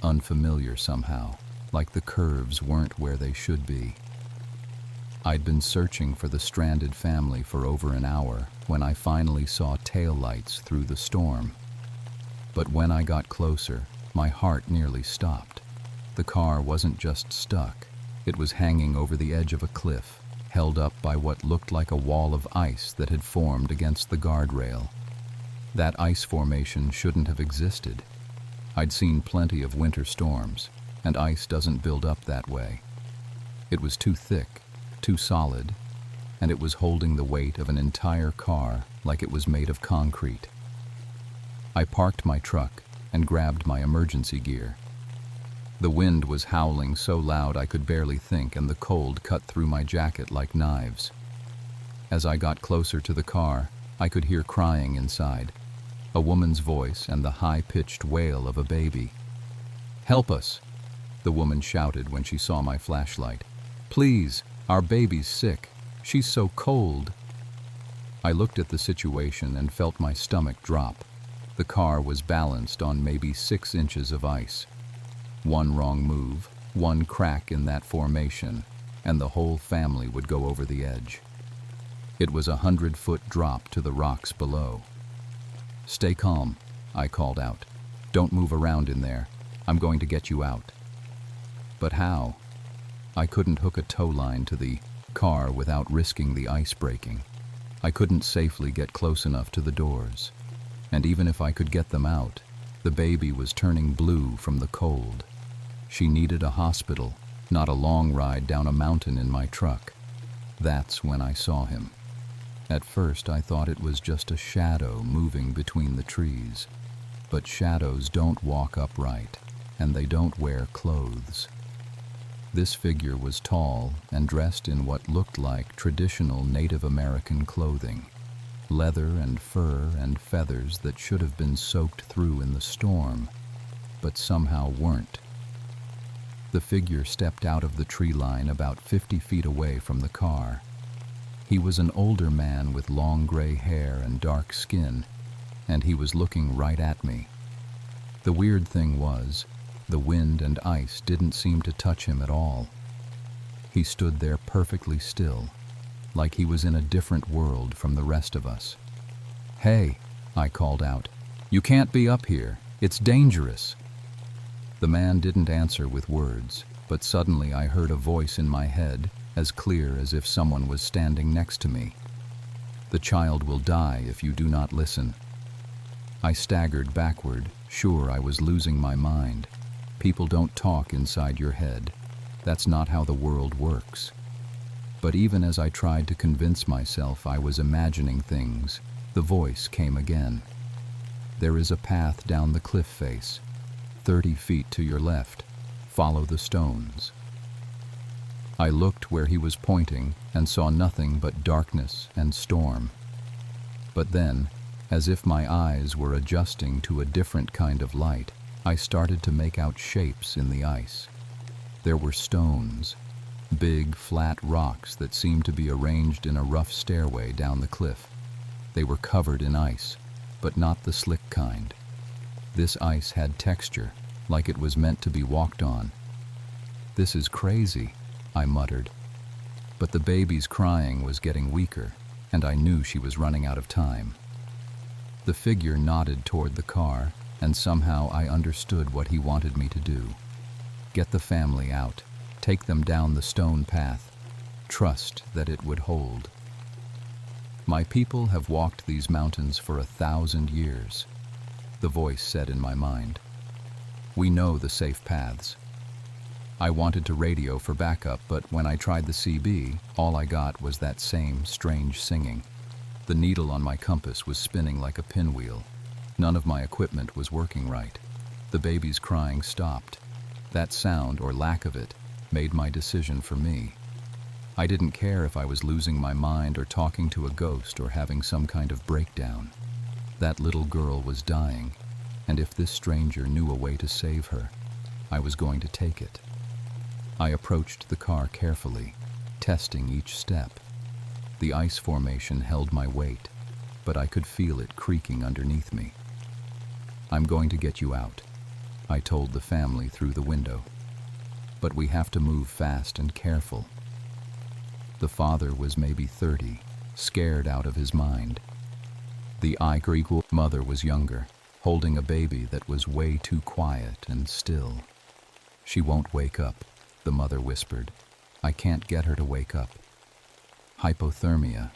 unfamiliar somehow, like the curves weren't where they should be. I'd been searching for the stranded family for over an hour when I finally saw taillights through the storm. But when I got closer, my heart nearly stopped. The car wasn't just stuck, it was hanging over the edge of a cliff, held up by what looked like a wall of ice that had formed against the guardrail. That ice formation shouldn't have existed. I'd seen plenty of winter storms, and ice doesn't build up that way. It was too thick, too solid, and it was holding the weight of an entire car like it was made of concrete. I parked my truck and grabbed my emergency gear. The wind was howling so loud I could barely think, and the cold cut through my jacket like knives. As I got closer to the car, I could hear crying inside, a woman's voice and the high-pitched wail of a baby. "Help us!" the woman shouted when she saw my flashlight. "Please, our baby's sick. She's so cold." I looked at the situation and felt my stomach drop. The car was balanced on maybe 6 inches of ice. One wrong move, one crack in that formation, and the whole family would go over the edge. It was a 100-foot drop to the rocks below. "Stay calm," I called out. "Don't move around in there. I'm going to get you out." But how? I couldn't hook a tow line to the car without risking the ice breaking. I couldn't safely get close enough to the doors. And even if I could get them out, the baby was turning blue from the cold. She needed a hospital, not a long ride down a mountain in my truck. That's when I saw him. At first I thought it was just a shadow moving between the trees. But shadows don't walk upright, and they don't wear clothes. This figure was tall and dressed in what looked like traditional Native American clothing. Leather and fur and feathers that should have been soaked through in the storm, but somehow weren't. The figure stepped out of the tree line about 50 feet away from the car. He was an older man with long gray hair and dark skin, and he was looking right at me. The weird thing was, the wind and ice didn't seem to touch him at all. He stood there perfectly still, like he was in a different world from the rest of us. "Hey," I called out. "You can't be up here. It's dangerous." The man didn't answer with words, but suddenly I heard a voice in my head, as clear as if someone was standing next to me. "The child will die if you do not listen." I staggered backward, sure I was losing my mind. People don't talk inside your head. That's not how the world works. But even as I tried to convince myself I was imagining things, the voice came again. "There is a path down the cliff face. 30 feet to your left. Follow the stones." I looked where he was pointing and saw nothing but darkness and storm. But then, as if my eyes were adjusting to a different kind of light, I started to make out shapes in the ice. There were stones, big, flat rocks that seemed to be arranged in a rough stairway down the cliff. They were covered in ice, but not the slick kind. This ice had texture, like it was meant to be walked on. "This is crazy," I muttered. But the baby's crying was getting weaker, and I knew she was running out of time. The figure nodded toward the car, and somehow I understood what he wanted me to do. Get the family out, take them down the stone path, trust that it would hold. "My people have walked these mountains for 1,000 years," the voice said in my mind. "We know the safe paths." I wanted to radio for backup, but when I tried the CB, all I got was that same strange singing. The needle on my compass was spinning like a pinwheel. None of my equipment was working right. The baby's crying stopped. That sound, or lack of it, made my decision for me. I didn't care if I was losing my mind or talking to a ghost or having some kind of breakdown. That little girl was dying, and if this stranger knew a way to save her, I was going to take it. I approached the car carefully, testing each step. The ice formation held my weight, but I could feel it creaking underneath me. "I'm going to get you out," I told the family through the window. "But we have to move fast and careful." The father was maybe 30, scared out of his mind. The equal mother was younger, holding a baby that was way too quiet and still. "She won't wake up," the mother whispered. "I can't get her to wake up. Hypothermia."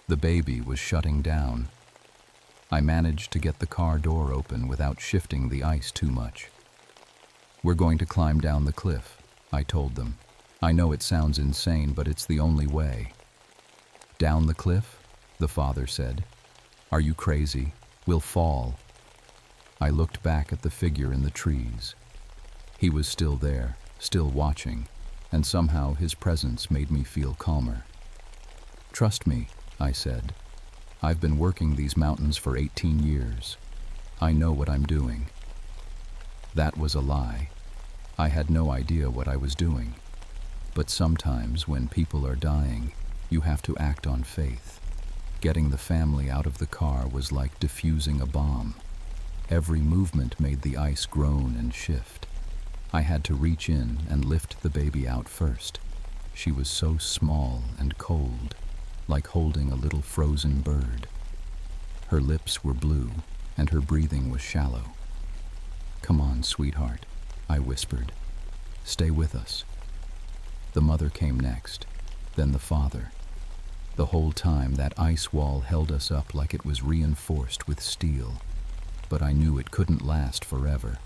The baby was shutting down. I managed to get the car door open without shifting the ice too much. "We're going to climb down the cliff," I told them. "I know it sounds insane, but it's the only way." "Down the cliff?" the father said. "Are you crazy? We'll fall." I looked back at the figure in the trees. He was still there, still watching, and somehow his presence made me feel calmer. "Trust me," I said. "I've been working these mountains for 18 years. I know what I'm doing." That was a lie. I had no idea what I was doing. But sometimes when people are dying, you have to act on faith. Getting the family out of the car was like defusing a bomb. Every movement made the ice groan and shift. I had to reach in and lift the baby out first. She was so small and cold, like holding a little frozen bird. Her lips were blue, and her breathing was shallow. "Come on, sweetheart," I whispered. "Stay with us." The mother came next, then the father. The whole time that ice wall held us up like it was reinforced with steel. But I knew it couldn't last forever.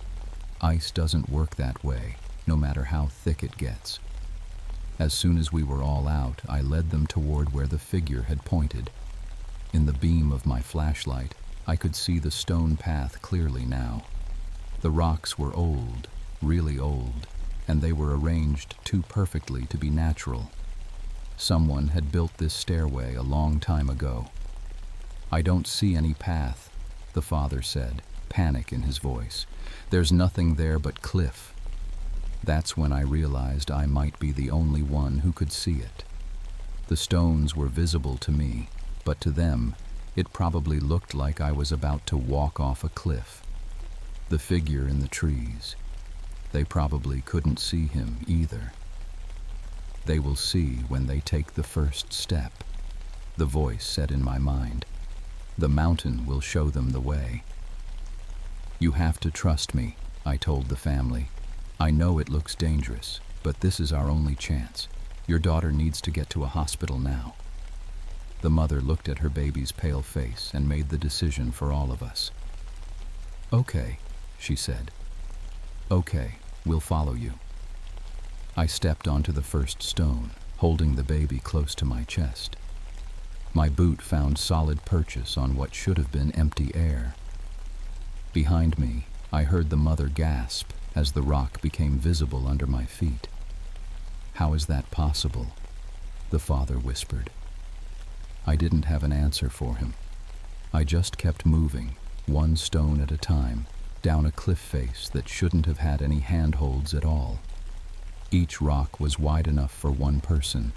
Ice doesn't work that way, no matter how thick it gets. As soon as we were all out, I led them toward where the figure had pointed. In the beam of my flashlight, I could see the stone path clearly now. The rocks were old, really old, and they were arranged too perfectly to be natural. Someone had built this stairway a long time ago. "I don't see any path," the father said, panic in his voice. "There's nothing there but cliff." That's when I realized I might be the only one who could see it. The stones were visible to me, but to them, it probably looked like I was about to walk off a cliff. The figure in the trees, they probably couldn't see him either. "They will see when they take the first step," the voice said in my mind. The mountain will show them the way. You have to trust me, I told the family. I know it looks dangerous, but this is our only chance. Your daughter needs to get to a hospital now. The mother looked at her baby's pale face and made the decision for all of us. Okay, she said. Okay, we'll follow you. I stepped onto the first stone, holding the baby close to my chest. My boot found solid purchase on what should have been empty air. Behind me, I heard the mother gasp as the rock became visible under my feet. How is that possible? The father whispered. I didn't have an answer for him. I just kept moving, one stone at a time, down a cliff face that shouldn't have had any handholds at all. Each rock was wide enough for one person,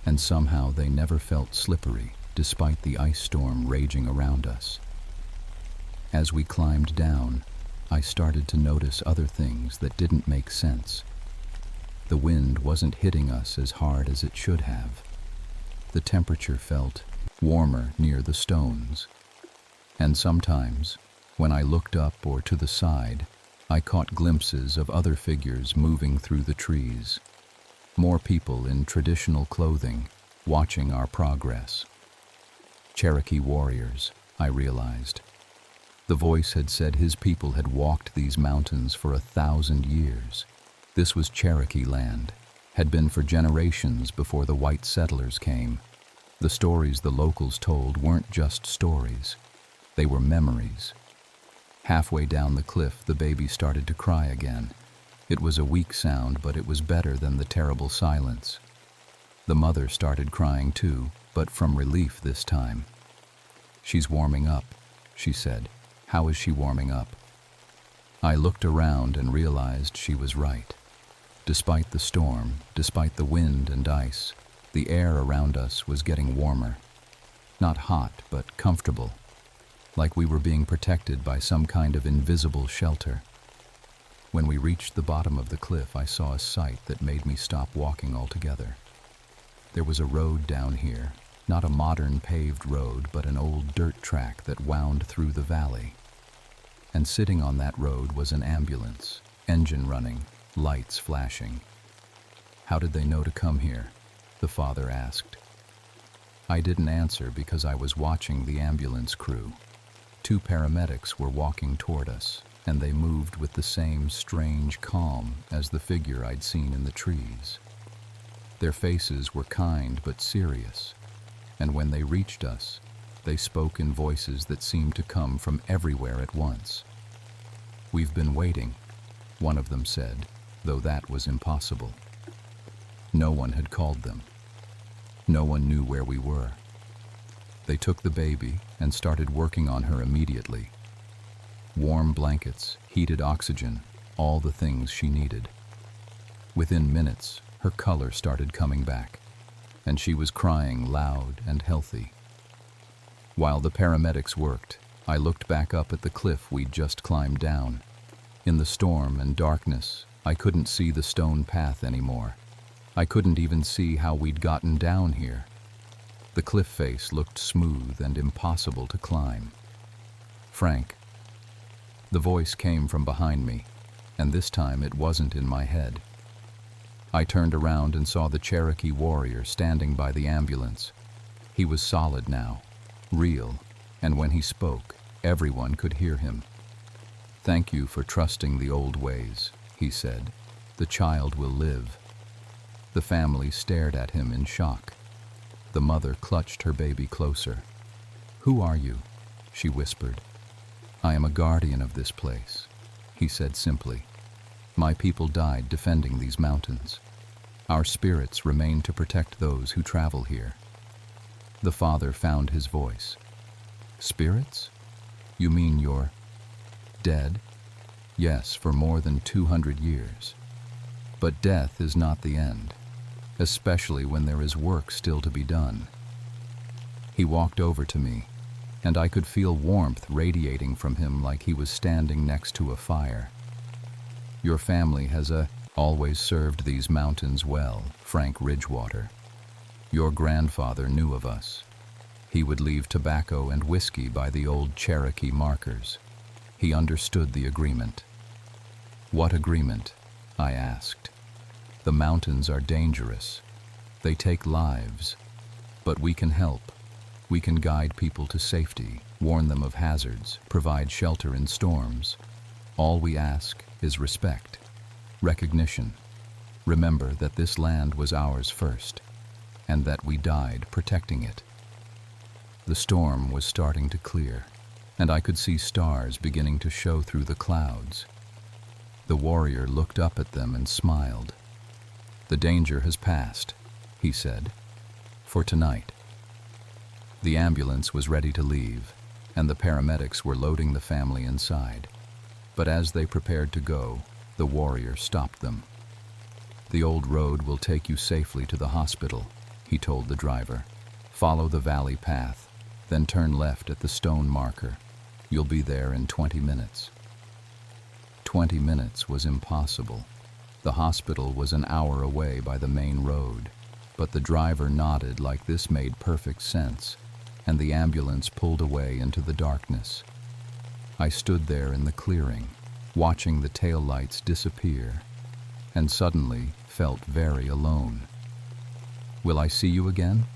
and somehow they never felt slippery, despite the ice storm raging around us. As we climbed down, I started to notice other things that didn't make sense. The wind wasn't hitting us as hard as it should have. The temperature felt warmer near the stones. And sometimes, when I looked up or to the side, I caught glimpses of other figures moving through the trees. More people in traditional clothing, watching our progress. Cherokee warriors, I realized. The voice had said his people had walked these mountains for 1,000 years. This was Cherokee land, had been for generations before the white settlers came. The stories the locals told weren't just stories. They were memories. Halfway down the cliff, the baby started to cry again. It was a weak sound, but it was better than the terrible silence. The mother started crying too, but from relief this time. She's warming up, she said. How is she warming up? I looked around and realized she was right. Despite the storm, despite the wind and ice, the air around us was getting warmer. Not hot, but comfortable, like we were being protected by some kind of invisible shelter. When we reached the bottom of the cliff, I saw a sight that made me stop walking altogether. There was a road down here, not a modern paved road, but an old dirt track that wound through the valley. And sitting on that road was an ambulance, engine running, lights flashing. How did they know to come here? The father asked. I didn't answer because I was watching the ambulance crew. 2 paramedics were walking toward us, and they moved with the same strange calm as the figure I'd seen in the trees. Their faces were kind but serious, and when they reached us, they spoke in voices that seemed to come from everywhere at once. We've been waiting, one of them said, though that was impossible. No one had called them. No one knew where we were. They took the baby and started working on her immediately. Warm blankets, heated oxygen, all the things she needed. Within minutes, her color started coming back, and she was crying loud and healthy. While the paramedics worked, I looked back up at the cliff we'd just climbed down. In the storm and darkness, I couldn't see the stone path anymore. I couldn't even see how we'd gotten down here. The cliff face looked smooth and impossible to climb. Frank. The voice came from behind me, and this time it wasn't in my head. I turned around and saw the Cherokee warrior standing by the ambulance. He was solid now, real, and when he spoke, everyone could hear him. Thank you for trusting the old ways, he said. The child will live. The family stared at him in shock. The mother clutched her baby closer. Who are you? She whispered. I am a guardian of this place, he said simply. My people died defending these mountains. Our spirits remain to protect those who travel here. The father found his voice. Spirits? You mean you're dead? Yes, for more than 200 years. But death is not the end, especially when there is work still to be done. He walked over to me, and I could feel warmth radiating from him like he was standing next to a fire. Your family has always served these mountains well, Frank Ridgewater. Your grandfather knew of us. He would leave tobacco and whiskey by the old Cherokee markers. He understood the agreement. "What agreement?" I asked. "The mountains are dangerous. They take lives. But we can help. We can guide people to safety, warn them of hazards, provide shelter in storms. All we ask is respect, recognition. Remember that this land was ours first, and that we died protecting it." The storm was starting to clear, and I could see stars beginning to show through the clouds. The warrior looked up at them and smiled. "The danger has passed," he said, "for tonight." The ambulance was ready to leave, and the paramedics were loading the family inside. But as they prepared to go, the warrior stopped them. "The old road will take you safely to the hospital," he told the driver. "Follow the valley path, then turn left at the stone marker. You'll be there in 20 minutes. 20 minutes was impossible. The hospital was an hour away by the main road, but the driver nodded like this made perfect sense, and the ambulance pulled away into the darkness. I stood there in the clearing, watching the taillights disappear, and suddenly felt very alone. "Will I see you again?"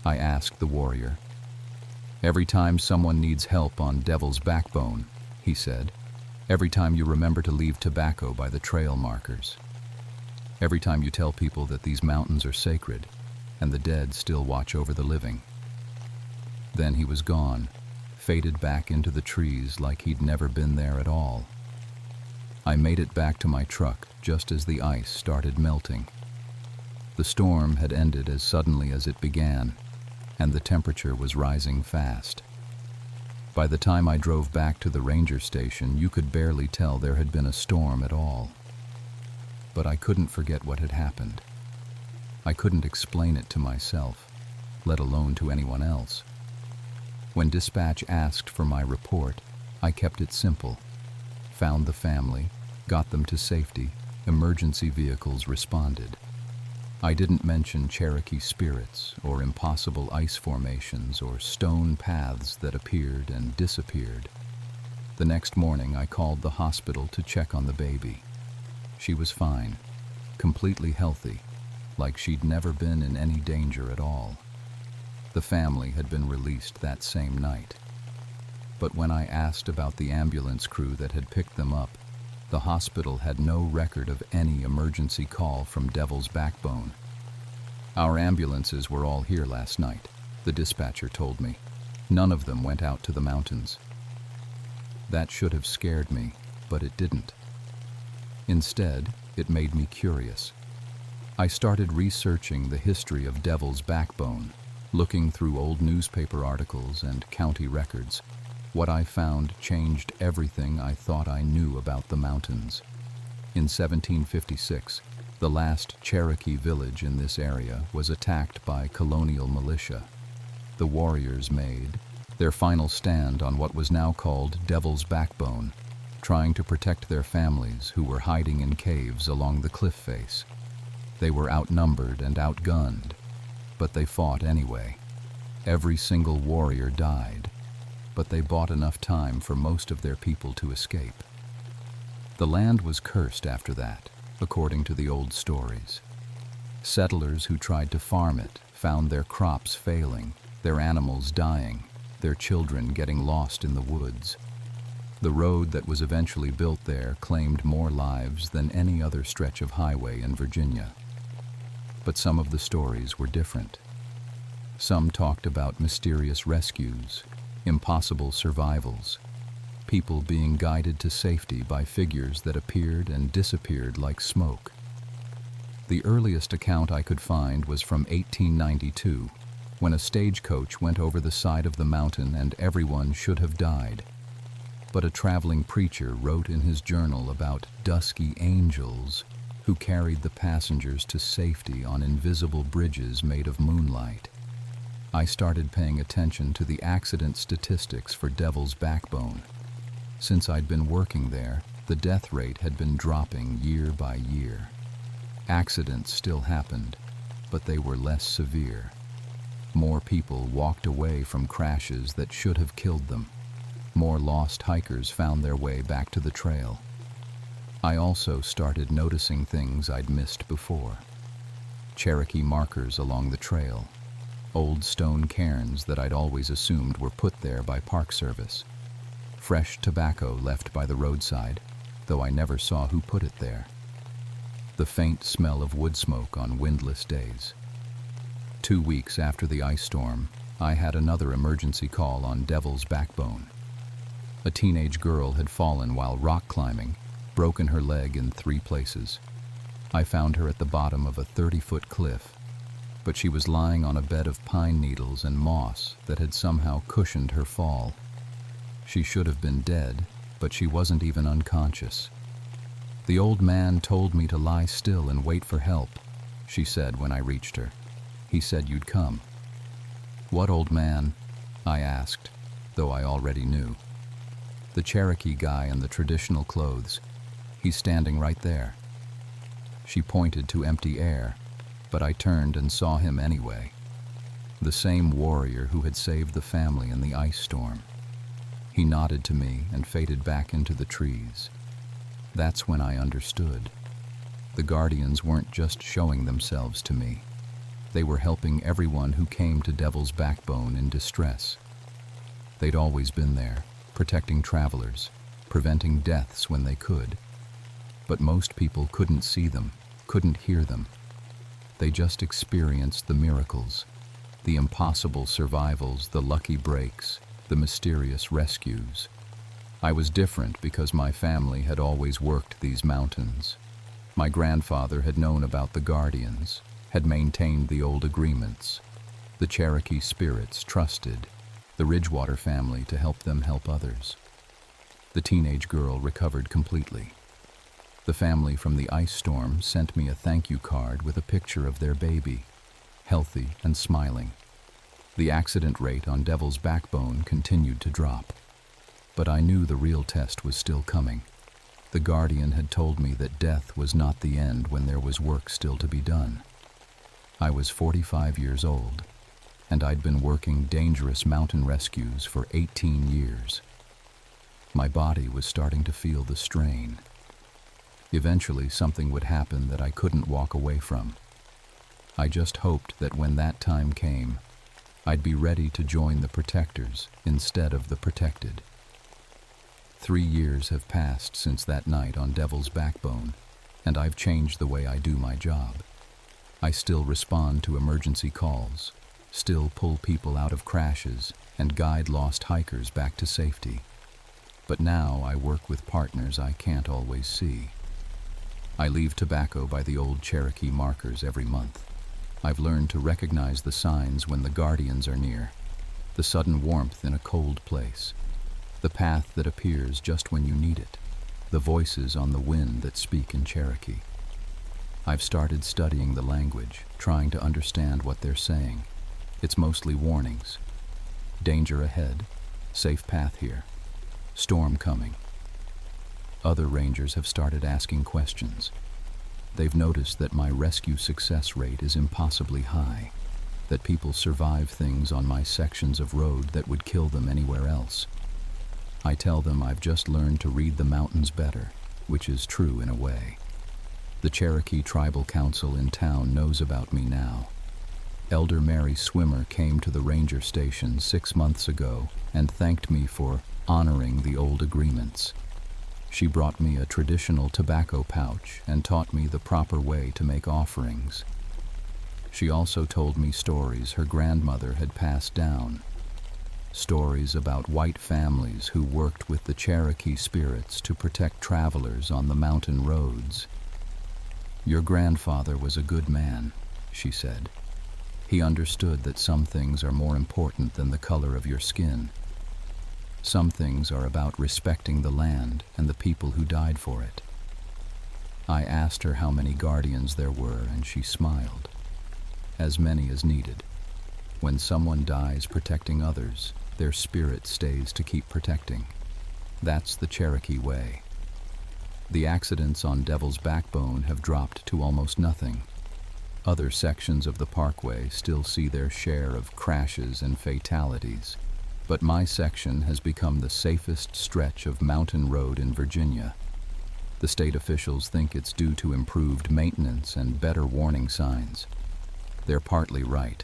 I asked the warrior. "Every time someone needs help on Devil's Backbone," he said. "Every time you remember to leave tobacco by the trail markers. Every time you tell people that these mountains are sacred and the dead still watch over the living." Then he was gone, faded back into the trees like he'd never been there at all. I made it back to my truck just as the ice started melting. The storm had ended as suddenly as it began, and the temperature was rising fast. By the time I drove back to the ranger station, you could barely tell there had been a storm at all. But I couldn't forget what had happened. I couldn't explain it to myself, let alone to anyone else. When dispatch asked for my report, I kept it simple. Found the family, got them to safety, emergency vehicles responded. I didn't mention Cherokee spirits or impossible ice formations or stone paths that appeared and disappeared. The next morning I called the hospital to check on the baby. She was fine, completely healthy, like she'd never been in any danger at all. The family had been released that same night. But when I asked about the ambulance crew that had picked them up, the hospital had no record of any emergency call from Devil's Backbone. "Our ambulances were all here last night," the dispatcher told me. "None of them went out to the mountains." That should have scared me, but it didn't. Instead, it made me curious. I started researching the history of Devil's Backbone, looking through old newspaper articles and county records. What I found changed everything I thought I knew about the mountains. In 1756, the last Cherokee village in this area was attacked by colonial militia. The warriors made their final stand on what was now called Devil's Backbone, trying to protect their families who were hiding in caves along the cliff face. They were outnumbered and outgunned, but they fought anyway. Every single warrior died, but they bought enough time for most of their people to escape. The land was cursed after that, according to the old stories. Settlers who tried to farm it found their crops failing, their animals dying, their children getting lost in the woods. The road that was eventually built there claimed more lives than any other stretch of highway in Virginia. But some of the stories were different. Some talked about mysterious rescues, impossible survivals, people being guided to safety by figures that appeared and disappeared like smoke. The earliest account I could find was from 1892, when a stagecoach went over the side of the mountain and everyone should have died. But a traveling preacher wrote in his journal about dusky angels who carried the passengers to safety on invisible bridges made of moonlight. I started paying attention to the accident statistics for Devil's Backbone. Since I'd been working there, the death rate had been dropping year by year. Accidents still happened, but they were less severe. More people walked away from crashes that should have killed them. More lost hikers found their way back to the trail. I also started noticing things I'd missed before. Cherokee markers along the trail, old stone cairns that I'd always assumed were put there by Park Service, fresh tobacco left by the roadside, though I never saw who put it there, the faint smell of wood smoke on windless days. 2 weeks after the ice storm, I had another emergency call on Devil's Backbone. A teenage girl had fallen while rock climbing, broken her leg in 3 places. I found her at the bottom of a 30-foot cliff, but she was lying on a bed of pine needles and moss that had somehow cushioned her fall. She should have been dead, but she wasn't even unconscious. "The old man told me to lie still and wait for help," she said when I reached her. "He said you'd come." "What old man?" I asked, though I already knew. "The Cherokee guy in the traditional clothes. He's standing right there." She pointed to empty air, but I turned and saw him anyway. The same warrior who had saved the family in the ice storm. He nodded to me and faded back into the trees. That's when I understood. The Guardians weren't just showing themselves to me. They were helping everyone who came to Devil's Backbone in distress. They'd always been there, protecting travelers, preventing deaths when they could. But most people couldn't see them, couldn't hear them. They just experienced the miracles, the impossible survivals, the lucky breaks, the mysterious rescues. I was different because my family had always worked these mountains. My grandfather had known about the Guardians, had maintained the old agreements. The Cherokee spirits trusted the Ridgewater family to help them help others. The teenage girl recovered completely. The family from the ice storm sent me a thank you card with a picture of their baby, healthy and smiling. The accident rate on Devil's Backbone continued to drop. But I knew the real test was still coming. The Guardian had told me that death was not the end when there was work still to be done. I was 45 years old, and I'd been working dangerous mountain rescues for 18 years. My body was starting to feel the strain. Eventually, something would happen that I couldn't walk away from. I just hoped that when that time came, I'd be ready to join the protectors instead of the protected. 3 years have passed since that night on Devil's Backbone, and I've changed the way I do my job. I still respond to emergency calls, still pull people out of crashes, and guide lost hikers back to safety. But now I work with partners I can't always see. I leave tobacco by the old Cherokee markers every month. I've learned to recognize the signs when the Guardians are near, the sudden warmth in a cold place, the path that appears just when you need it, the voices on the wind that speak in Cherokee. I've started studying the language, trying to understand what they're saying. It's mostly warnings. Danger ahead, safe path here, storm coming. Other rangers have started asking questions. They've noticed that my rescue success rate is impossibly high, that people survive things on my sections of road that would kill them anywhere else. I tell them I've just learned to read the mountains better, which is true in a way. The Cherokee Tribal Council in town knows about me now. Elder Mary Swimmer came to the ranger station 6 months ago and thanked me for honoring the old agreements. She brought me a traditional tobacco pouch and taught me the proper way to make offerings. She also told me stories her grandmother had passed down. Stories about white families who worked with the Cherokee spirits to protect travelers on the mountain roads. "Your grandfather was a good man," she said. "He understood that some things are more important than the color of your skin. Some things are about respecting the land and the people who died for it." I asked her how many Guardians there were, and she smiled. "As many as needed. When someone dies protecting others, their spirit stays to keep protecting. That's the Cherokee way." The accidents on Devil's Backbone have dropped to almost nothing. Other sections of the parkway still see their share of crashes and fatalities, but my section has become the safest stretch of mountain road in Virginia. The state officials think it's due to improved maintenance and better warning signs. They're partly right.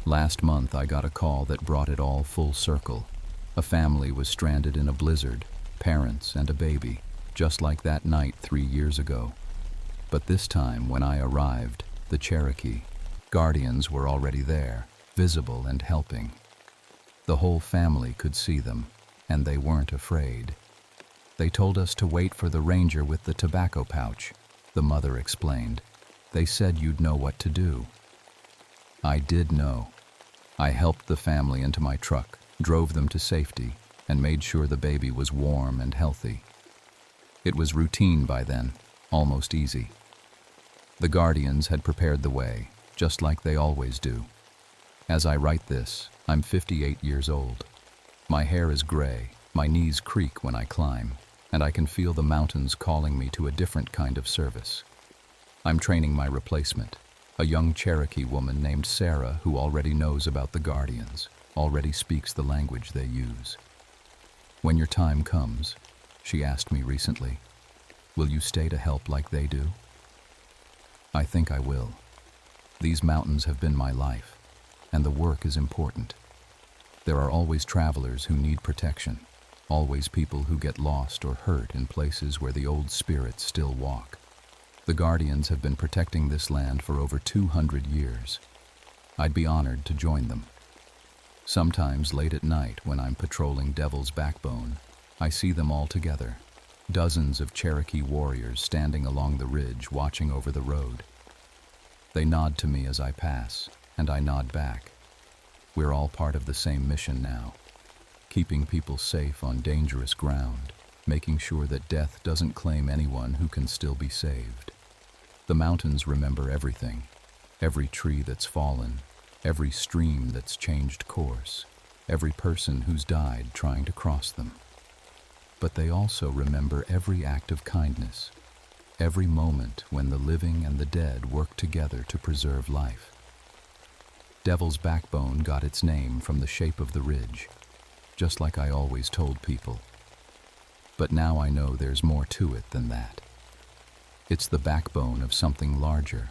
Last month I got a call that brought it all full circle. A family was stranded in a blizzard, parents and a baby, just like that night 3 years ago. But this time, when I arrived, the Cherokee Guardians were already there, visible and helping. The whole family could see them, and they weren't afraid. They told us to wait for the ranger with the tobacco pouch, the mother explained. They said you'd know what to do. I did know. I helped the family into my truck, drove them to safety, and made sure the baby was warm and healthy. It was routine by then, almost easy. The Guardians had prepared the way, just like they always do. As I write this, I'm 58 years old. My hair is gray, my knees creak when I climb, and I can feel the mountains calling me to a different kind of service. I'm training my replacement, a young Cherokee woman named Sarah who already knows about the Guardians, already speaks the language they use. When your time comes, she asked me recently, will you stay to help like they do? I think I will. These mountains have been my life, and the work is important. There are always travelers who need protection, always people who get lost or hurt in places where the old spirits still walk. The Guardians have been protecting this land for over 200 years. I'd be honored to join them. Sometimes late at night when I'm patrolling Devil's Backbone, I see them all together. Dozens of Cherokee warriors standing along the ridge watching over the road. They nod to me as I pass, and I nod back. We're all part of the same mission now, keeping people safe on dangerous ground, making sure that death doesn't claim anyone who can still be saved. The mountains remember everything, every tree that's fallen, every stream that's changed course, every person who's died trying to cross them. But they also remember every act of kindness, every moment when the living and the dead work together to preserve life. Devil's Backbone got its name from the shape of the ridge, just like I always told people. But now I know there's more to it than that. It's the backbone of something larger,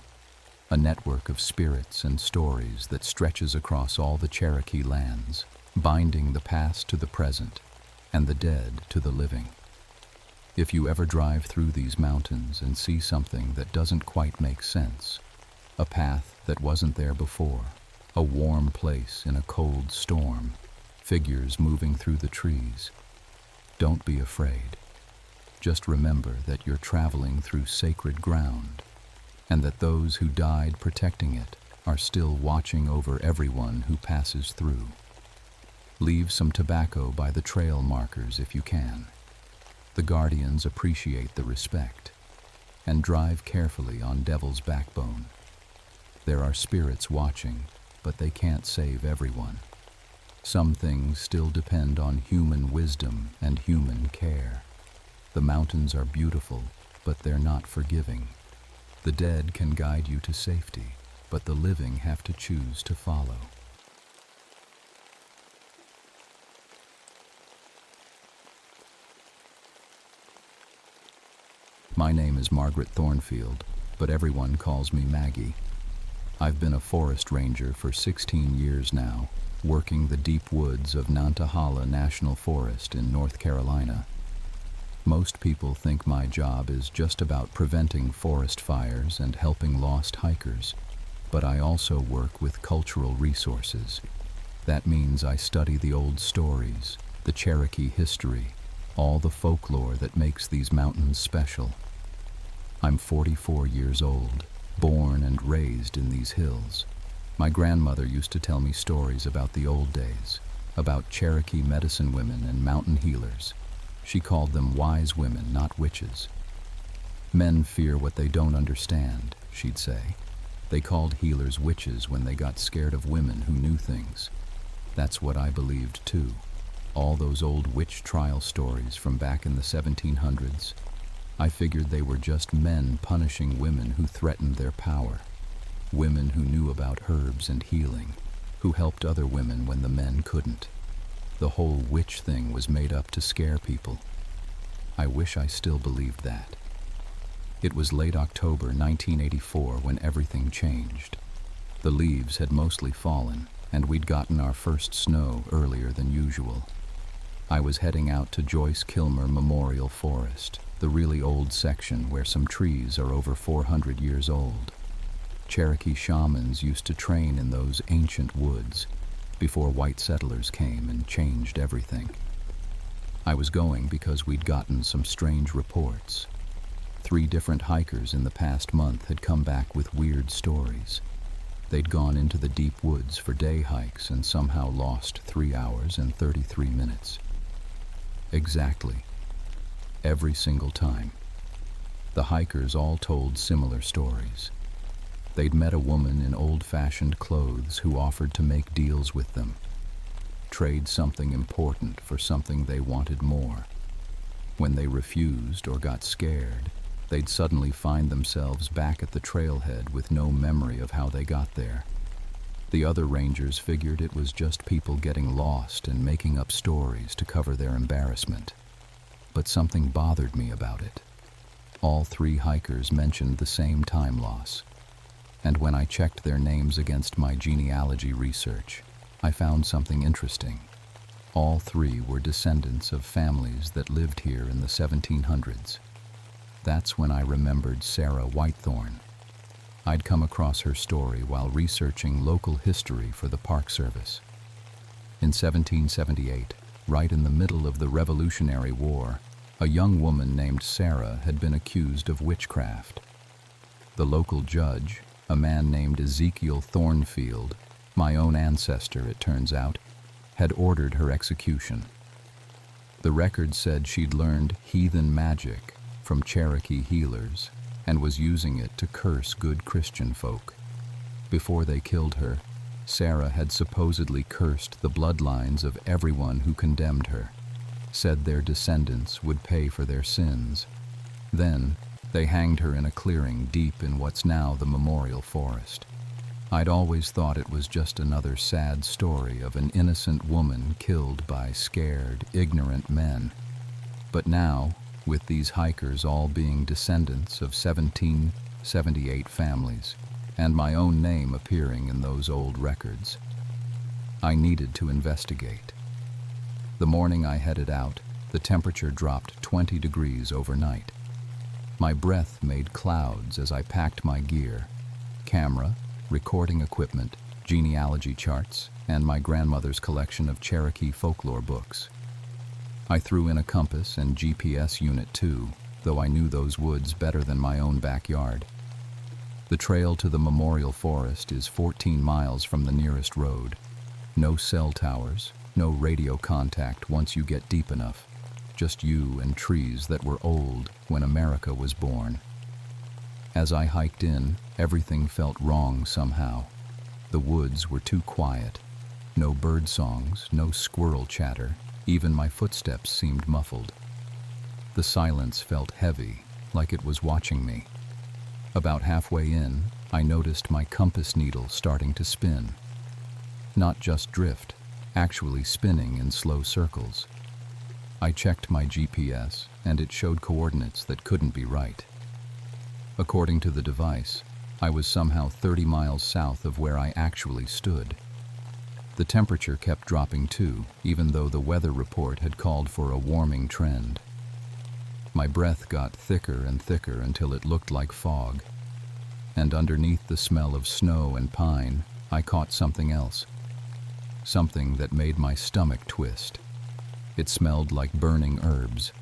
a network of spirits and stories that stretches across all the Cherokee lands, binding the past to the present, and the dead to the living. If you ever drive through these mountains and see something that doesn't quite make sense, a path that wasn't there before, a warm place in a cold storm, figures moving through the trees, don't be afraid. Just remember that you're traveling through sacred ground, and that those who died protecting it are still watching over everyone who passes through. Leave some tobacco by the trail markers if you can. The Guardians appreciate the respect. And drive carefully on Devil's Backbone. There are spirits watching, but they can't save everyone. Some things still depend on human wisdom and human care. The mountains are beautiful, but they're not forgiving. The dead can guide you to safety, but the living have to choose to follow. My name is Margaret Thornfield, but everyone calls me Maggie. I've been a forest ranger for 16 years now, working the deep woods of Nantahala National Forest in North Carolina. Most people think my job is just about preventing forest fires and helping lost hikers, but I also work with cultural resources. That means I study the old stories, the Cherokee history, all the folklore that makes these mountains special. I'm 44 years old, born and raised in these hills. My grandmother used to tell me stories about the old days, about Cherokee medicine women and mountain healers. She called them wise women, not witches. Men fear what they don't understand, she'd say. They called healers witches when they got scared of women who knew things. That's what I believed too. All those old witch trial stories from back in the 1700s. I figured they were just men punishing women who threatened their power. Women who knew about herbs and healing, who helped other women when the men couldn't. The whole witch thing was made up to scare people. I wish I still believed that. It was late October 1984 when everything changed. The leaves had mostly fallen, and we'd gotten our first snow earlier than usual. I was heading out to Joyce Kilmer Memorial Forest, the really old section where some trees are over 400 years old. Cherokee shamans used to train in those ancient woods before white settlers came and changed everything. I was going because we'd gotten some strange reports. 3 different hikers in the past month had come back with weird stories. They'd gone into the deep woods for day hikes and somehow lost 3 hours and 33 minutes. Exactly. Every single time. The hikers all told similar stories. They'd met a woman in old-fashioned clothes who offered to make deals with them, trade something important for something they wanted more. When they refused or got scared, they'd suddenly find themselves back at the trailhead with no memory of how they got there. The other rangers figured it was just people getting lost and making up stories to cover their embarrassment. But something bothered me about it. All 3 hikers mentioned the same time loss. And when I checked their names against my genealogy research, I found something interesting. All 3 were descendants of families that lived here in the 1700s. That's when I remembered Sarah Whitethorn. I'd come across her story while researching local history for the Park Service. In 1778, right in the middle of the Revolutionary War, a young woman named Sarah had been accused of witchcraft. The local judge, a man named Ezekiel Thornfield, my own ancestor it turns out, had ordered her execution. The record said she'd learned heathen magic from Cherokee healers and was using it to curse good Christian folk. Before they killed her, Sarah had supposedly cursed the bloodlines of everyone who condemned her, said their descendants would pay for their sins. Then, they hanged her in a clearing deep in what's now the Memorial Forest. I'd always thought it was just another sad story of an innocent woman killed by scared, ignorant men. But now, with these hikers all being descendants of 1778 families, and my own name appearing in those old records, I needed to investigate. The morning I headed out, the temperature dropped 20 degrees overnight. My breath made clouds as I packed my gear, camera, recording equipment, genealogy charts, and my grandmother's collection of Cherokee folklore books. I threw in a compass and GPS unit too, though I knew those woods better than my own backyard. The trail to the Memorial Forest is 14 miles from the nearest road. No cell towers, no radio contact once you get deep enough. Just you and trees that were old when America was born. As I hiked in, everything felt wrong somehow. The woods were too quiet. No bird songs, no squirrel chatter. Even my footsteps seemed muffled. The silence felt heavy, like it was watching me. About halfway in, I noticed my compass needle starting to spin. Not just drift, actually spinning in slow circles. I checked my GPS, and it showed coordinates that couldn't be right. According to the device, I was somehow 30 miles south of where I actually stood. The temperature kept dropping too, even though the weather report had called for a warming trend. My breath got thicker and thicker until it looked like fog. And underneath the smell of snow and pine, I caught something else. Something that made my stomach twist. It smelled like burning herbs,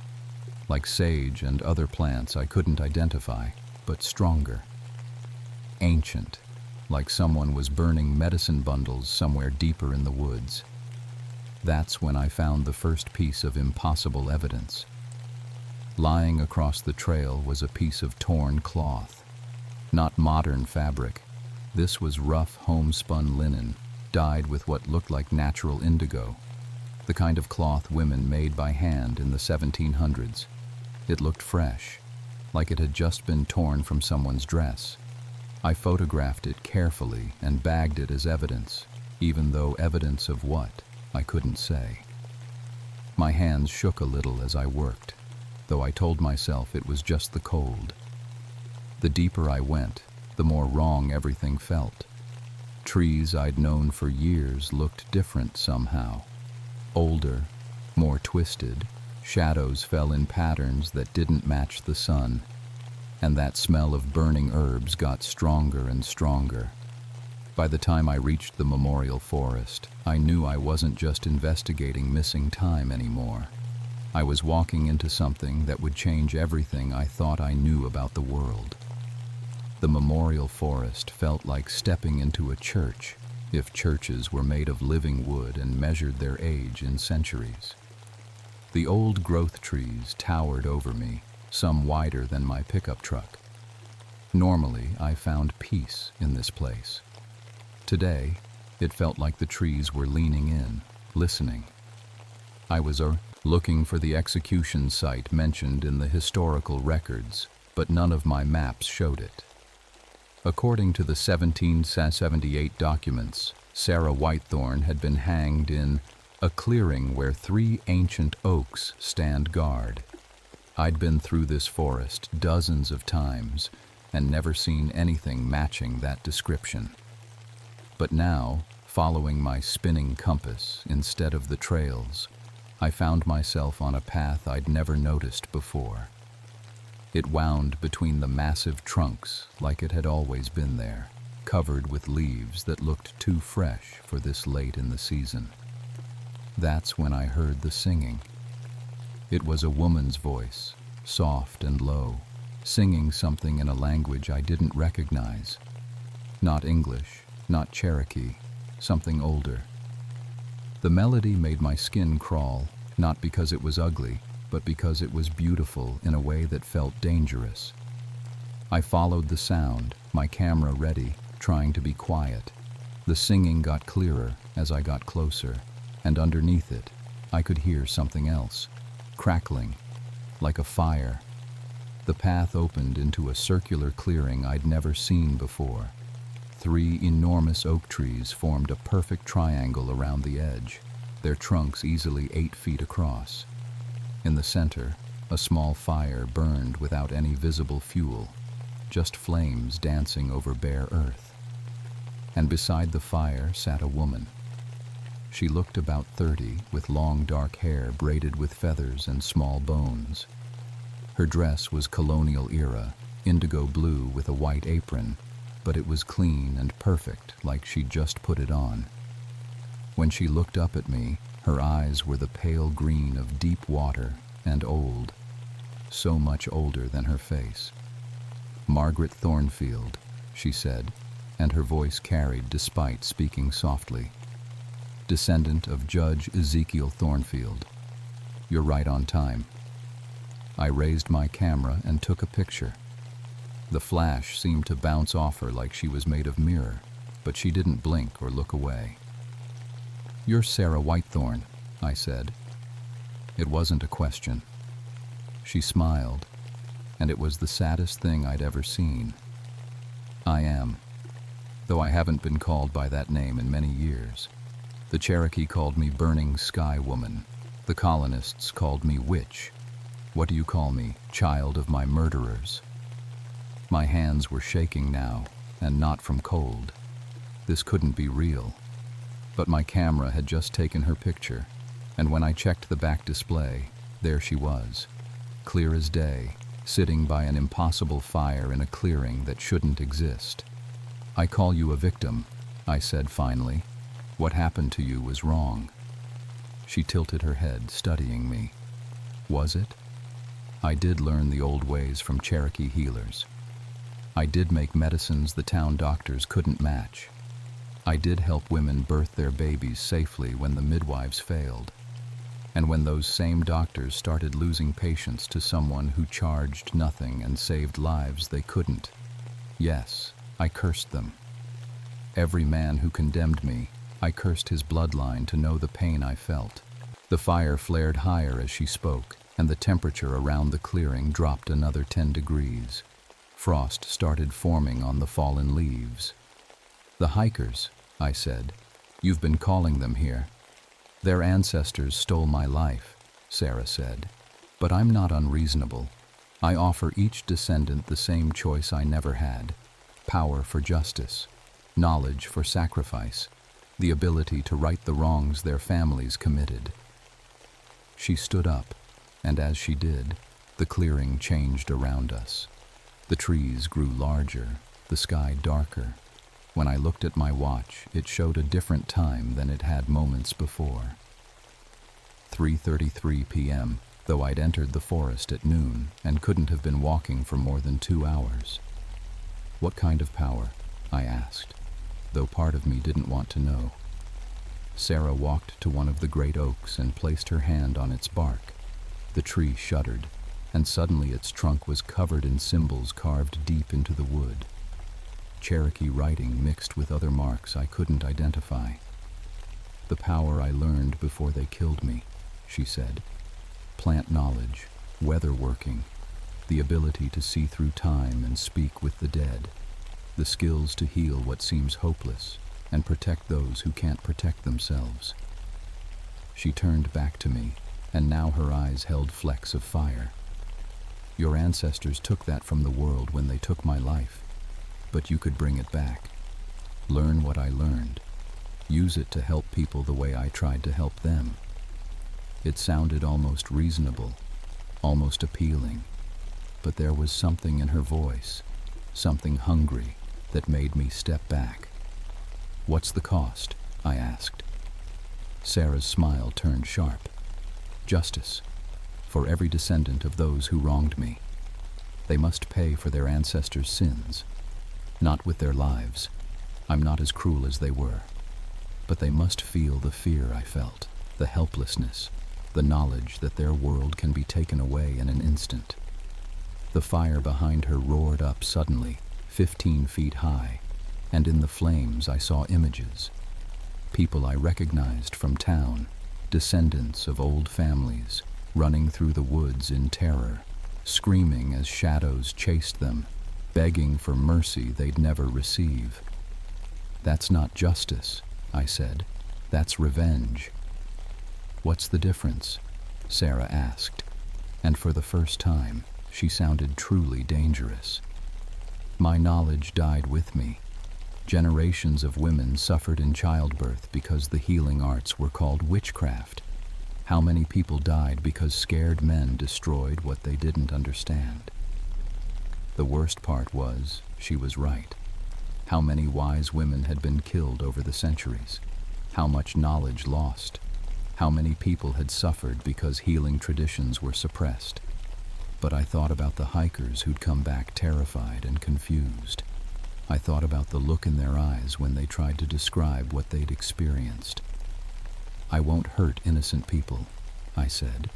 like sage and other plants I couldn't identify, but stronger. Ancient, like someone was burning medicine bundles somewhere deeper in the woods. That's when I found the first piece of impossible evidence. Lying across the trail was a piece of torn cloth. Not modern fabric. This was rough homespun linen, dyed with what looked like natural indigo, the kind of cloth women made by hand in the 1700s. It looked fresh, like it had just been torn from someone's dress. I photographed it carefully and bagged it as evidence, even though evidence of what, I couldn't say. My hands shook a little as I worked, though I told myself it was just the cold. The deeper I went, the more wrong everything felt. Trees I'd known for years looked different somehow. Older, more twisted, shadows fell in patterns that didn't match the sun, and that smell of burning herbs got stronger and stronger. By the time I reached the memorial forest, I knew I wasn't just investigating missing time anymore. I was walking into something that would change everything I thought I knew about the world. The memorial forest felt like stepping into a church, if churches were made of living wood and measured their age in centuries. The old growth trees towered over me, some wider than my pickup truck. Normally, I found peace in this place. Today, it felt like the trees were leaning in, listening. I was looking for the execution site mentioned in the historical records, but none of my maps showed it. According to the 1778 documents, Sarah Whitethorn had been hanged in a clearing where 3 ancient oaks stand guard. I'd been through this forest dozens of times and never seen anything matching that description. But now, following my spinning compass instead of the trails, I found myself on a path I'd never noticed before. It wound between the massive trunks like it had always been there, covered with leaves that looked too fresh for this late in the season. That's when I heard the singing. It was a woman's voice, soft and low, singing something in a language I didn't recognize. Not English, not Cherokee, something older. The melody made my skin crawl, not because it was ugly, but because it was beautiful in a way that felt dangerous. I followed the sound, my camera ready, trying to be quiet. The singing got clearer as I got closer, and underneath it, I could hear something else, crackling, like a fire. The path opened into a circular clearing I'd never seen before. 3 enormous oak trees formed a perfect triangle around the edge, their trunks easily 8 feet across. In the center, a small fire burned without any visible fuel, just flames dancing over bare earth. And beside the fire sat a woman. She looked about 30, with long dark hair braided with feathers and small bones. Her dress was colonial era, indigo blue with a white apron, but it was clean and perfect, like she'd just put it on. When she looked up at me, her eyes were the pale green of deep water and old, so much older than her face. "Margaret Thornfield," she said, and her voice carried despite speaking softly. "Descendant of Judge Ezekiel Thornfield. You're right on time." I raised my camera and took a picture. The flash seemed to bounce off her like she was made of mirror, but she didn't blink or look away. "You're Sarah Whitethorn," I said. It wasn't a question. She smiled, and it was the saddest thing I'd ever seen. "I am, though I haven't been called by that name in many years. The Cherokee called me Burning Sky Woman. The colonists called me Witch. What do you call me, child of my murderers?" My hands were shaking now, and not from cold. This couldn't be real. But my camera had just taken her picture, and when I checked the back display, there she was, clear as day, sitting by an impossible fire in a clearing that shouldn't exist. "I call you a victim," I said finally. "What happened to you was wrong." She tilted her head, studying me. Was it? I did learn the old ways from Cherokee healers. I did make medicines the town doctors couldn't match. I did help women birth their babies safely when the midwives failed. And when those same doctors started losing patients to someone who charged nothing and saved lives they couldn't. Yes, I cursed them. Every man who condemned me, I cursed his bloodline to know the pain I felt. The fire flared higher as she spoke, and the temperature around the clearing dropped another 10 degrees. Frost started forming on the fallen leaves. "The hikers," I said. "You've been calling them here." "Their ancestors stole my life," Sarah said. "But I'm not unreasonable. I offer each descendant the same choice I never had: power for justice, knowledge for sacrifice, the ability to right the wrongs their families committed." She stood up, and as she did, the clearing changed around us. The trees grew larger, the sky darker. When I looked at my watch, it showed a different time than it had moments before. 3:33 p.m., though I'd entered the forest at noon and couldn't have been walking for more than 2 hours. "What kind of power?" I asked, though part of me didn't want to know. Sarah walked to one of the great oaks and placed her hand on its bark. The tree shuddered, and suddenly its trunk was covered in symbols carved deep into the wood. Cherokee writing mixed with other marks I couldn't identify. "The power I learned before they killed me," she said. "Plant knowledge, weather working, the ability to see through time and speak with the dead, the skills to heal what seems hopeless and protect those who can't protect themselves." She turned back to me, and now her eyes held flecks of fire. "Your ancestors took that from the world when they took my life, but you could bring it back. Learn what I learned. Use it to help people the way I tried to help them." It sounded almost reasonable, almost appealing, but there was something in her voice, something hungry, that made me step back. "What's the cost?" I asked. Sarah's smile turned sharp. "Justice, for every descendant of those who wronged me. They must pay for their ancestors' sins, not with their lives. I'm not as cruel as they were, but they must feel the fear I felt, the helplessness, the knowledge that their world can be taken away in an instant." The fire behind her roared up suddenly, 15 feet high, and in the flames I saw images. People I recognized from town, descendants of old families, running through the woods in terror, screaming as shadows chased them, begging for mercy they'd never receive. "That's not justice," I said. "That's revenge." "What's the difference?" Sarah asked, and for the first time, she sounded truly dangerous. "My knowledge died with me. Generations of women suffered in childbirth because the healing arts were called witchcraft. How many people died because scared men destroyed what they didn't understand? The worst part was, she was right. How many wise women had been killed over the centuries? How much knowledge lost? How many people had suffered because healing traditions were suppressed? But I thought about the hikers who'd come back terrified and confused. I thought about the look in their eyes when they tried to describe what they'd experienced. "I won't hurt innocent people," I said.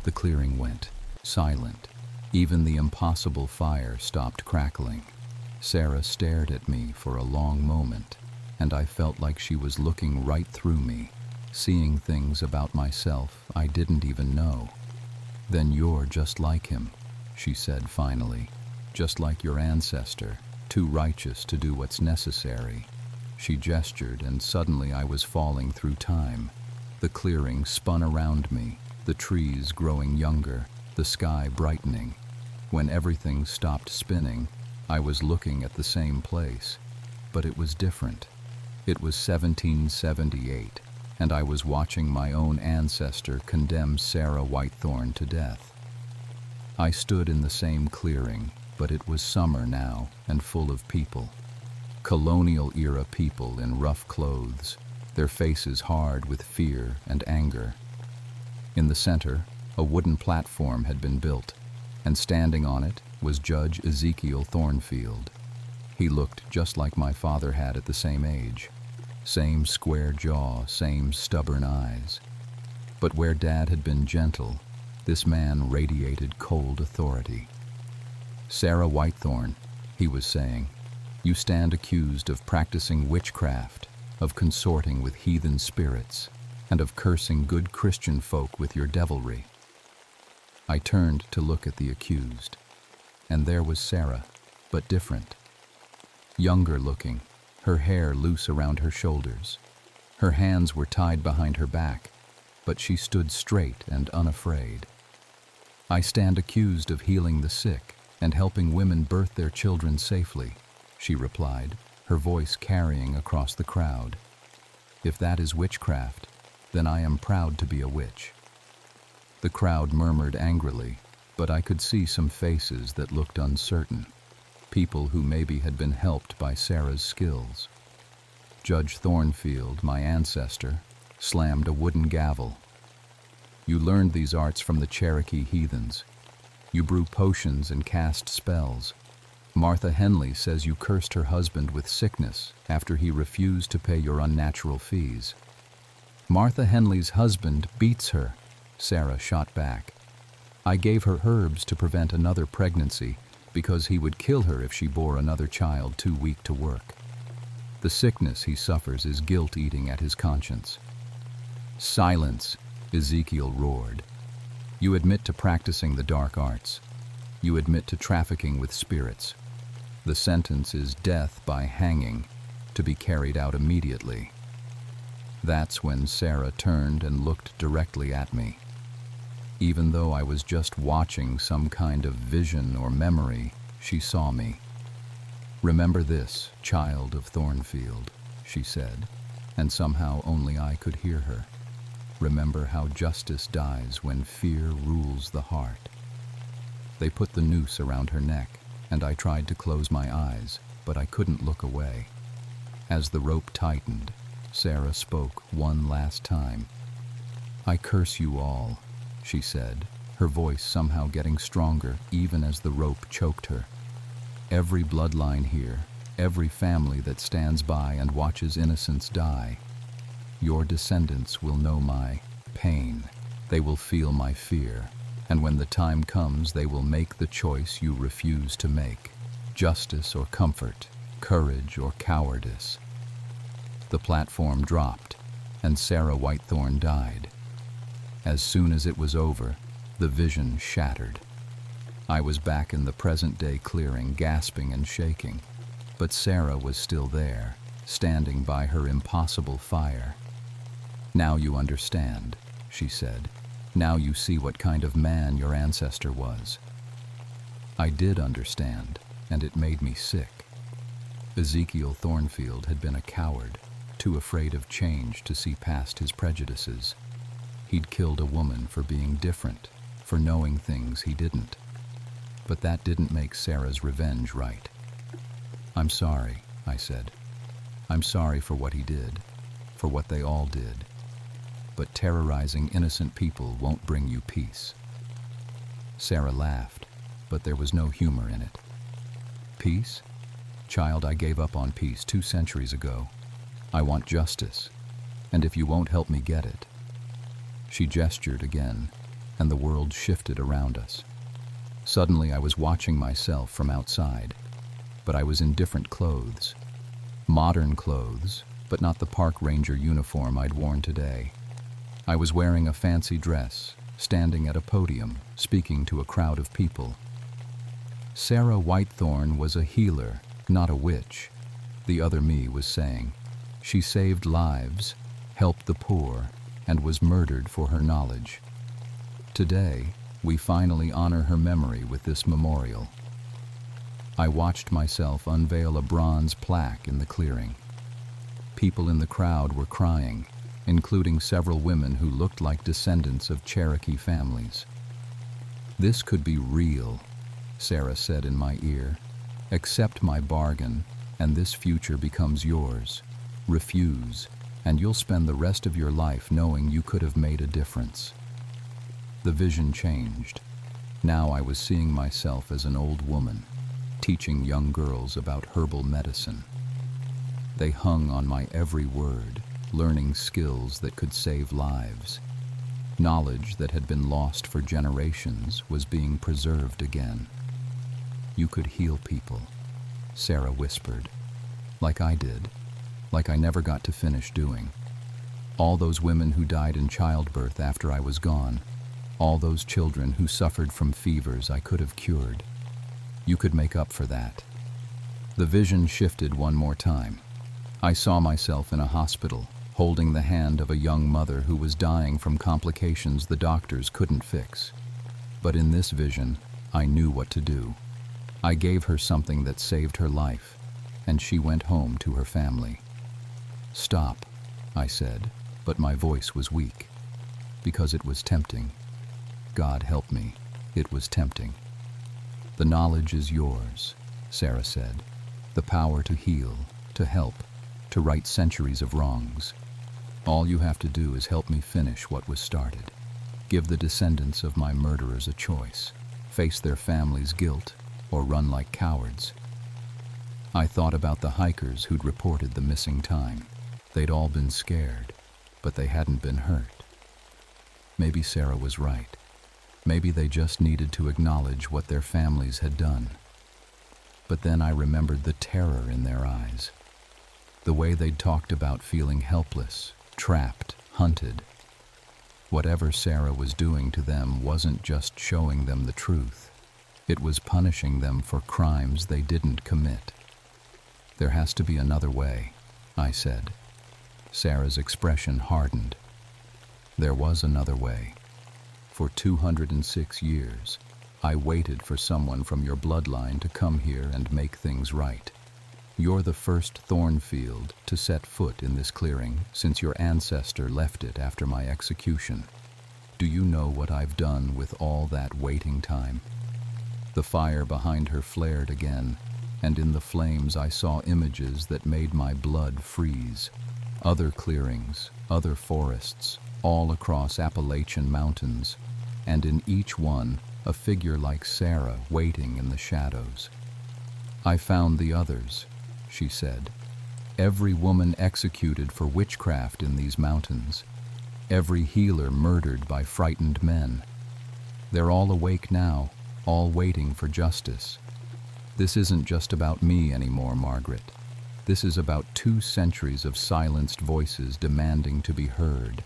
The clearing went silent. Even the impossible fire stopped crackling. Sarah stared at me for a long moment, and I felt like she was looking right through me, seeing things about myself I didn't even know. "Then you're just like him," she said finally. "Just like your ancestor, too righteous to do what's necessary." She gestured, and suddenly I was falling through time. The clearing spun around me, the trees growing younger, the sky brightening. When everything stopped spinning, I was looking at the same place, but it was different. It was 1778, and I was watching my own ancestor condemn Sarah Whitethorn to death. I stood in the same clearing, but it was summer now and full of people. Colonial-era people in rough clothes, their faces hard with fear and anger. In the center, a wooden platform had been built, and standing on it was Judge Ezekiel Thornfield. He looked just like my father had at the same age. Same square jaw, same stubborn eyes. But where Dad had been gentle, this man radiated cold authority. "Sarah Whitethorn," he was saying, "you stand accused of practicing witchcraft, of consorting with heathen spirits, and of cursing good Christian folk with your devilry." I turned to look at the accused. and there was Sarah, but different. Younger looking, her hair loose around her shoulders. Her hands were tied behind her back, but she stood straight and unafraid. "I stand accused of healing the sick and helping women birth their children safely," she replied, her voice carrying across the crowd. "If that is witchcraft, then I am proud to be a witch." The crowd murmured angrily, but I could see some faces that looked uncertain, people who maybe had been helped by Sarah's skills. Judge Thornfield, my ancestor, slammed a wooden gavel. "You learned these arts from the Cherokee heathens. You brew potions and cast spells. Martha Henley says you cursed her husband with sickness after he refused to pay your unnatural fees." "Martha Henley's husband beats her," Sarah shot back. "I gave her herbs to prevent another pregnancy because he would kill her if she bore another child too weak to work. The sickness he suffers is guilt eating at his conscience." "Silence," Ezekiel roared. "You admit to practicing the dark arts. You admit to trafficking with spirits. The sentence is death by hanging, to be carried out immediately." That's when Sarah turned and looked directly at me. Even though I was just watching some kind of vision or memory, she saw me. "Remember this, child of Thornfield," she said, and somehow only I could hear her. "Remember how justice dies when fear rules the heart." They put the noose around her neck, and I tried to close my eyes, but I couldn't look away. As the rope tightened, Sarah spoke one last time. "I curse you all," she said, her voice somehow getting stronger even as the rope choked her. "Every bloodline here, every family that stands by and watches innocents die. Your descendants will know my pain. They will feel my fear. And when the time comes, they will make the choice you refuse to make. Justice or comfort, courage or cowardice." The platform dropped, and Sarah Whitethorn died. As soon as it was over, the vision shattered. I was back in the present-day clearing, gasping and shaking. But Sarah was still there, standing by her impossible fire. "Now you understand," she said. "Now you see what kind of man your ancestor was." I did understand, and it made me sick. Ezekiel Thornfield had been a coward, too afraid of change to see past his prejudices. He'd killed a woman for being different, for knowing things he didn't. But that didn't make Sarah's revenge right. "I'm sorry," I said. "I'm sorry for what he did, for what they all did. But terrorizing innocent people won't bring you peace." Sarah laughed, but there was no humor in it. "Peace? Child, I gave up on peace 2 centuries ago. I want justice, and if you won't help me get it." She gestured again, and the world shifted around us. Suddenly I was watching myself from outside, but I was in different clothes. Modern clothes, but not the park ranger uniform I'd worn today. I was wearing a fancy dress, standing at a podium, speaking to a crowd of people. Sarah Whitethorn was a healer, not a witch, the other me was saying. She saved lives, helped the poor, and was murdered for her knowledge. Today, we finally honor her memory with this memorial. I watched myself unveil a bronze plaque in the clearing. People in the crowd were crying, including several women who looked like descendants of Cherokee families. "This could be real," Sarah said in my ear. "Accept my bargain, and this future becomes yours. Refuse, and you'll spend the rest of your life knowing you could have made a difference." The vision changed. Now I was seeing myself as an old woman, teaching young girls about herbal medicine. They hung on my every word, learning skills that could save lives. Knowledge that had been lost for generations was being preserved again. "You could heal people," Sarah whispered. "Like I did, like I never got to finish doing. All those women who died in childbirth after I was gone, all those children who suffered from fevers I could have cured. You could make up for that. The vision shifted one more time. I saw myself in a hospital, holding the hand of a young mother who was dying from complications the doctors couldn't fix. But in this vision, I knew what to do. I gave her something that saved her life, and she went home to her family. "Stop," I said, but my voice was weak, because it was tempting. God help me, it was tempting. "The knowledge is yours," Sarah said. "The power to heal, to help, to right centuries of wrongs. All you have to do is help me finish what was started. Give the descendants of my murderers a choice, face their families' guilt, or run like cowards." I thought about the hikers who'd reported the missing time. They'd all been scared, but they hadn't been hurt. Maybe Sarah was right. Maybe they just needed to acknowledge what their families had done. But then I remembered the terror in their eyes. The way they'd talked about feeling helpless, trapped, hunted. Whatever Sarah was doing to them wasn't just showing them the truth. It was punishing them for crimes they didn't commit. "There has to be another way," I said. Sarah's expression hardened. There was another way. For 206 years, I waited for someone from your bloodline to come here and make things right. You're the first Thornfield to set foot in this clearing since your ancestor left it after my execution. Do you know what I've done with all that waiting time? The fire behind her flared again, and in the flames I saw images that made my blood freeze. Other clearings, other forests, all across Appalachian mountains, and in each one, a figure like Sarah waiting in the shadows. "I found the others," she said. "Every woman executed for witchcraft in these mountains. Every healer murdered by frightened men. They're all awake now, all waiting for justice. This isn't just about me anymore, Margaret. This is about 2 centuries of silenced voices demanding to be heard."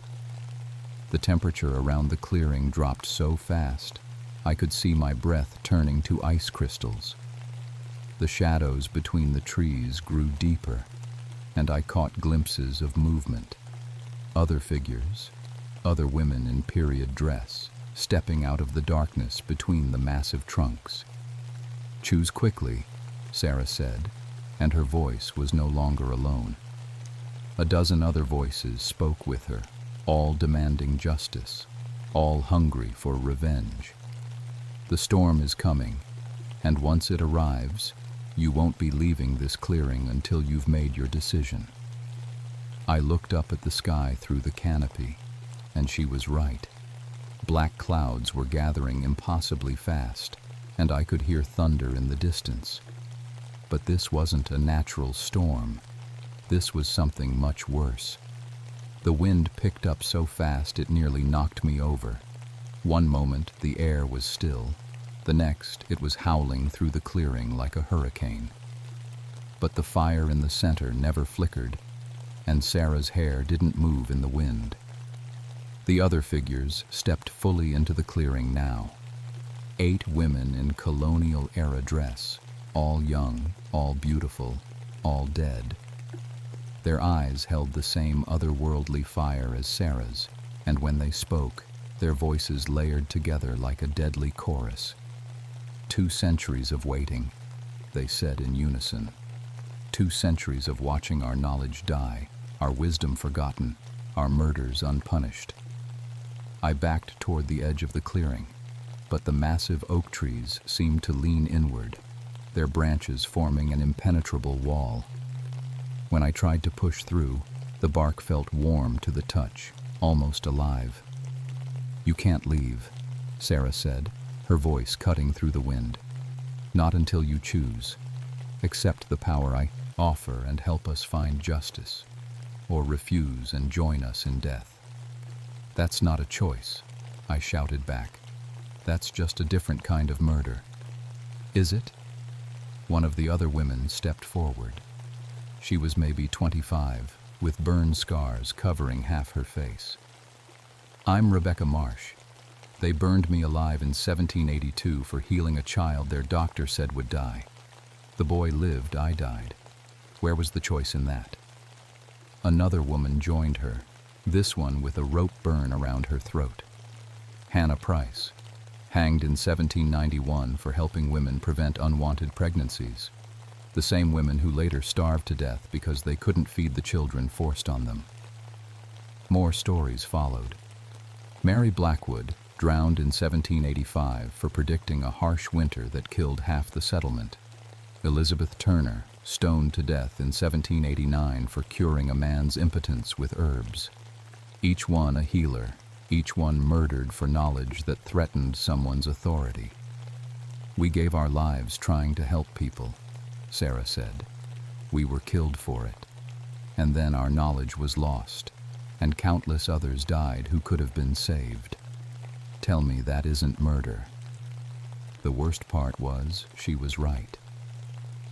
The temperature around the clearing dropped so fast, I could see my breath turning to ice crystals. The shadows between the trees grew deeper, and I caught glimpses of movement. Other figures, other women in period dress, stepping out of the darkness between the massive trunks. "Choose quickly," Sarah said, and her voice was no longer alone. A dozen other voices spoke with her, all demanding justice, all hungry for revenge. "The storm is coming, and once it arrives, you won't be leaving this clearing until you've made your decision." I looked up at the sky through the canopy, and she was right. Black clouds were gathering impossibly fast, and I could hear thunder in the distance. But this wasn't a natural storm. This was something much worse. The wind picked up so fast it nearly knocked me over. One moment the air was still, the next it was howling through the clearing like a hurricane. But the fire in the center never flickered, and Sarah's hair didn't move in the wind. The other figures stepped fully into the clearing now. 8 women in colonial-era dress, all young, all beautiful, all dead. Their eyes held the same otherworldly fire as Sarah's, and when they spoke, their voices layered together like a deadly chorus. 2 centuries of waiting, they said in unison. 2 centuries of watching our knowledge die, our wisdom forgotten, our murders unpunished. I backed toward the edge of the clearing, but the massive oak trees seemed to lean inward, their branches forming an impenetrable wall. When I tried to push through, the bark felt warm to the touch, almost alive. "You can't leave," Sarah said, her voice cutting through the wind. "Not until you choose. Accept the power I offer and help us find justice, or refuse and join us in death." "That's not a choice," I shouted back. "That's just a different kind of murder." "Is it?" One of the other women stepped forward. She was maybe 25, with burn scars covering half her face. "I'm Rebecca Marsh. They burned me alive in 1782 for healing a child their doctor said would die. The boy lived, I died. Where was the choice in that? Another woman joined her, this one with a rope burn around her throat. Hannah Price, hanged in 1791 for helping women prevent unwanted pregnancies. The same women who later starved to death because they couldn't feed the children forced on them. More stories followed. Mary Blackwood, drowned in 1785 for predicting a harsh winter that killed half the settlement. Elizabeth Turner, stoned to death in 1789 for curing a man's impotence with herbs. Each one a healer, each one murdered for knowledge that threatened someone's authority. We gave our lives trying to help people, Sarah said. We were killed for it. And then our knowledge was lost, and countless others died who could have been saved. Tell me that isn't murder. The worst part was, she was right.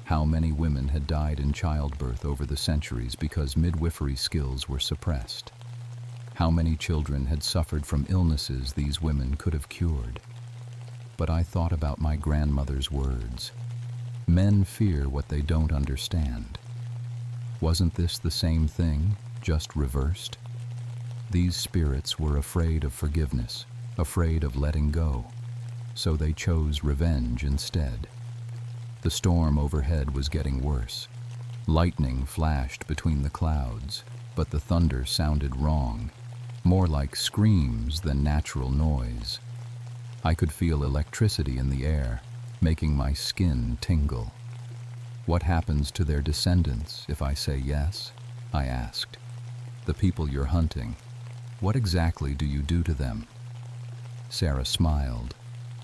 How many women had died in childbirth over the centuries because midwifery skills were suppressed? How many children had suffered from illnesses these women could have cured? But I thought about my grandmother's words. Men fear what they don't understand. Wasn't this the same thing, just reversed? These spirits were afraid of forgiveness, afraid of letting go, so they chose revenge instead. The storm overhead was getting worse. Lightning flashed between the clouds, but the thunder sounded wrong, more like screams than natural noise. I could feel electricity in the air, making my skin tingle. What happens to their descendants if I say yes? I asked. The people you're hunting, what exactly do you do to them? Sarah smiled,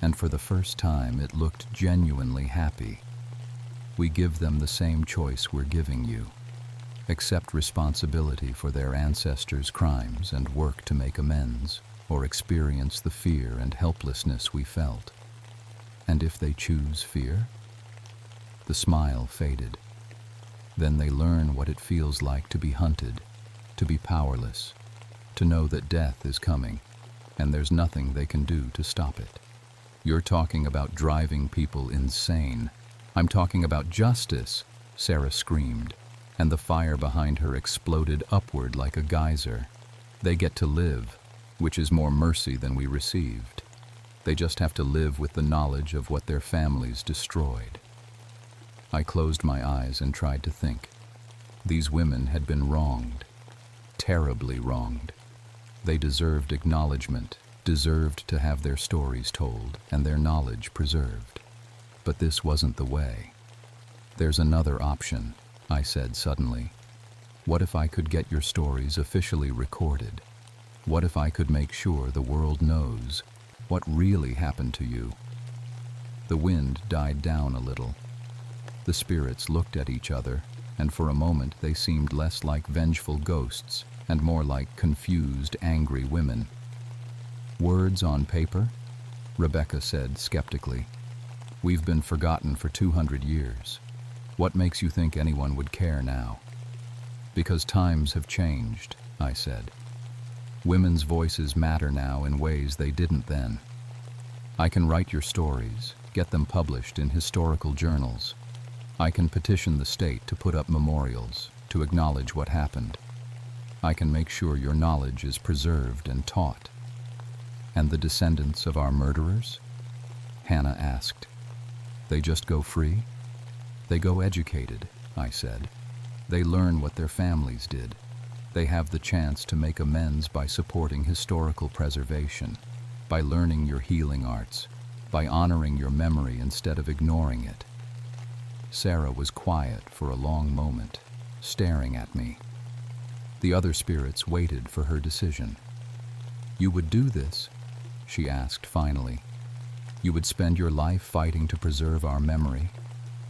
and for the first time it looked genuinely happy. We give them the same choice we're giving you. Accept responsibility for their ancestors' crimes and work to make amends, or experience the fear and helplessness we felt. And if they choose fear? The smile faded. Then they learn what it feels like to be hunted, to be powerless, to know that death is coming, and there's nothing they can do to stop it. You're talking about driving people insane. I'm talking about justice, Sarah screamed, and the fire behind her exploded upward like a geyser. They get to live, which is more mercy than we received. They just have to live with the knowledge of what their families destroyed. I closed my eyes and tried to think. These women had been wronged, terribly wronged. They deserved acknowledgement, deserved to have their stories told and their knowledge preserved. But this wasn't the way. There's another option, I said suddenly. What if I could get your stories officially recorded? What if I could make sure the world knows what really happened to you? The wind died down a little. The spirits looked at each other, and for a moment they seemed less like vengeful ghosts and more like confused, angry women. Words on paper? Rebecca said skeptically. We've been forgotten for 200 years. What makes you think anyone would care now? Because times have changed, I said. Women's voices matter now in ways they didn't then. I can write your stories, get them published in historical journals. I can petition the state to put up memorials, to acknowledge what happened. I can make sure your knowledge is preserved and taught. And the descendants of our murderers? Hannah asked. They just go free? They go educated, I said. They learn what their families did. They have the chance to make amends by supporting historical preservation, by learning your healing arts, by honoring your memory instead of ignoring it. Sarah was quiet for a long moment, staring at me. The other spirits waited for her decision. You would do this? She asked finally. You would spend your life fighting to preserve our memory,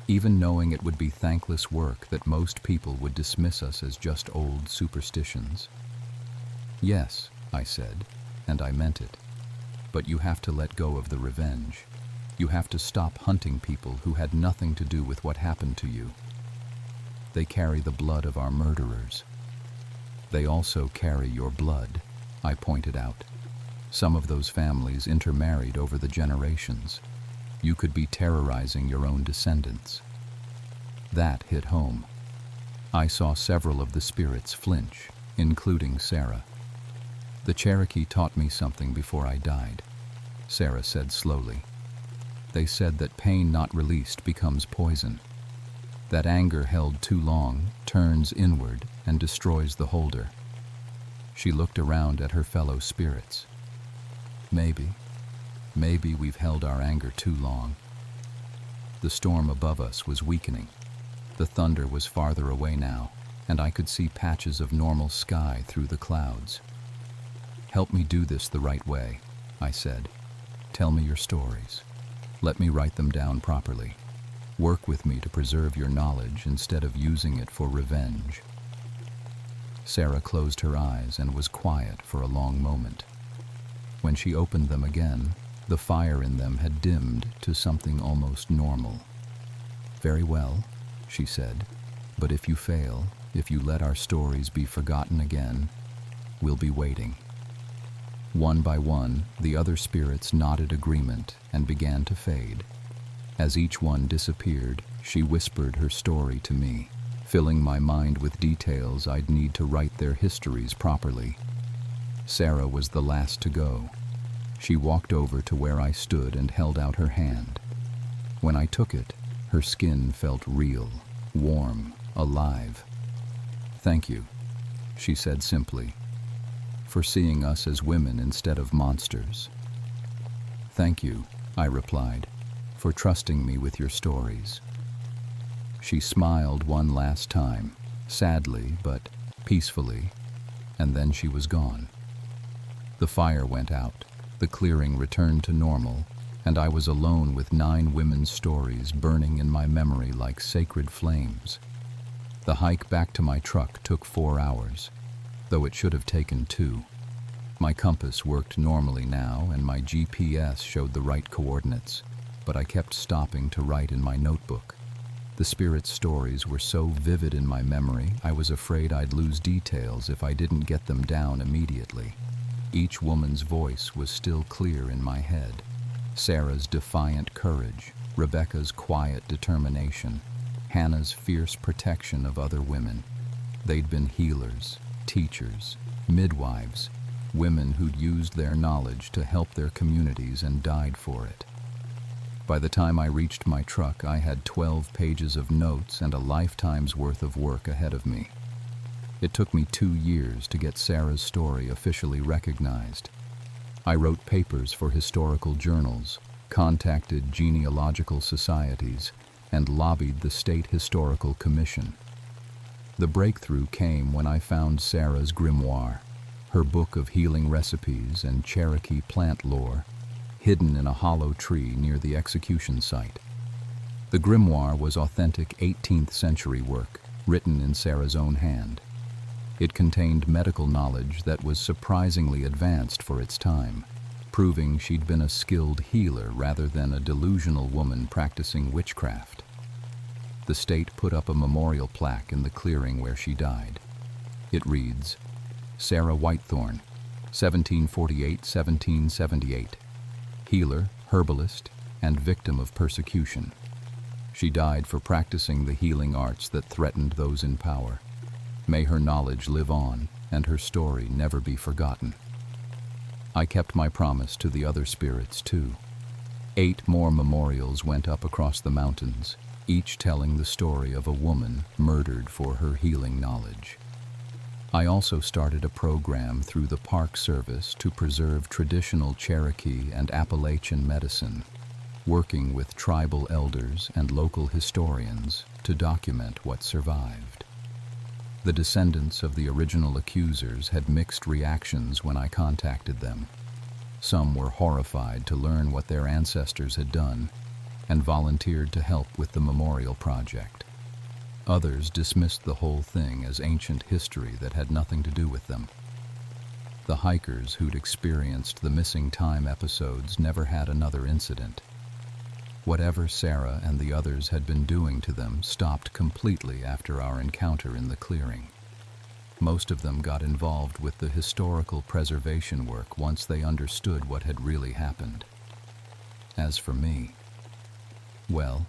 even knowing it would be thankless work that most people would dismiss us as just old superstitions? Yes, I said, and I meant it. But you have to let go of the revenge. You have to stop hunting people who had nothing to do with what happened to you. They carry the blood of our murderers. They also carry your blood, I pointed out. Some of those families intermarried over the generations. You could be terrorizing your own descendants. That hit home. I saw several of the spirits flinch, including Sarah. The Cherokee taught me something before I died, Sarah said slowly. They said that pain not released becomes poison. That anger held too long turns inward and destroys the holder. She looked around at her fellow spirits. Maybe we've held our anger too long. The storm above us was weakening. The thunder was farther away now, and I could see patches of normal sky through the clouds. Help me do this the right way, I said. Tell me your stories. Let me write them down properly. Work with me to preserve your knowledge instead of using it for revenge. Sarah closed her eyes and was quiet for a long moment. When she opened them again, the fire in them had dimmed to something almost normal. Very well, she said, but if you fail, if you let our stories be forgotten again, we'll be waiting. One by one, the other spirits nodded agreement and began to fade. As each one disappeared, she whispered her story to me, filling my mind with details I'd need to write their histories properly. Sarah was the last to go. She walked over to where I stood and held out her hand. When I took it, her skin felt real, warm, alive. Thank you, she said simply, for seeing us as women instead of monsters. Thank you, I replied, for trusting me with your stories. She smiled one last time, sadly but peacefully, and then she was gone. The fire went out, the clearing returned to normal, and I was alone with 9 women's stories burning in my memory like sacred flames. The hike back to my truck took 4 hours, though it should have taken 2. My compass worked normally now, and my GPS showed the right coordinates, but I kept stopping to write in my notebook. The spirit stories were so vivid in my memory, I was afraid I'd lose details if I didn't get them down immediately. Each woman's voice was still clear in my head. Sarah's defiant courage, Rebecca's quiet determination, Hannah's fierce protection of other women. They'd been healers, teachers, midwives, women who'd used their knowledge to help their communities and died for it. By the time I reached my truck, I had 12 pages of notes and a lifetime's worth of work ahead of me. It took me 2 years to get Sarah's story officially recognized. I wrote papers for historical journals, contacted genealogical societies, and lobbied the State Historical Commission. The breakthrough came when I found Sarah's grimoire, her book of healing recipes and Cherokee plant lore, hidden in a hollow tree near the execution site. The grimoire was authentic 18th century work, written in Sarah's own hand. It contained medical knowledge that was surprisingly advanced for its time, proving she'd been a skilled healer rather than a delusional woman practicing witchcraft. The state put up a memorial plaque in the clearing where she died. It reads, Sarah Whitethorn, 1748-1778, healer, herbalist, and victim of persecution. She died for practicing the healing arts that threatened those in power. May her knowledge live on, and her story never be forgotten. I kept my promise to the other spirits, too. 8 more memorials went up across the mountains, each telling the story of a woman murdered for her healing knowledge. I also started a program through the Park Service to preserve traditional Cherokee and Appalachian medicine, working with tribal elders and local historians to document what survived. The descendants of the original accusers had mixed reactions when I contacted them. Some were horrified to learn what their ancestors had done and volunteered to help with the memorial project. Others dismissed the whole thing as ancient history that had nothing to do with them. The hikers who'd experienced the missing time episodes never had another incident. Whatever Sarah and the others had been doing to them stopped completely after our encounter in the clearing. Most of them got involved with the historical preservation work once they understood what had really happened. As for me, well,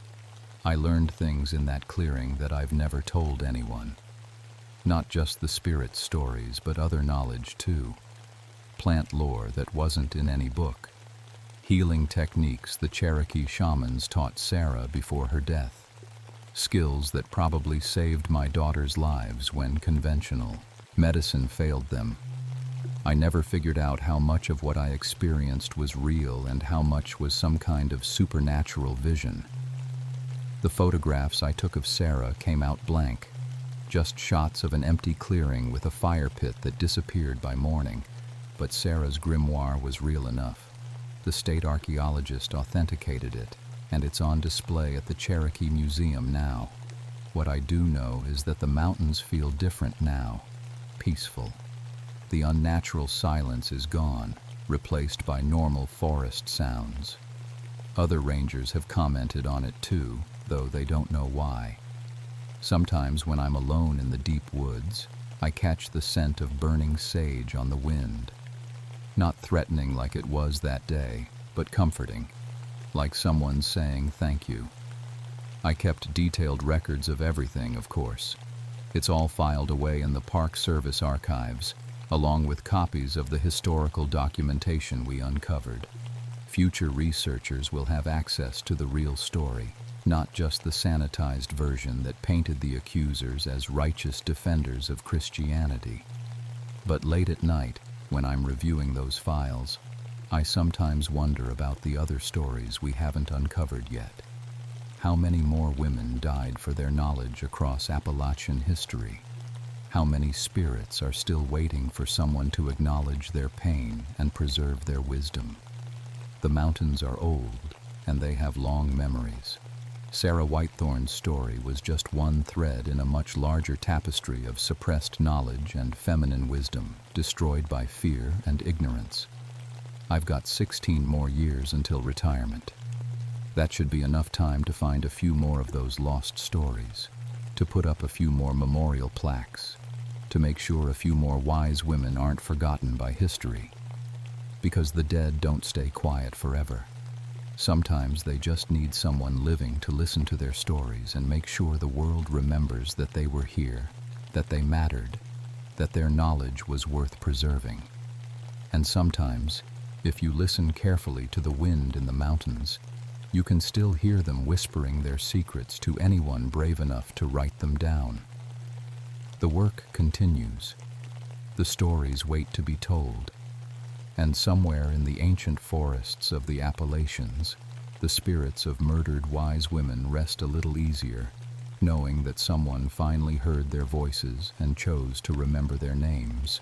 I learned things in that clearing that I've never told anyone. Not just the spirit stories, but other knowledge too. Plant lore that wasn't in any book. Healing techniques the Cherokee shamans taught Sarah before her death. Skills that probably saved my daughter's lives when conventional medicine failed them. I never figured out how much of what I experienced was real and how much was some kind of supernatural vision. The photographs I took of Sarah came out blank, just shots of an empty clearing with a fire pit that disappeared by morning, but Sarah's grimoire was real enough. The state archaeologist authenticated it, and it's on display at the Cherokee Museum now. What I do know is that the mountains feel different now, peaceful. The unnatural silence is gone, replaced by normal forest sounds. Other rangers have commented on it too, though they don't know why. Sometimes when I'm alone in the deep woods, I catch the scent of burning sage on the wind. Not threatening like it was that day, but comforting, like someone saying thank you. I kept detailed records of everything, of course. It's all filed away in the Park Service archives, along with copies of the historical documentation we uncovered. Future researchers will have access to the real story, not just the sanitized version that painted the accusers as righteous defenders of Christianity. But late at night, when I'm reviewing those files, I sometimes wonder about the other stories we haven't uncovered yet. How many more women died for their knowledge across Appalachian history? How many spirits are still waiting for someone to acknowledge their pain and preserve their wisdom? The mountains are old, and they have long memories. Sarah Whitethorn's story was just one thread in a much larger tapestry of suppressed knowledge and feminine wisdom, destroyed by fear and ignorance. I've got 16 more years until retirement. That should be enough time to find a few more of those lost stories, to put up a few more memorial plaques, to make sure a few more wise women aren't forgotten by history. Because the dead don't stay quiet forever. Sometimes they just need someone living to listen to their stories and make sure the world remembers that they were here, that they mattered, that their knowledge was worth preserving. And sometimes, if you listen carefully to the wind in the mountains, you can still hear them whispering their secrets to anyone brave enough to write them down. The work continues. The stories wait to be told. And somewhere in the ancient forests of the Appalachians, the spirits of murdered wise women rest a little easier, knowing that someone finally heard their voices and chose to remember their names.